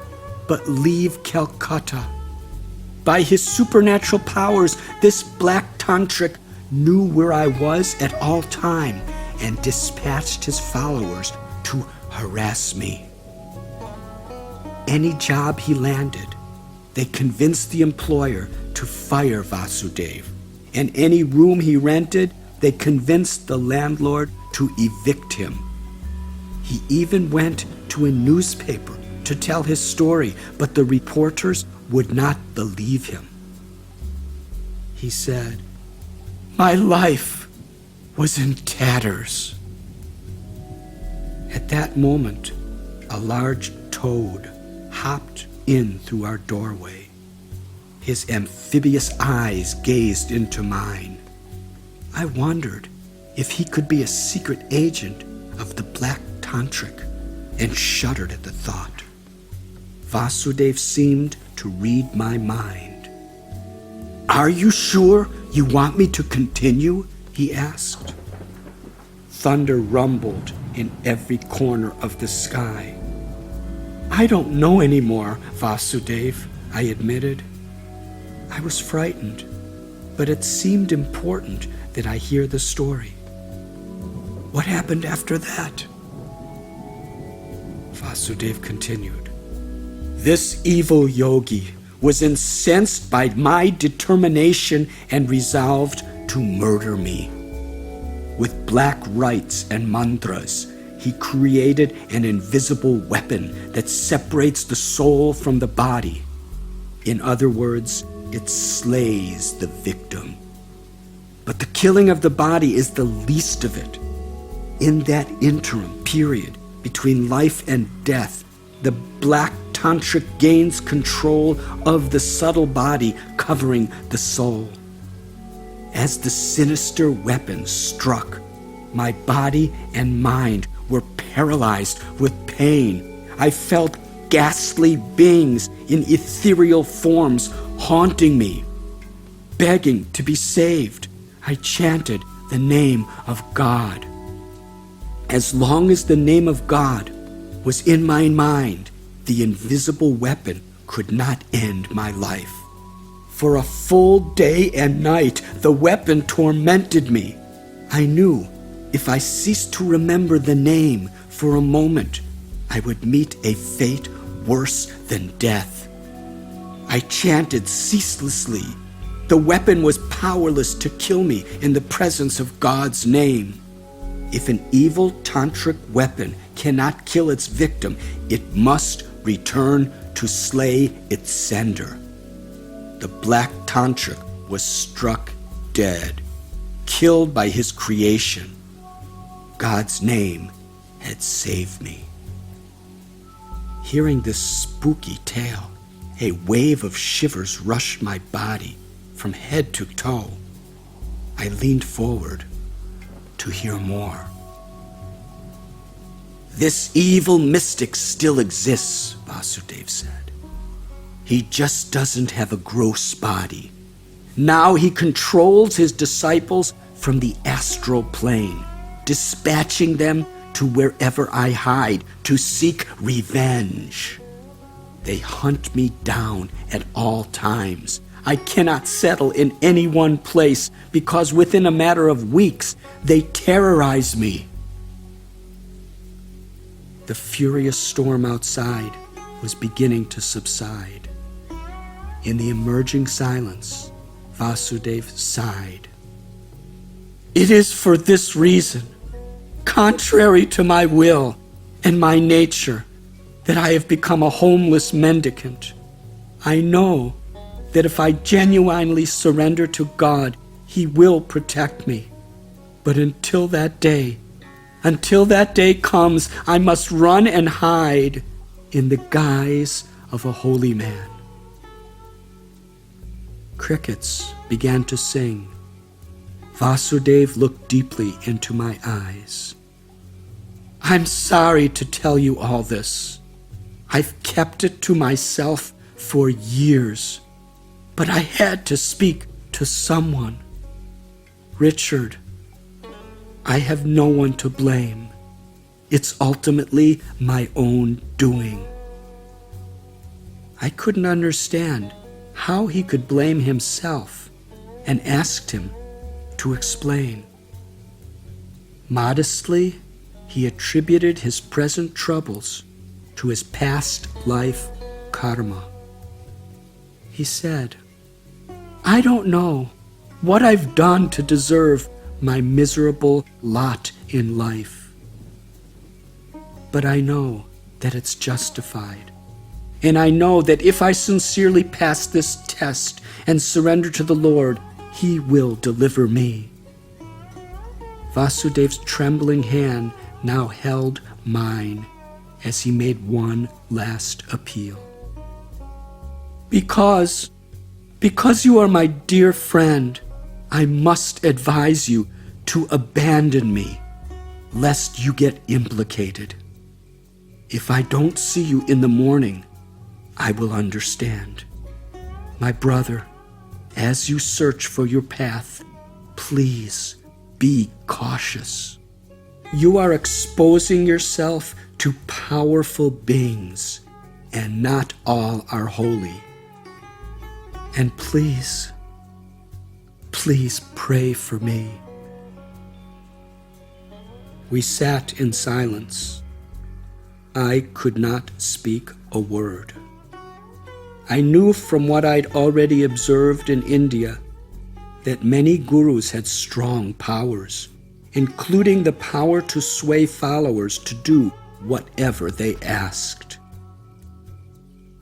but leave Calcutta? By his supernatural powers, this Black Tantric knew where I was at all time and dispatched his followers to harass me. Any job he landed, they convinced the employer to fire Vasudev. And any room he rented, they convinced the landlord to evict him. He even went to a newspaper to tell his story, but the reporters would not believe him. He said, "My life was in tatters." At that moment, a large toad hopped in through our doorway. His amphibious eyes gazed into mine. I wondered if he could be a secret agent of the Black Tantric, and shuddered at the thought. Vasudev seemed to read my mind. "Are you sure you want me to continue?" he asked. Thunder rumbled in every corner of the sky. "I don't know anymore, Vasudev," I admitted. I was frightened, but it seemed important that I hear the story. "What happened after that?" Vasudev continued. "This evil yogi was incensed by my determination and resolved to murder me. With black rites and mantras, he created an invisible weapon that separates the soul from the body. In other words, it slays the victim. But the killing of the body is the least of it. In that interim period between life and death, the black tantric gains control of the subtle body covering the soul. As the sinister weapon struck, my body and mind were paralyzed with pain. I felt ghastly beings in ethereal forms haunting me, begging to be saved. I chanted the name of God. As long as the name of God was in my mind, the invisible weapon could not end my life. For a full day and night, the weapon tormented me. I knew if I ceased to remember the name for a moment, I would meet a fate worse than death. I chanted ceaselessly. The weapon was powerless to kill me in the presence of God's name. If an evil tantric weapon cannot kill its victim, it must return to slay its sender. The black tantric was struck dead, killed by his creation. God's name had saved me. Hearing this spooky tale, a wave of shivers rushed my body from head to toe. I leaned forward to hear more. This evil mystic still exists, Vasudev said. He just doesn't have a gross body. Now he controls his disciples from the astral plane, dispatching them to wherever I hide to seek revenge. They hunt me down at all times. I cannot settle in any one place because within a matter of weeks, they terrorize me. The furious storm outside was beginning to subside. In the emerging silence, Vasudev sighed. It is for this reason, contrary to my will and my nature, that I have become a homeless mendicant. I know that if I genuinely surrender to God, He will protect me. But until that day comes, I must run and hide in the guise of a holy man. Crickets began to sing. Vasudev looked deeply into my eyes. I'm sorry to tell you all this. I've kept it to myself for years, but I had to speak to someone. Richard, I have no one to blame. It's ultimately my own doing. I couldn't understand how he could blame himself and asked him to explain. Modestly, he attributed his present troubles to his past life karma. He said, I don't know what I've done to deserve my miserable lot in life, but I know that it's justified. And I know that if I sincerely pass this test and surrender to the Lord, He will deliver me. Vasudev's trembling hand now held mine as he made one last appeal. Because you are my dear friend, I must advise you to abandon me, lest you get implicated. If I don't see you in the morning, I will understand. My brother, as you search for your path, please be cautious. You are exposing yourself to powerful beings, and not all are holy. And please pray for me. We sat in silence. I could not speak a word. I knew from what I'd already observed in India that many gurus had strong powers including the power to sway followers to do whatever they asked.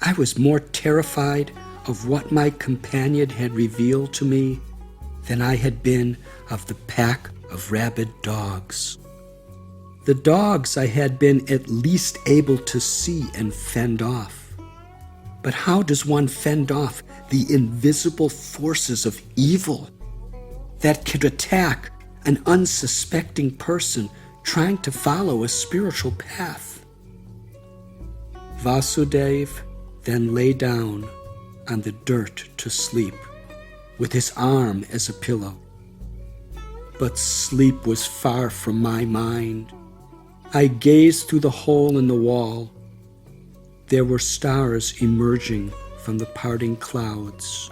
I was more terrified of what my companion had revealed to me than I had been of the pack of rabid dogs. The dogs I had been at least able to see and fend off. But how does one fend off the invisible forces of evil that could attack an unsuspecting person trying to follow a spiritual path? Vasudev then lay down on the dirt to sleep, with his arm as a pillow. But sleep was far from my mind. I gazed through the hole in the wall. There were stars emerging from the parting clouds,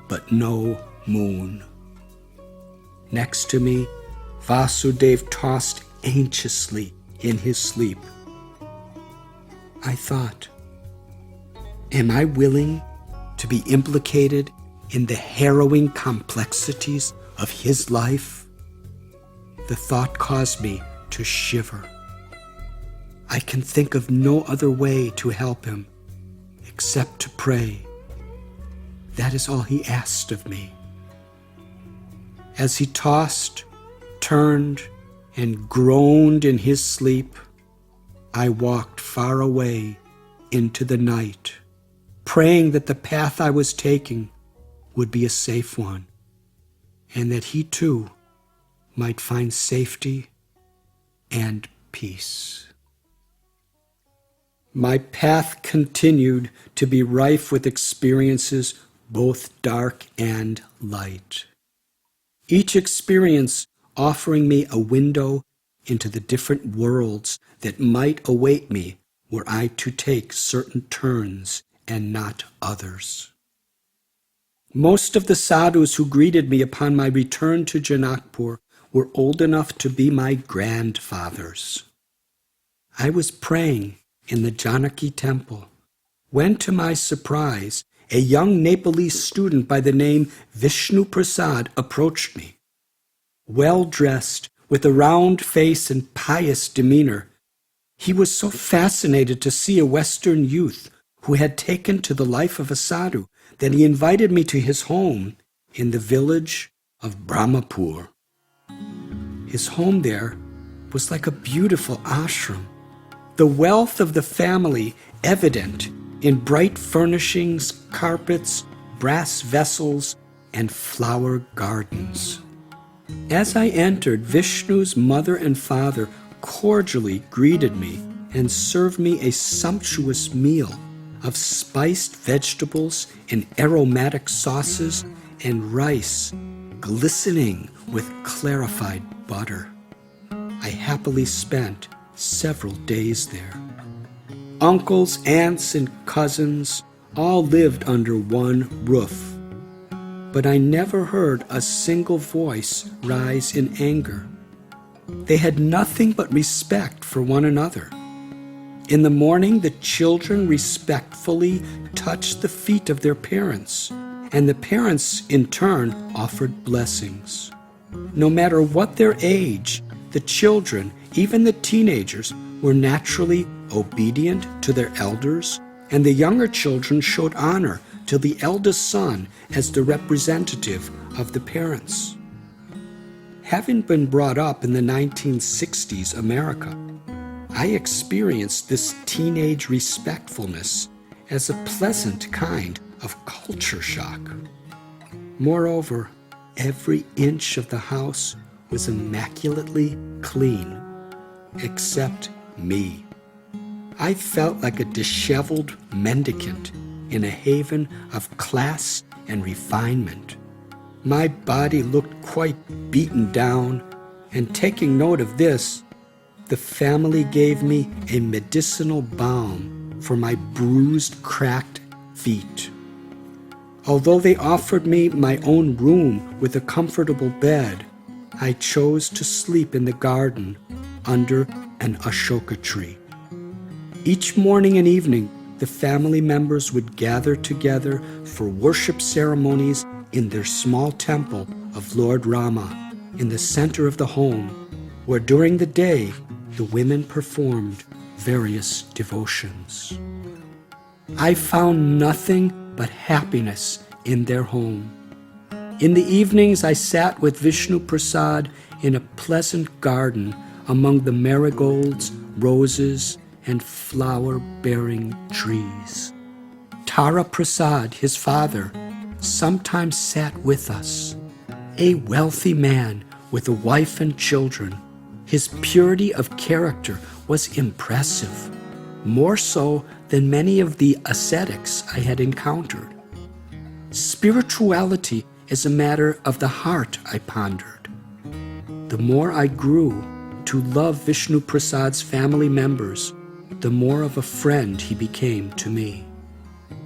but no moon. Next to me, Vasudev tossed anxiously in his sleep. I thought, am I willing to be implicated in the harrowing complexities of his life? The thought caused me to shiver. I can think of no other way to help him except to pray. That is all he asked of me. As he tossed, turned, and groaned in his sleep, I walked far away into the night, praying that the path I was taking would be a safe one, and that he too might find safety and peace. My path continued to be rife with experiences both dark and light, each experience offering me a window into the different worlds that might await me were I to take certain turns and not others. Most of the sadhus who greeted me upon my return to Janakpur were old enough to be my grandfathers. I was praying in the Janaki temple when, to my surprise, a young Nepalese student by the name Vishnu Prasad approached me. Well-dressed, with a round face and pious demeanor, he was so fascinated to see a Western youth who had taken to the life of a sadhu that he invited me to his home in the village of Brahmapur. His home there was like a beautiful ashram, the wealth of the family evident in bright furnishings, carpets, brass vessels, and flower gardens. As I entered, Vishnu's mother and father cordially greeted me and served me a sumptuous meal of spiced vegetables and aromatic sauces and rice glistening with clarified butter. I happily spent several days there. Uncles, aunts, and cousins all lived under one roof, but I never heard a single voice rise in anger. They had nothing but respect for one another. In the morning, the children respectfully touched the feet of their parents, and the parents, in turn, offered blessings. No matter what their age, the children, even the teenagers, were naturally obedient to their elders, and the younger children showed honor to the eldest son as the representative of the parents. Having been brought up in the 1960s America, I experienced this teenage respectfulness as a pleasant kind of culture shock. Moreover, every inch of the house was immaculately clean, except me. I felt like a disheveled mendicant in a haven of class and refinement. My body looked quite beaten down, and taking note of this, the family gave me a medicinal balm for my bruised, cracked feet. Although they offered me my own room with a comfortable bed, I chose to sleep in the garden under an Ashoka tree. Each morning and evening, the family members would gather together for worship ceremonies in their small temple of Lord Rama, in the center of the home, where during the day the women performed various devotions. I found nothing but happiness in their home. In the evenings I sat with Vishnu Prasad in a pleasant garden among the marigolds, roses, and flower-bearing trees. Tara Prasad, his father, sometimes sat with us. A wealthy man with a wife and children, his purity of character was impressive, more so than many of the ascetics I had encountered. Spirituality is a matter of the heart, I pondered. The more I grew to love Vishnu Prasad's family members, the more of a friend he became to me.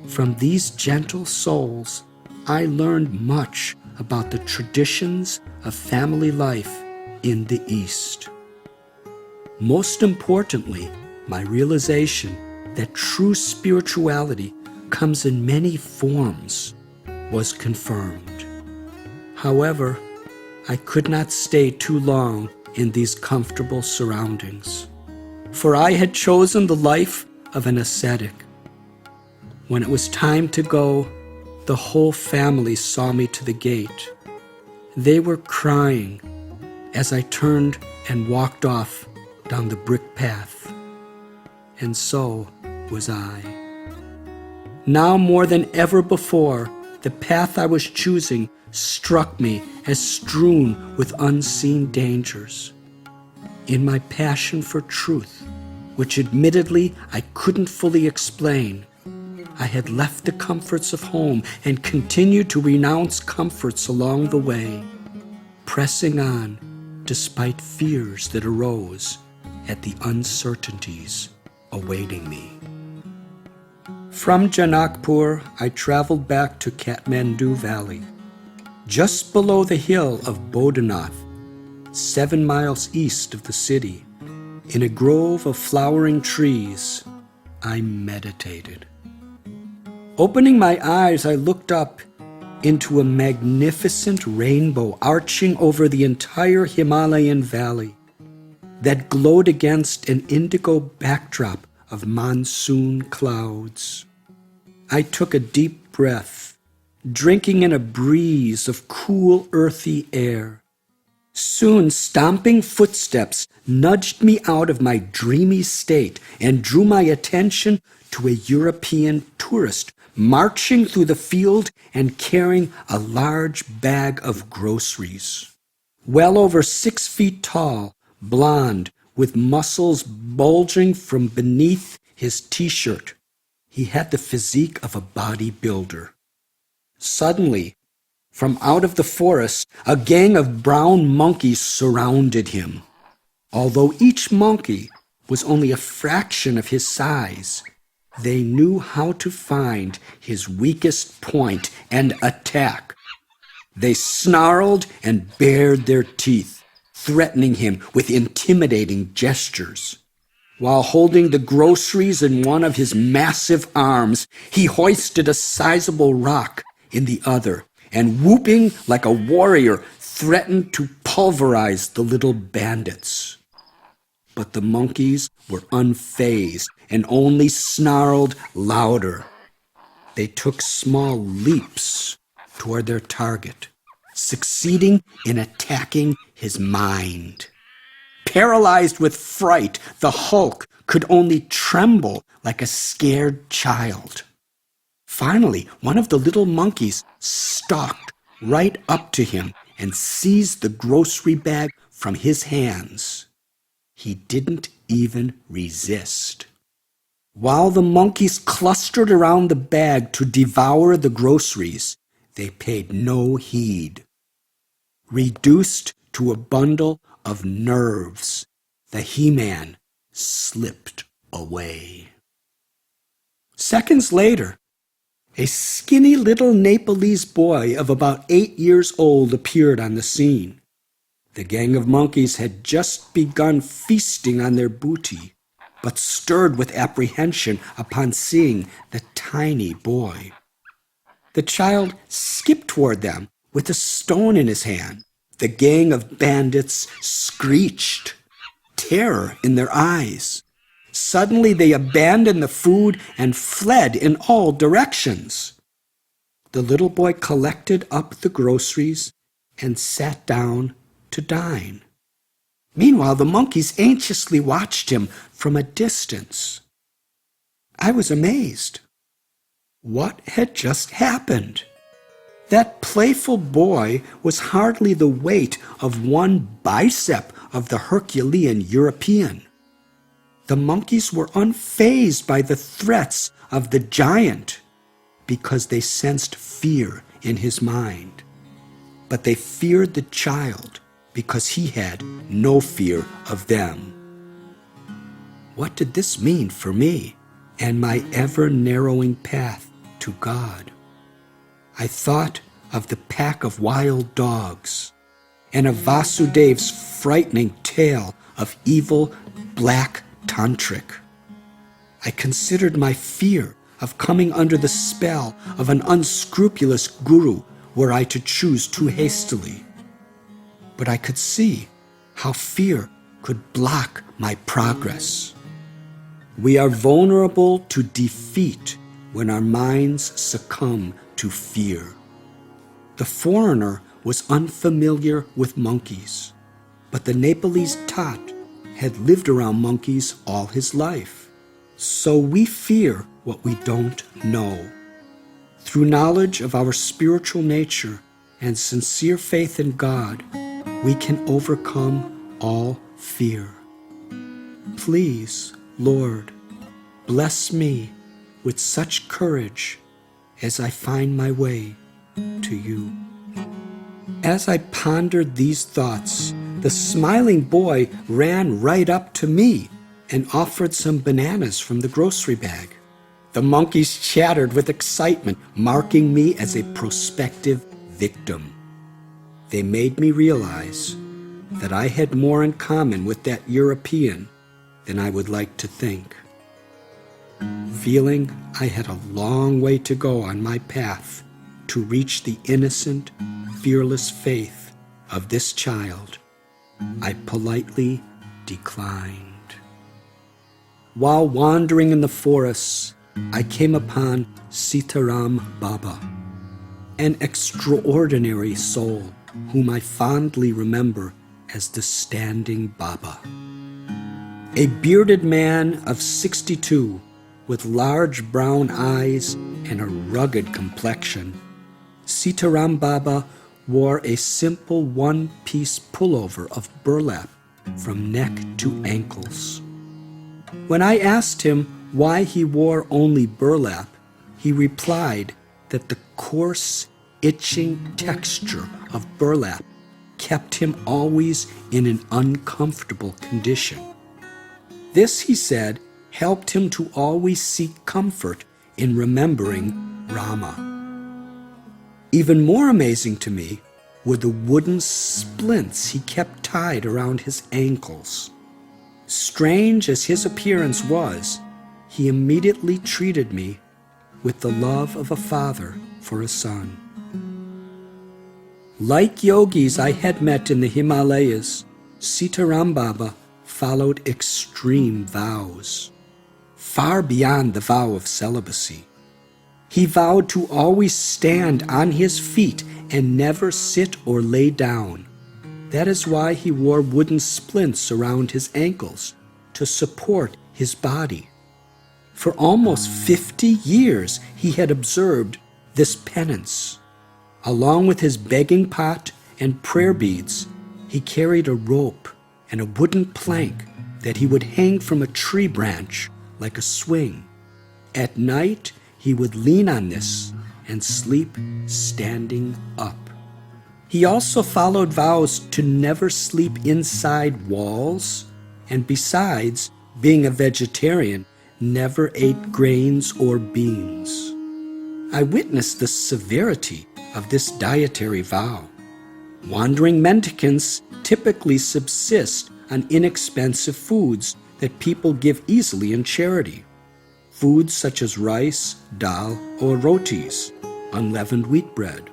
From these gentle souls, I learned much about the traditions of family life in the East. Most importantly, my realization that true spirituality comes in many forms was confirmed. However, I could not stay too long in these comfortable surroundings, for I had chosen the life of an ascetic. When it was time to go, the whole family saw me to the gate. They were crying as I turned and walked off down the brick path. And so was I. Now more than ever before, the path I was choosing struck me as strewn with unseen dangers. In my passion for truth, which admittedly I couldn't fully explain, I had left the comforts of home and continued to renounce comforts along the way, pressing on despite fears that arose at the uncertainties awaiting me. From Janakpur, I traveled back to Kathmandu Valley, just below the hill of Bodhanath, 7 miles east of the city. In a grove of flowering trees, I meditated. Opening my eyes, I looked up into a magnificent rainbow arching over the entire Himalayan valley that glowed against an indigo backdrop of monsoon clouds. I took a deep breath, drinking in a breeze of cool, earthy air. Soon, stomping footsteps nudged me out of my dreamy state and drew my attention to a European tourist marching through the field and carrying a large bag of groceries. Well over 6 feet tall, blond, with muscles bulging from beneath his t-shirt, he had the physique of a bodybuilder. Suddenly, from out of the forest, a gang of brown monkeys surrounded him. Although each monkey was only a fraction of his size, they knew how to find his weakest point and attack. They snarled and bared their teeth, threatening him with intimidating gestures. While holding the groceries in one of his massive arms, he hoisted a sizable rock in the other, and whooping like a warrior, threatened to pulverize the little bandits. But the monkeys were unfazed and only snarled louder. They took small leaps toward their target, succeeding in attacking his mind. Paralyzed with fright, the Hulk could only tremble like a scared child. Finally, one of the little monkeys stalked right up to him and seized the grocery bag from his hands. He didn't even resist. While the monkeys clustered around the bag to devour the groceries, they paid no heed. Reduced to a bundle of nerves, the He-Man slipped away. Seconds later, a skinny little Nepalese boy of about 8 years old appeared on the scene. The gang of monkeys had just begun feasting on their booty, but stirred with apprehension upon seeing the tiny boy. The child skipped toward them with a stone in his hand. The gang of bandits screeched, terror in their eyes. Suddenly they abandoned the food and fled in all directions. The little boy collected up the groceries and sat down to dine. Meanwhile, the monkeys anxiously watched him from a distance. I was amazed. What had just happened? That playful boy was hardly the weight of one bicep of the Herculean European. The monkeys were unfazed by the threats of the giant because they sensed fear in his mind. But they feared the child because he had no fear of them. What did this mean for me and my ever-narrowing path to God? I thought of the pack of wild dogs and of Vasudev's frightening tale of evil black tantric. I considered my fear of coming under the spell of an unscrupulous guru were I to choose too hastily. But I could see how fear could block my progress. We are vulnerable to defeat when our minds succumb to fear. The foreigner was unfamiliar with monkeys, but the Nepalese Tat had lived around monkeys all his life. So we fear what we don't know. Through knowledge of our spiritual nature and sincere faith in God, we can overcome all fear. Please, Lord, bless me with such courage as I find my way to you. As I pondered these thoughts, the smiling boy ran right up to me and offered some bananas from the grocery bag. The monkeys chattered with excitement, marking me as a prospective victim. They made me realize that I had more in common with that European than I would like to think. Feeling I had a long way to go on my path to reach the innocent, fearless faith of this child, I politely declined. While wandering in the forests, I came upon Sitaram Baba, an extraordinary soul whom I fondly remember as the Standing Baba. A bearded man of 62 with large brown eyes and a rugged complexion, Sitaram Baba wore a simple one-piece pullover of burlap from neck to ankles. When I asked him why he wore only burlap, he replied that the coarse, itching texture of burlap kept him always in an uncomfortable condition. This, he said, helped him to always seek comfort in remembering Rama. Even more amazing to me were the wooden splints he kept tied around his ankles. Strange as his appearance was, he immediately treated me with the love of a father for a son. Like yogis I had met in the Himalayas, Sitaram Baba followed extreme vows, far beyond the vow of celibacy. He vowed to always stand on his feet and never sit or lay down. That is why he wore wooden splints around his ankles to support his body. For almost 50 years he had observed this penance. Along with his begging pot and prayer beads, he carried a rope and a wooden plank that he would hang from a tree branch like a swing. At night, he would lean on this and sleep standing up. He also followed vows to never sleep inside walls, and besides, being a vegetarian, never ate grains or beans. I witnessed the severity of this dietary vow. Wandering mendicants typically subsist on inexpensive foods that people give easily in charity. Foods such as rice, dal, or rotis, unleavened wheat bread.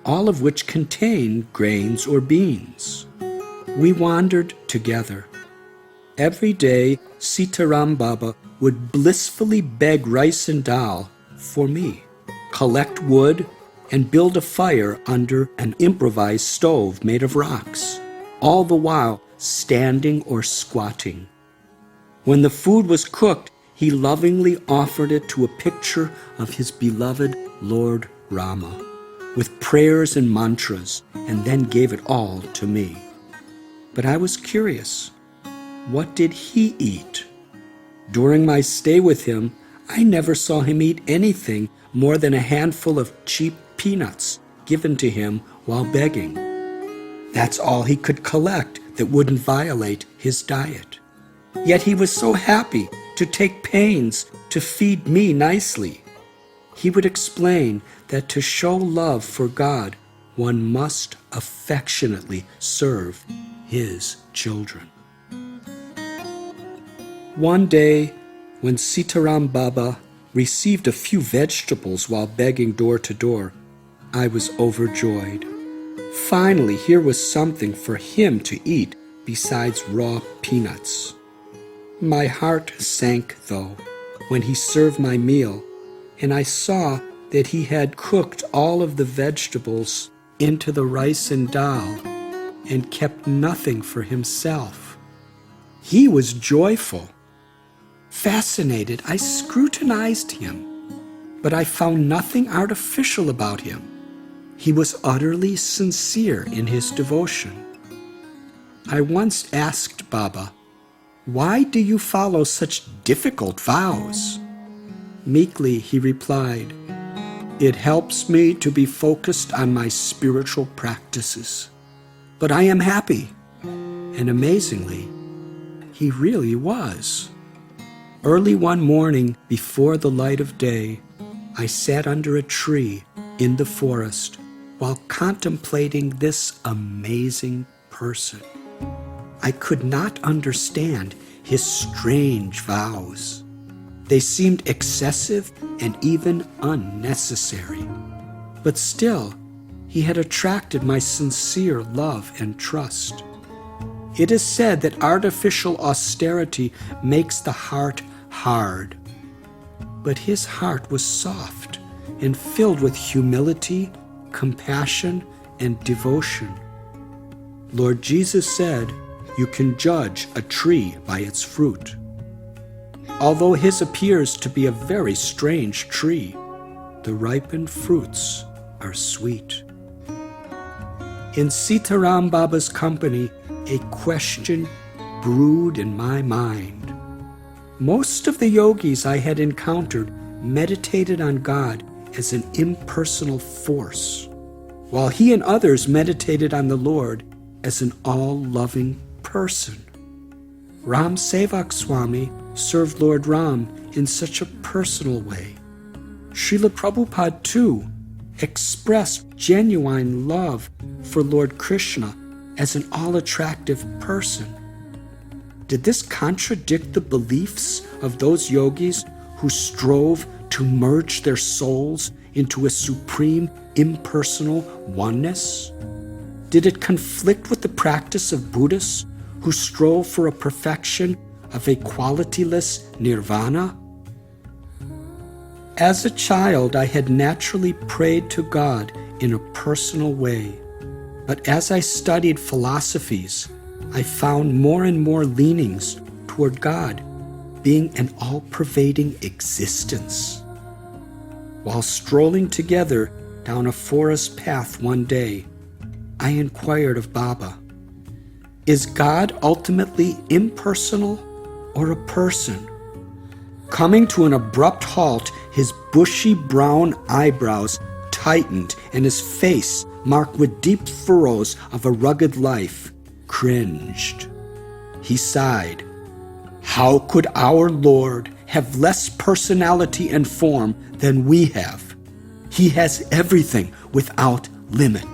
all of which contained grains or beans. We wandered together. Every day, Sitaram Baba would blissfully beg rice and dal for me, collect wood, and build a fire under an improvised stove made of rocks, all the while standing or squatting. When the food was cooked, he lovingly offered it to a picture of his beloved Lord Rama, with prayers and mantras, and then gave it all to me. But I was curious. What did he eat? During my stay with him, I never saw him eat anything more than a handful of cheap peanuts given to him while begging. That's all he could collect that wouldn't violate his diet. Yet he was so happy to take pains to feed me nicely. He would explain that to show love for God, one must affectionately serve his children. One day, when Sitaram Baba received a few vegetables while begging door to door, I was overjoyed. Finally, here was something for him to eat besides raw peanuts. My heart sank, though, when he served my meal, and I saw that he had cooked all of the vegetables into the rice and dal and kept nothing for himself. He was joyful. Fascinated, I scrutinized him, but I found nothing artificial about him. He was utterly sincere in his devotion. I once asked Baba, "Why do you follow such difficult vows?" Meekly he replied, "It helps me to be focused on my spiritual practices. But I am happy." And amazingly, he really was. Early one morning, before the light of day, I sat under a tree in the forest while contemplating this amazing person. I could not understand his strange vows. They seemed excessive and even unnecessary. But still, he had attracted my sincere love and trust. It is said that artificial austerity makes the heart hard. But his heart was soft and filled with humility, compassion, and devotion. Lord Jesus said, "You can judge a tree by its fruit." Although his appears to be a very strange tree, the ripened fruits are sweet. In Sitaram Baba's company, a question brewed in my mind. Most of the yogis I had encountered meditated on God as an impersonal force, while he and others meditated on the Lord as an all-loving person. Ram Sevak Swami served Lord Ram in such a personal way. Srila Prabhupada, too, expressed genuine love for Lord Krishna as an all-attractive person. Did this contradict the beliefs of those yogis who strove to merge their souls into a supreme impersonal oneness? Did it conflict with the practice of Buddhists who strove for a perfection of a qualityless nirvana? As a child, I had naturally prayed to God in a personal way, but as I studied philosophies, I found more and more leanings toward God being an all-pervading existence. While strolling together down a forest path one day, I inquired of Baba, "Is God ultimately impersonal or a person?" Coming to an abrupt halt, his bushy brown eyebrows tightened and his face, marked with deep furrows of a rugged life, cringed. He sighed. "How could our Lord have less personality and form than we have? He has everything without limit."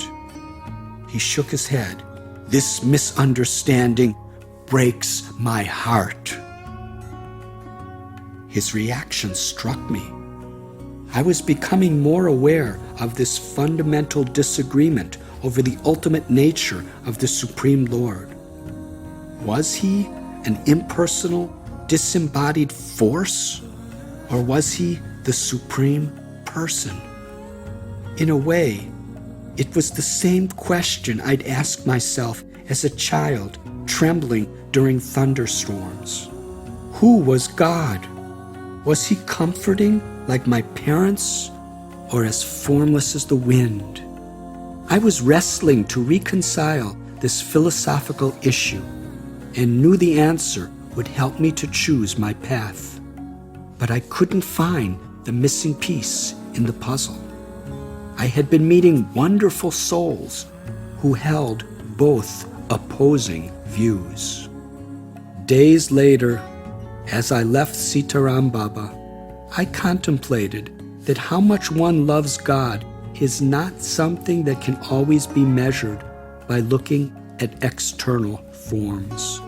He shook his head. "This misunderstanding breaks my heart." His reaction struck me. I was becoming more aware of this fundamental disagreement over the ultimate nature of the Supreme Lord. Was he an impersonal, disembodied force, or was he the Supreme Person? In a way, it was the same question I'd ask myself as a child trembling during thunderstorms. Who was God? Was he comforting like my parents, or as formless as the wind? I was wrestling to reconcile this philosophical issue and knew the answer would help me to choose my path. But I couldn't find the missing piece in the puzzle. I had been meeting wonderful souls who held both opposing views. Days later, as I left Sitaram Baba, I contemplated that how much one loves God is not something that can always be measured by looking at external forms.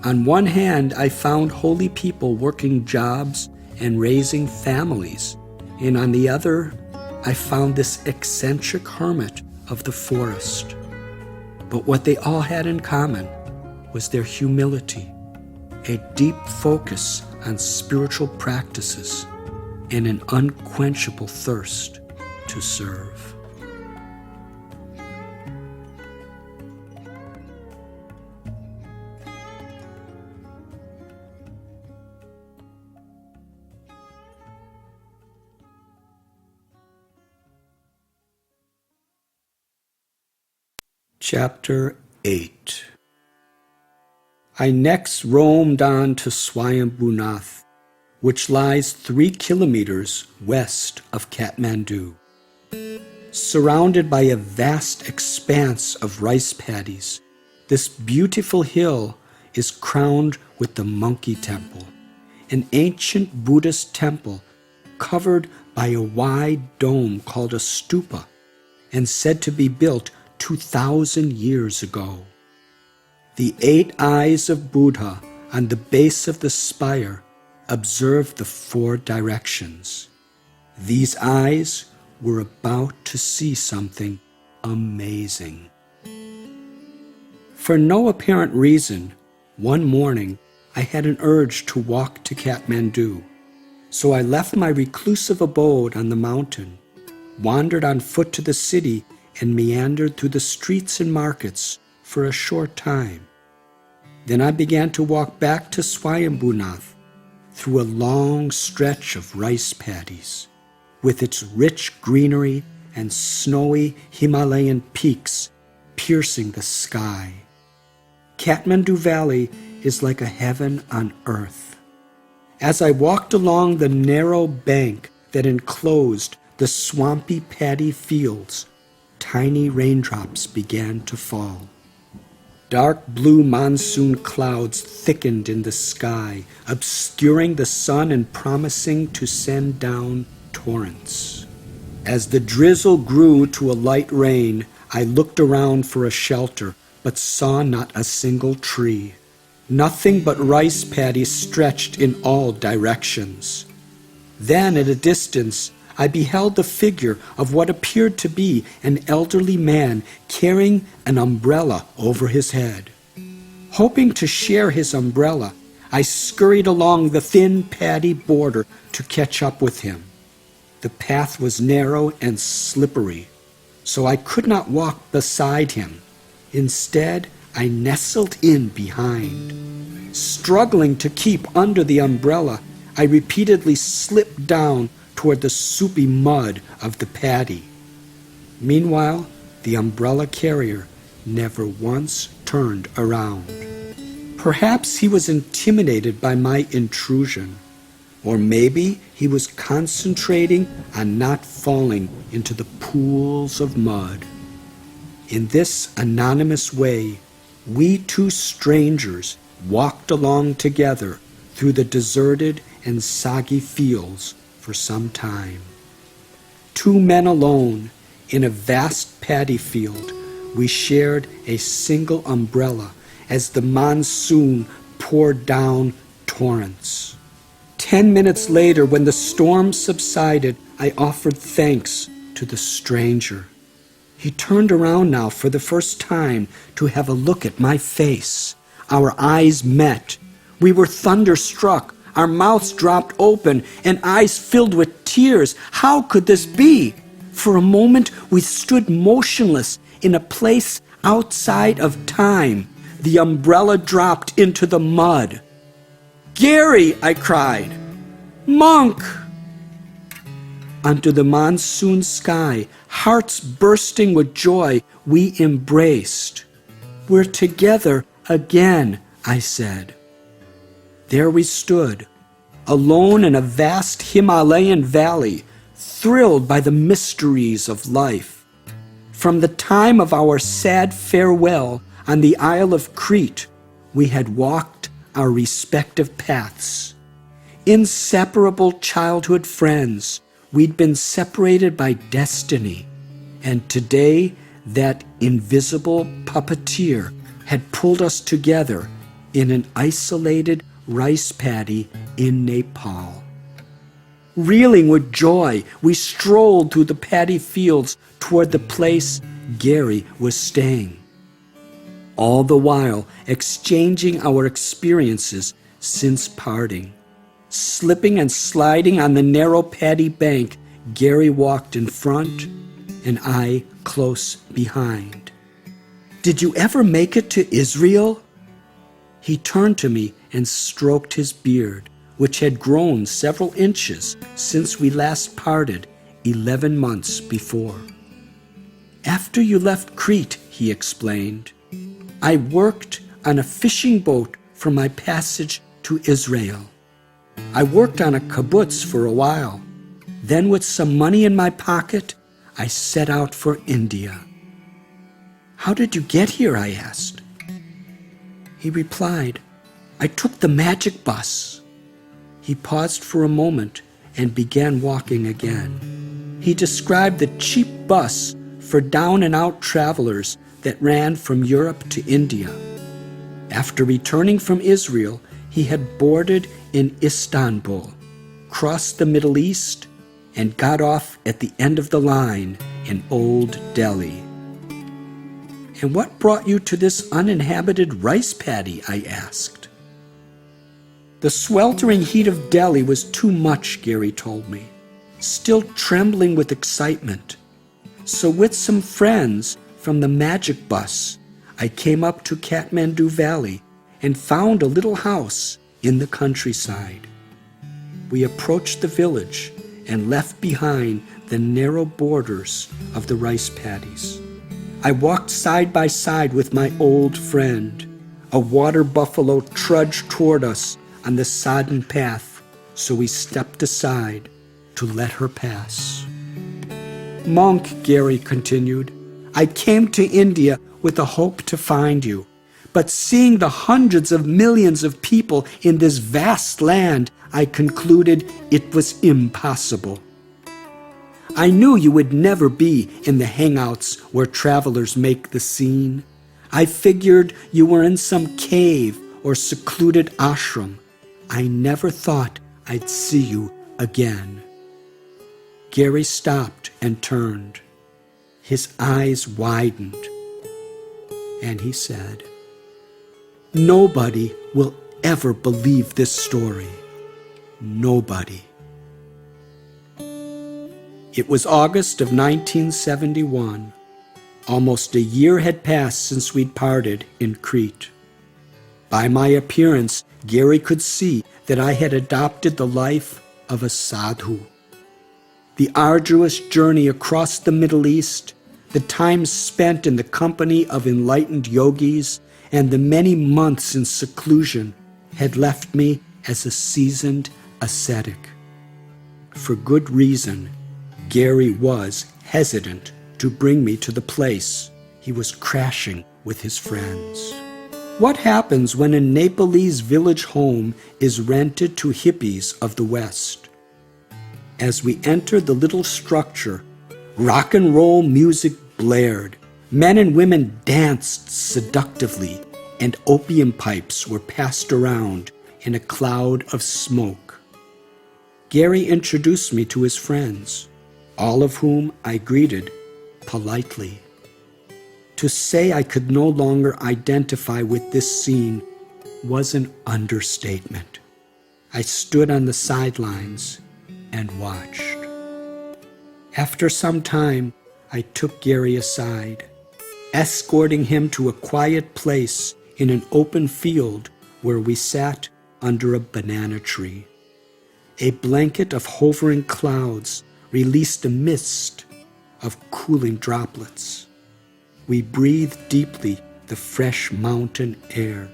On one hand, I found holy people working jobs and raising families, and on the other, I found this eccentric hermit of the forest. But what they all had in common was their humility, a deep focus on spiritual practices, and an unquenchable thirst to serve. Chapter 8. I next roamed on to Swayambhunath, which lies 3 kilometers west of Kathmandu. Surrounded by a vast expanse of rice paddies, this beautiful hill is crowned with the Monkey Temple, an ancient Buddhist temple covered by a wide dome called a stupa and said to be built 2,000 years ago. The 8 eyes of Buddha on the base of the spire observe the 4 directions. These eyes were about to see something amazing. For no apparent reason, one morning I had an urge to walk to Kathmandu, so I left my reclusive abode on the mountain, wandered on foot to the city, and meandered through the streets and markets for a short time. Then I began to walk back to Swayambhunath through a long stretch of rice paddies, with its rich greenery and snowy Himalayan peaks piercing the sky. Kathmandu Valley is like a heaven on earth. As I walked along the narrow bank that enclosed the swampy paddy fields, tiny raindrops began to fall. Dark blue monsoon clouds thickened in the sky, obscuring the sun and promising to send down torrents. As the drizzle grew to a light rain, I looked around for a shelter, but saw not a single tree. Nothing but rice paddies stretched in all directions. Then, at a distance, I beheld the figure of what appeared to be an elderly man carrying an umbrella over his head. Hoping to share his umbrella, I scurried along the thin paddy border to catch up with him. The path was narrow and slippery, so I could not walk beside him. Instead, I nestled in behind. Struggling to keep under the umbrella, I repeatedly slipped down toward the soupy mud of the paddy. Meanwhile, the umbrella carrier never once turned around. Perhaps he was intimidated by my intrusion, or maybe he was concentrating on not falling into the pools of mud. In this anonymous way, we 2 strangers walked along together through the deserted and soggy fields for some time. 2 men alone in a vast paddy field, we shared a single umbrella as the monsoon poured down torrents. 10 minutes later, when the storm subsided, I offered thanks to the stranger. He turned around now for the first time to have a look at my face. Our eyes met. We were thunderstruck. Our mouths dropped open and eyes filled with tears. How could this be? For a moment, we stood motionless in a place outside of time. The umbrella dropped into the mud. "Gary!" I cried. "Monk!" Under the monsoon sky, hearts bursting with joy, we embraced. "We're together again," I said. There we stood, alone in a vast Himalayan valley, thrilled by the mysteries of life. From the time of our sad farewell on the Isle of Crete, we had walked our respective paths. Inseparable childhood friends, we'd been separated by destiny, and today that invisible puppeteer had pulled us together in an isolated rice paddy in Nepal. Reeling with joy, we strolled through the paddy fields toward the place Gary was staying. All the while exchanging our experiences since parting. Slipping and sliding on the narrow paddy bank, Gary walked in front and I close behind. "Did you ever make it to Israel?" He turned to me and stroked his beard, which had grown several inches since we last parted 11 months before. "After you left Crete," he explained, "I worked on a fishing boat for my passage to Israel. I worked on a kibbutz for a while. Then with some money in my pocket, I set out for India." "How did you get here?" I asked. He replied, "I took the magic bus." He paused for a moment and began walking again. He described the cheap bus for down-and-out travelers that ran from Europe to India. After returning from Israel, he had boarded in Istanbul, crossed the Middle East, and got off at the end of the line in Old Delhi. "And what brought you to this uninhabited rice paddy?" I asked. "The sweltering heat of Delhi was too much," Gary told me, still trembling with excitement. "So with some friends from the magic bus, I came up to Kathmandu Valley and found a little house in the countryside. We approached the village and left behind the narrow borders of the rice paddies. I walked side by side with my old friend. A water buffalo trudged toward us on the sodden path, so we stepped aside to let her pass. "Monk," Gary continued, "I came to India with the hope to find you. But seeing the hundreds of millions of people in this vast land, I concluded it was impossible. I knew you would never be in the hangouts where travelers make the scene. I figured you were in some cave or secluded ashram. I never thought I'd see you again." Gary stopped and turned. His eyes widened, and he said, "Nobody will ever believe this story. Nobody." It was August of 1971. Almost a year had passed since we'd parted in Crete. By my appearance, Gary could see that I had adopted the life of a sadhu. The arduous journey across the Middle East, the time spent in the company of enlightened yogis, and the many months in seclusion had left me as a seasoned ascetic. For good reason, Gary was hesitant to bring me to the place he was crashing with his friends. What happens when a Nepalese village home is rented to hippies of the West? As we entered the little structure, rock and roll music blared, men and women danced seductively, and opium pipes were passed around in a cloud of smoke. Gary introduced me to his friends, all of whom I greeted politely. To say I could no longer identify with this scene was an understatement. I stood on the sidelines and watched. After some time, I took Gary aside, escorting him to a quiet place in an open field where we sat under a banana tree. A blanket of hovering clouds released a mist of cooling droplets. We breathed deeply the fresh mountain air,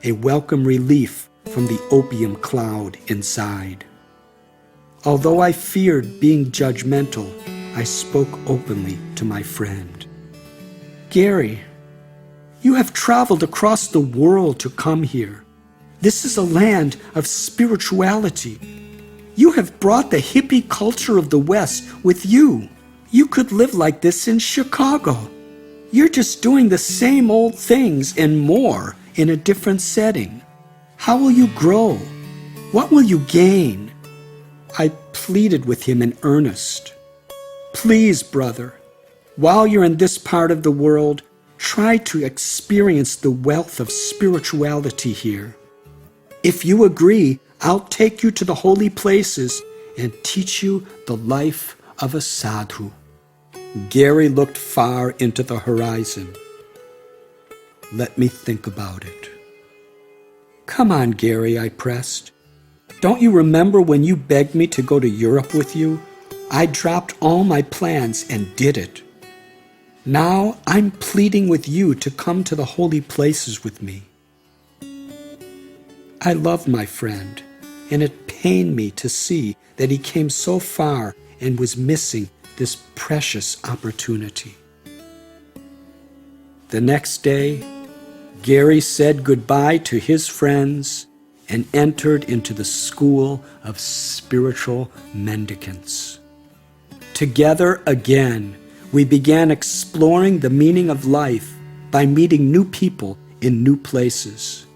a welcome relief from the opium cloud inside. Although I feared being judgmental, I spoke openly to my friend. Gary, you have traveled across the world to come here. This is a land of spirituality. You have brought the hippie culture of the West with you. You could live like this in Chicago. You're just doing the same old things and more in a different setting. How will you grow? What will you gain? I pleaded with him in earnest. Please, brother, while you're in this part of the world, try to experience the wealth of spirituality here. If you agree, I'll take you to the holy places and teach you the life of a sadhu. Gary looked far into the horizon. Let me think about it. Come on, Gary, I pressed. Don't you remember when you begged me to go to Europe with you? I dropped all my plans and did it. Now I'm pleading with you to come to the holy places with me. I loved my friend, and it pained me to see that he came so far and was missing this precious opportunity. The next day, Gary said goodbye to his friends and entered into the school of spiritual mendicants. Together again, we began exploring the meaning of life by meeting new people in new places.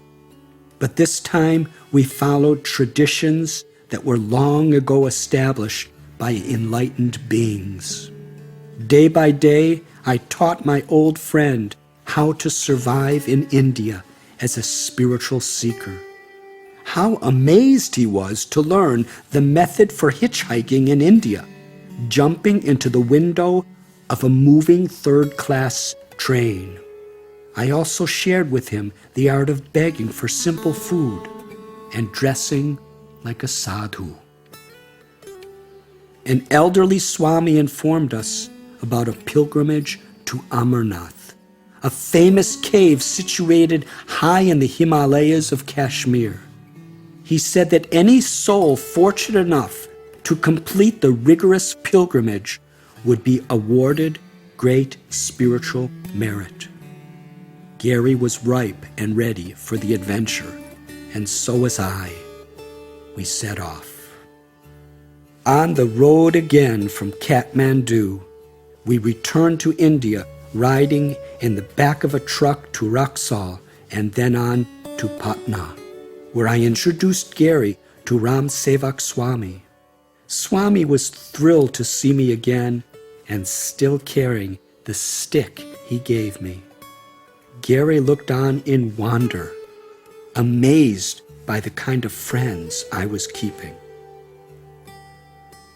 But this time we followed traditions that were long ago established by enlightened beings. Day by day, I taught my old friend how to survive in India as a spiritual seeker. How amazed he was to learn the method for hitchhiking in India, jumping into the window of a moving third-class train. I also shared with him the art of begging for simple food and dressing like a sadhu. An elderly Swami informed us about a pilgrimage to Amarnath, a famous cave situated high in the Himalayas of Kashmir. He said that any soul fortunate enough to complete the rigorous pilgrimage would be awarded great spiritual merit. Gary was ripe and ready for the adventure, and so was I. We set off. On the road again from Kathmandu, we returned to India, riding in the back of a truck to Raxaul and then on to Patna, where I introduced Gary to Ram Sevak Swami. Swami was thrilled to see me again and still carrying the stick he gave me. Gary looked on in wonder, amazed by the kind of friends I was keeping.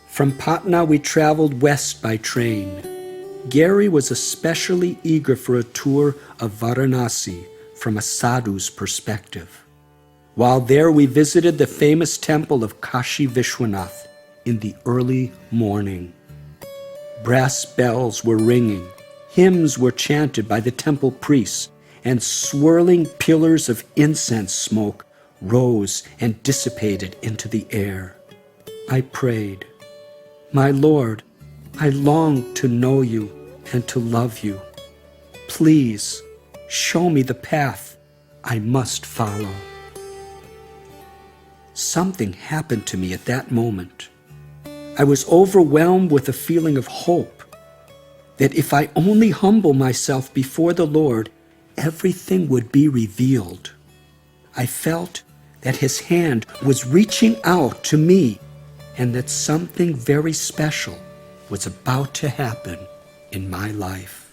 From Patna, we traveled west by train. Gary was especially eager for a tour of Varanasi from a sadhu's perspective. While there, we visited the famous temple of Kashi Vishwanath in the early morning. Brass bells were ringing, hymns were chanted by the temple priests, and swirling pillars of incense smoke rose and dissipated into the air. I prayed, "My Lord, I long to know you and to love you. Please show me the path I must follow." Something happened to me at that moment. I was overwhelmed with a feeling of hope that if I only humble myself before the Lord, everything would be revealed. I felt that His hand was reaching out to me and that something very special was about to happen in my life.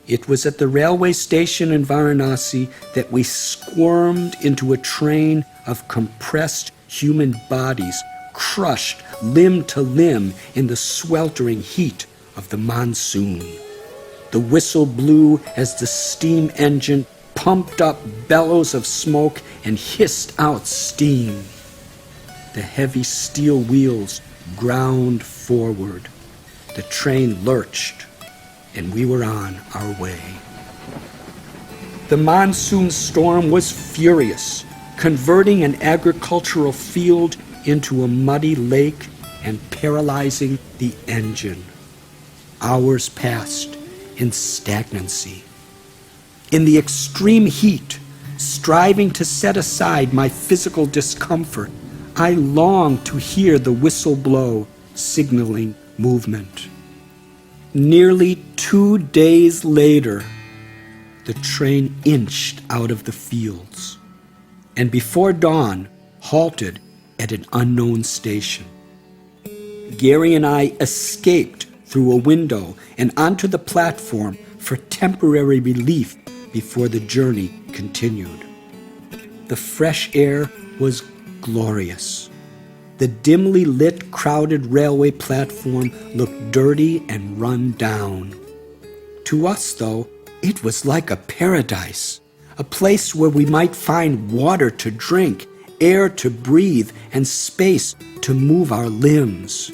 It was at the railway station in Varanasi that we squirmed into a train of compressed human bodies, crushed limb to limb in the sweltering heat of the monsoon. The whistle blew as the steam engine pumped up bellows of smoke and hissed out steam. The heavy steel wheels ground forward. The train lurched, and we were on our way. The monsoon storm was furious, converting an agricultural field into a muddy lake and paralyzing the engine. Hours passed in stagnancy. In the extreme heat, striving to set aside my physical discomfort, I longed to hear the whistle blow, signaling movement. Nearly 2 days later, the train inched out of the fields, and before dawn, halted at an unknown station. Gary and I escaped through a window and onto the platform for temporary relief before the journey continued. The fresh air was glorious. The dimly lit, crowded railway platform looked dirty and run down. To us, though, it was like a paradise, a place where we might find water to drink, air to breathe, and space to move our limbs.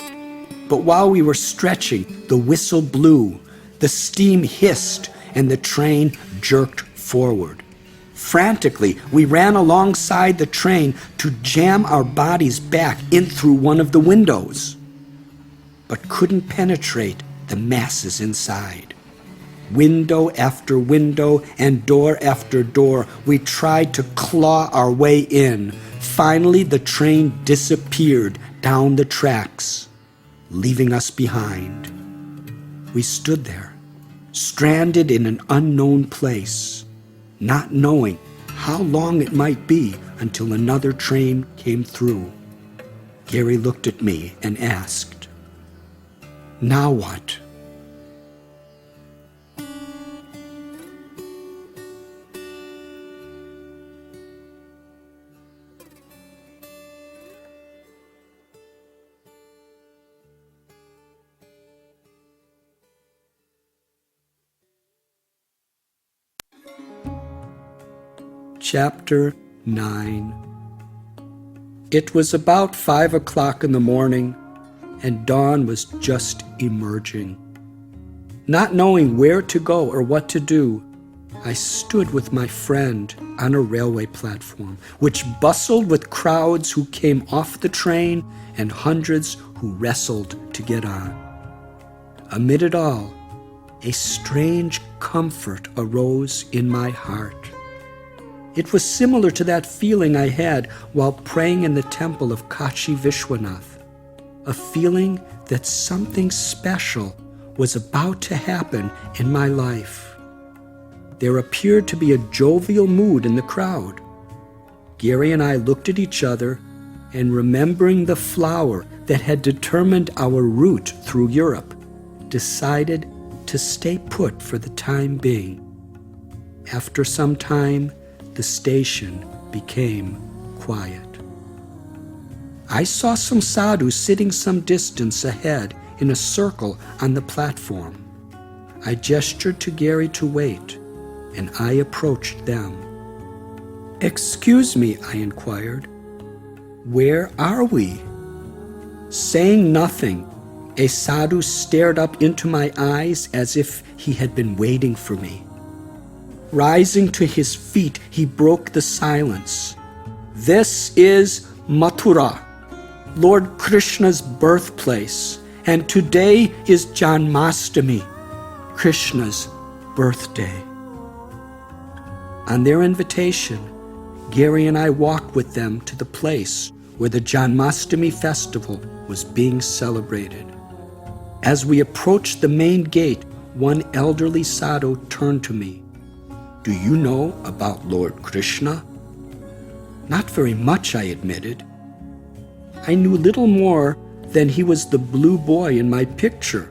But while we were stretching, the whistle blew, the steam hissed, and the train jerked forward. Frantically, we ran alongside the train to jam our bodies back in through one of the windows, but couldn't penetrate the masses inside. Window after window and door after door, we tried to claw our way in. Finally, the train disappeared down the tracks, leaving us behind. We stood there, stranded in an unknown place, not knowing how long it might be until another train came through. Gary looked at me and asked, "Now what?" Chapter 9. It was about 5 o'clock in the morning, and dawn was just emerging. Not knowing where to go or what to do, I stood with my friend on a railway platform, which bustled with crowds who came off the train and hundreds who wrestled to get on. Amid it all, a strange comfort arose in my heart. It was similar to that feeling I had while praying in the temple of Kashi Vishwanath, a feeling that something special was about to happen in my life. There appeared to be a jovial mood in the crowd. Gary and I looked at each other, and remembering the flower that had determined our route through Europe, decided to stay put for the time being. After some time, the station became quiet. I saw some sadhus sitting some distance ahead in a circle on the platform. I gestured to Gary to wait, and I approached them. "Excuse me," I inquired. "Where are we?" Saying nothing, a sadhu stared up into my eyes as if he had been waiting for me. Rising to his feet, he broke the silence. "This is Mathura, Lord Krishna's birthplace, and today is Janmashtami, Krishna's birthday." On their invitation, Gary and I walked with them to the place where the Janmashtami festival was being celebrated. As we approached the main gate, one elderly sadhu turned to me. "Do you know about Lord Krishna?" "Not very much," I admitted. I knew little more than he was the blue boy in my picture,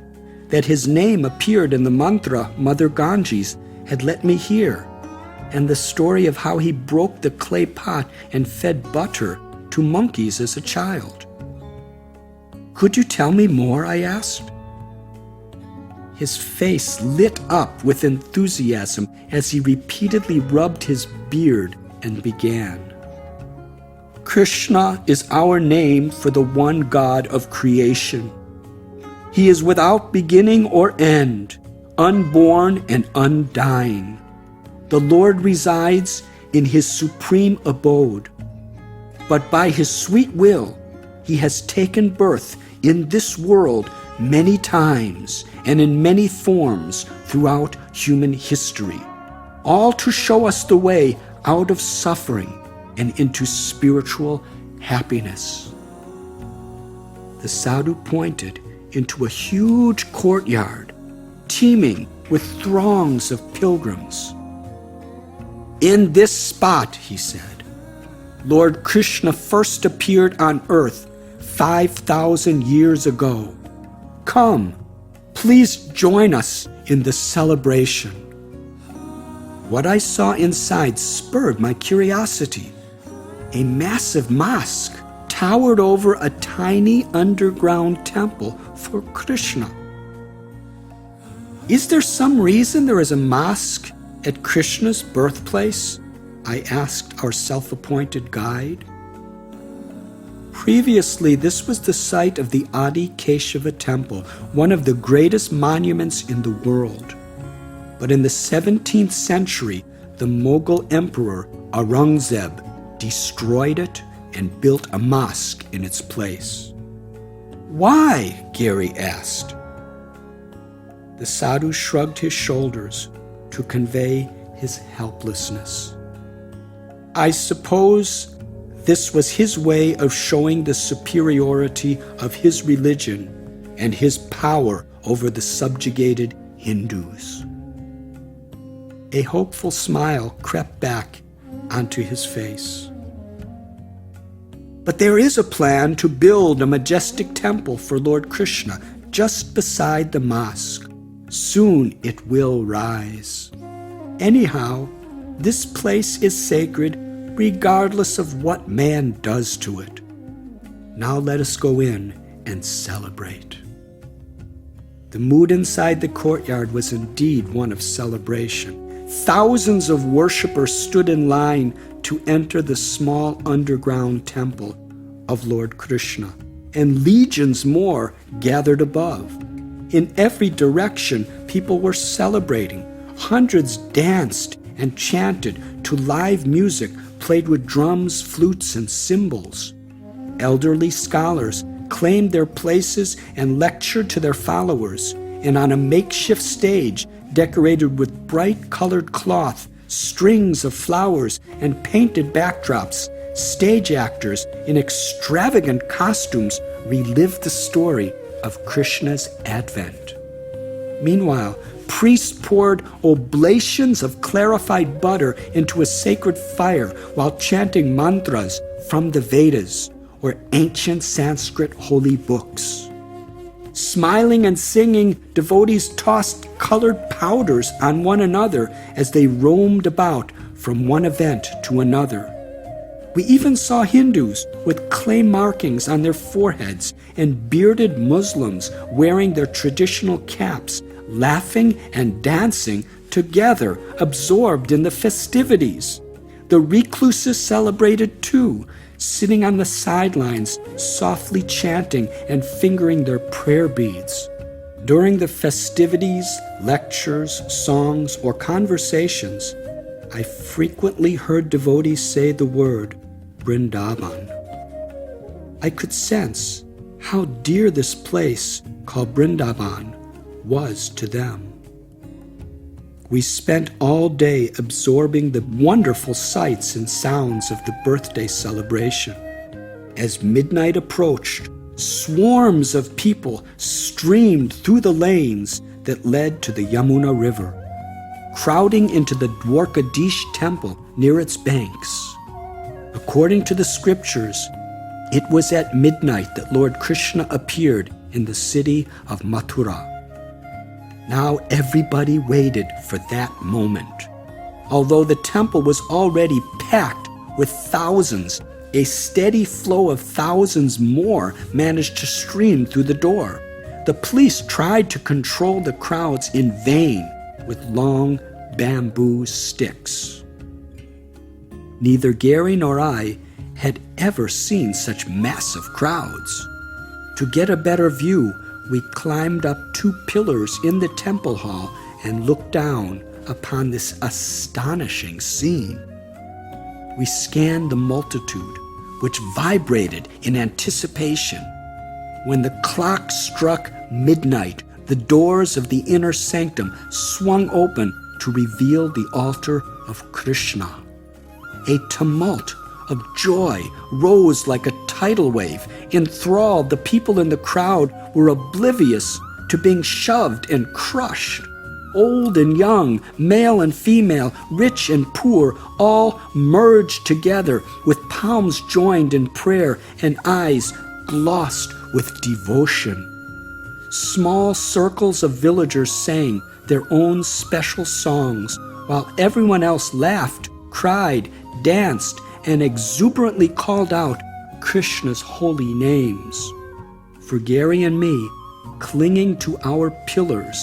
that his name appeared in the mantra Mother Ganges had let me hear, and the story of how he broke the clay pot and fed butter to monkeys as a child. "Could you tell me more?" I asked. His face lit up with enthusiasm as he repeatedly rubbed his beard and began. "Krishna is our name for the one God of creation. He is without beginning or end, unborn and undying. The Lord resides in his supreme abode. But by his sweet will, he has taken birth in this world many times and in many forms throughout human history, all to show us the way out of suffering and into spiritual happiness." The sadhu pointed into a huge courtyard teeming with throngs of pilgrims. "In this spot," he said, "Lord Krishna first appeared on earth 5,000 years ago. Come, please join us in the celebration." What I saw inside spurred my curiosity. A massive mosque towered over a tiny underground temple for Krishna. "Is there some reason there is a mosque at Krishna's birthplace?" I asked our self-appointed guide. Previously, this was the site of the Adi Keshava Temple, one of the greatest monuments in the world. But in the 17th century, the Mughal Emperor Aurangzeb destroyed it and built a mosque in its place. "Why?" Gary asked. The sadhu shrugged his shoulders to convey his helplessness. "I suppose this was his way of showing the superiority of his religion and his power over the subjugated Hindus." A hopeful smile crept back onto his face. "But there is a plan to build a majestic temple for Lord Krishna just beside the mosque. Soon it will rise. Anyhow, this place is sacred regardless of what man does to it. Now let us go in and celebrate." The mood inside the courtyard was indeed one of celebration. Thousands of worshippers stood in line to enter the small underground temple of Lord Krishna, and legions more gathered above. In every direction, people were celebrating. Hundreds danced and chanted to live music played with drums, flutes, and cymbals. Elderly scholars claimed their places and lectured to their followers, and on a makeshift stage decorated with bright-colored cloth, strings of flowers, and painted backdrops, stage actors in extravagant costumes relived the story of Krishna's advent. Meanwhile, priests poured oblations of clarified butter into a sacred fire while chanting mantras from the Vedas, or ancient Sanskrit holy books. Smiling and singing, devotees tossed colored powders on one another as they roamed about from one event to another. We even saw Hindus with clay markings on their foreheads and bearded Muslims wearing their traditional caps, laughing and dancing together, absorbed in the festivities. The recluses celebrated too, sitting on the sidelines, softly chanting and fingering their prayer beads. During the festivities, lectures, songs, or conversations, I frequently heard devotees say the word Vrindavan. I could sense how dear this place called Vrindavan was to them. We spent all day absorbing the wonderful sights and sounds of the birthday celebration. As midnight approached, swarms of people streamed through the lanes that led to the Yamuna River, crowding into the Dwarkadish temple near its banks. According to the scriptures, It was at midnight that Lord Krishna appeared in the city of Mathura. Now everybody waited for that moment. Although the temple was already packed with thousands, a steady flow of thousands more managed to stream through the door. The police tried to control the crowds in vain with long bamboo sticks. Neither Gary nor I had ever seen such massive crowds. To get a better view, we climbed up 2 pillars in the temple hall and looked down upon this astonishing scene. We scanned the multitude, which vibrated in anticipation. When the clock struck midnight, the doors of the inner sanctum swung open to reveal the altar of Krishna. A tumult of joy rose like a tidal wave. Enthralled, the people in the crowd were oblivious to being shoved and crushed. Old and young, male and female, rich and poor, all merged together with palms joined in prayer and eyes glossed with devotion. Small circles of villagers sang their own special songs, while everyone else laughed, cried, danced, and exuberantly called out Krishna's holy names. For Gary and me, clinging to our pillars,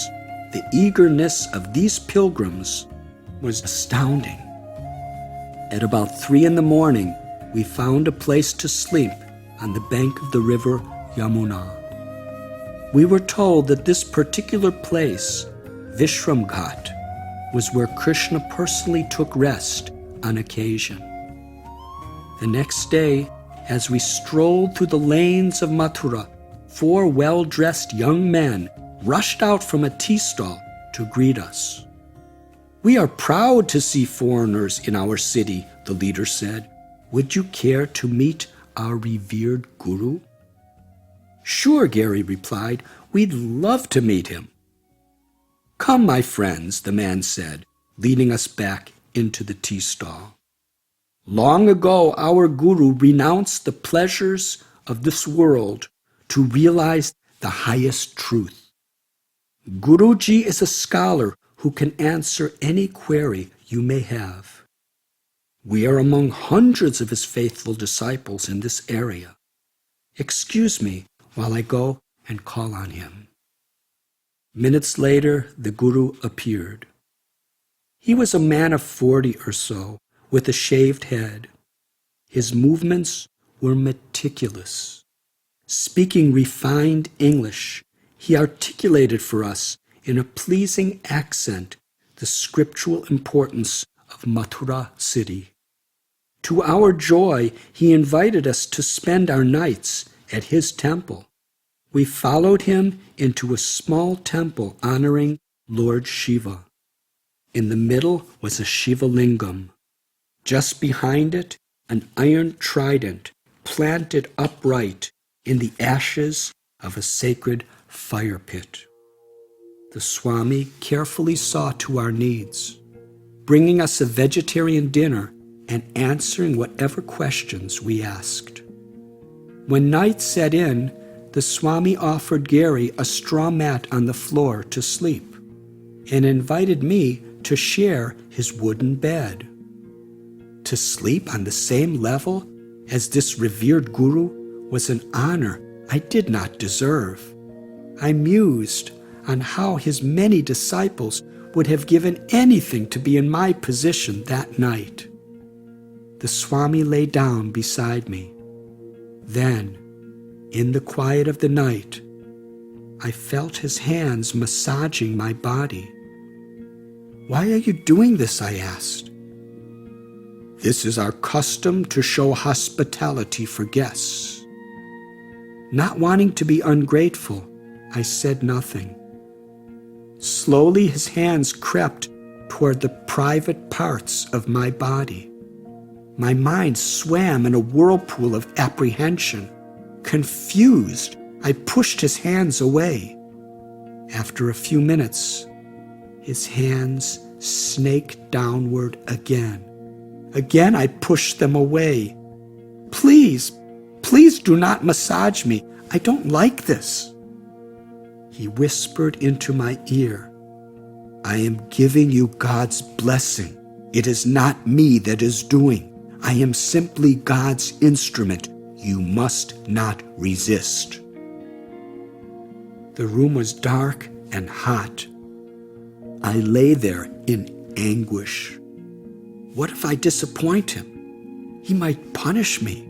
the eagerness of these pilgrims was astounding. At about 3 a.m, we found a place to sleep on the bank of the river Yamuna. We were told that this particular place, Vishram Ghat, was where Krishna personally took rest on occasion. The next day, as we strolled through the lanes of Mathura, 4 well-dressed young men rushed out from a tea stall to greet us. "We are proud to see foreigners in our city," the leader said. "Would you care to meet our revered guru?" "Sure," Gary replied. "We'd love to meet him." "Come, my friends," the man said, leading us back into the tea stall. "Long ago, our guru renounced the pleasures of this world to realize the highest truth. Guruji is a scholar who can answer any query you may have. We are among hundreds of his faithful disciples in this area. Excuse me while I go and call on him." Minutes later, the Guru appeared. He was a man of 40 or so, with a shaved head. His movements were meticulous. Speaking refined English, he articulated for us in a pleasing accent the scriptural importance of Mathura city. To our joy, he invited us to spend our nights at his temple. We followed him into a small temple honoring Lord Shiva. In the middle was a Shiva lingam. Just behind it, an iron trident planted upright in the ashes of a sacred fire pit. The Swami carefully saw to our needs, bringing us a vegetarian dinner and answering whatever questions we asked. When night set in, the Swami offered Gary a straw mat on the floor to sleep and invited me to share his wooden bed. To sleep on the same level as this revered guru was an honor I did not deserve. I mused on how his many disciples would have given anything to be in my position that night. The Swami lay down beside me. Then, in the quiet of the night, I felt his hands massaging my body. "Why are you doing this?" I asked. "This is our custom to show hospitality for guests." Not wanting to be ungrateful, I said nothing. Slowly his hands crept toward the private parts of my body. My mind swam in a whirlpool of apprehension. Confused, I pushed his hands away. After a few minutes, his hands snaked downward again. Again I pushed them away. Please, Please do not massage me. I don't like this." He whispered into my ear, "I am giving you God's blessing. It is not me that is doing. I am simply God's instrument. You must not resist." The room was dark and hot. I lay there in anguish. What if I disappoint him? He might punish me.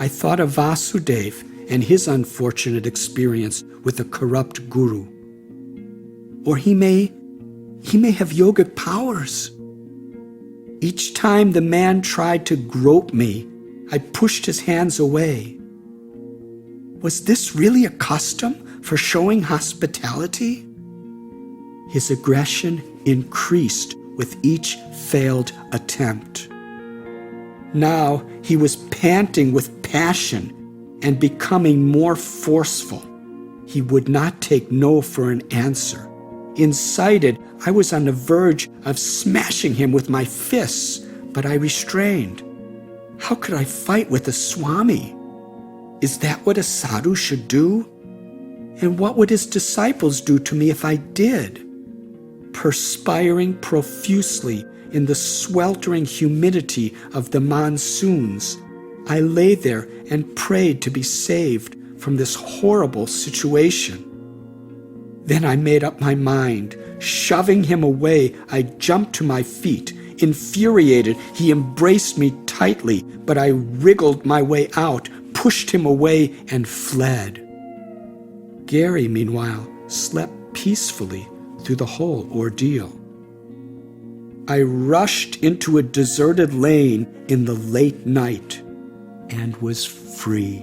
I thought of Vasudev and his unfortunate experience with a corrupt guru. Or he may have yogic powers. Each time the man tried to grope me, I pushed his hands away. Was this really a custom for showing hospitality? His aggression increased with each failed attempt. Now he was panting with passion and becoming more forceful. He would not take no for an answer. Incited, I was on the verge of smashing him with my fists, but I restrained. How could I fight with a Swami? Is that what a sadhu should do? And what would his disciples do to me if I did? Perspiring profusely in the sweltering humidity of the monsoons, I lay there and prayed to be saved from this horrible situation. Then I made up my mind. Shoving him away, I jumped to my feet. Infuriated, he embraced me tightly, but I wriggled my way out, pushed him away, and fled. Gary, meanwhile, slept peacefully through the whole ordeal. I rushed into a deserted lane in the late night and was free.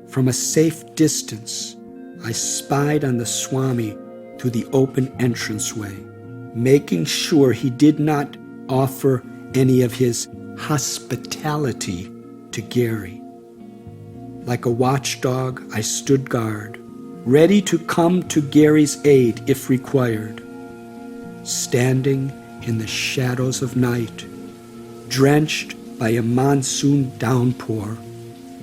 From a safe distance, I spied on the Swami through the open entranceway, making sure he did not offer any of his hospitality to Gary. Like a watchdog, I stood guard, ready to come to Gary's aid if required. Standing in the shadows of night, drenched by a monsoon downpour,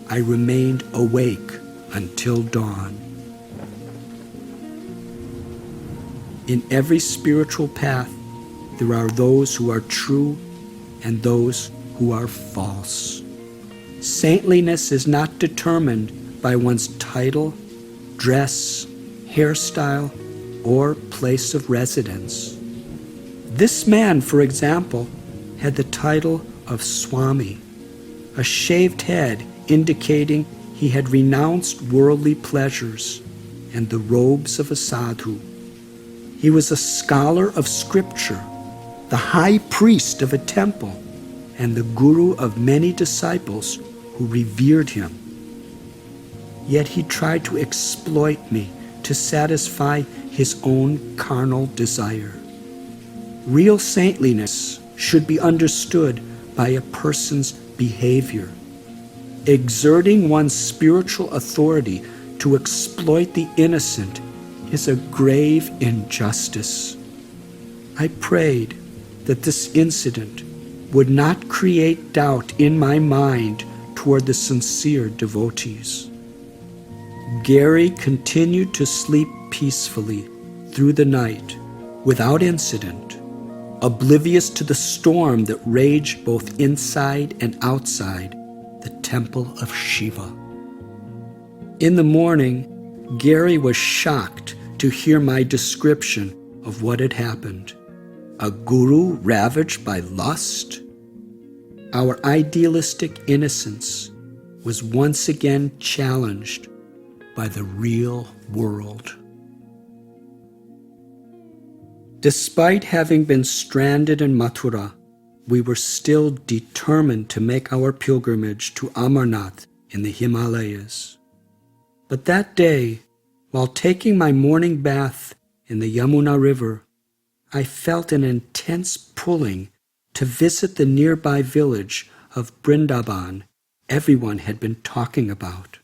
I remained awake until dawn. In every spiritual path, there are those who are true and those who are false. Saintliness is not determined by one's title, dress, hairstyle, or place of residence. This man, for example, had the title of Swami, a shaved head indicating he had renounced worldly pleasures, and the robes of a sadhu. He was a scholar of scripture, the high priest of a temple, and the guru of many disciples who revered him. Yet he tried to exploit me to satisfy his own carnal desire. Real saintliness should be understood by a person's behavior. Exerting one's spiritual authority to exploit the innocent is a grave injustice. I prayed that this incident would not create doubt in my mind toward the sincere devotees. Gary continued to sleep peacefully through the night without incident, oblivious to the storm that raged both inside and outside the temple of Shiva. In the morning, Gary was shocked to hear my description of what had happened. A guru ravaged by lust? Our idealistic innocence was once again challenged by the real world. Despite having been stranded in Mathura, we were still determined to make our pilgrimage to Amarnath in the Himalayas. But that day, while taking my morning bath in the Yamuna River, I felt an intense pulling to visit the nearby village of Brindaban everyone had been talking about.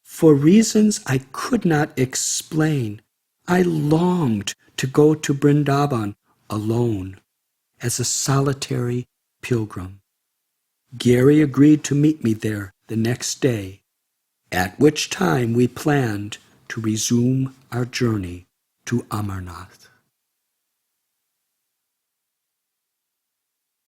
For reasons I could not explain, I longed to go to Brindaban alone, as a solitary pilgrim. Gary agreed to meet me there the next day, at which time we planned to resume our journey to Amarnath.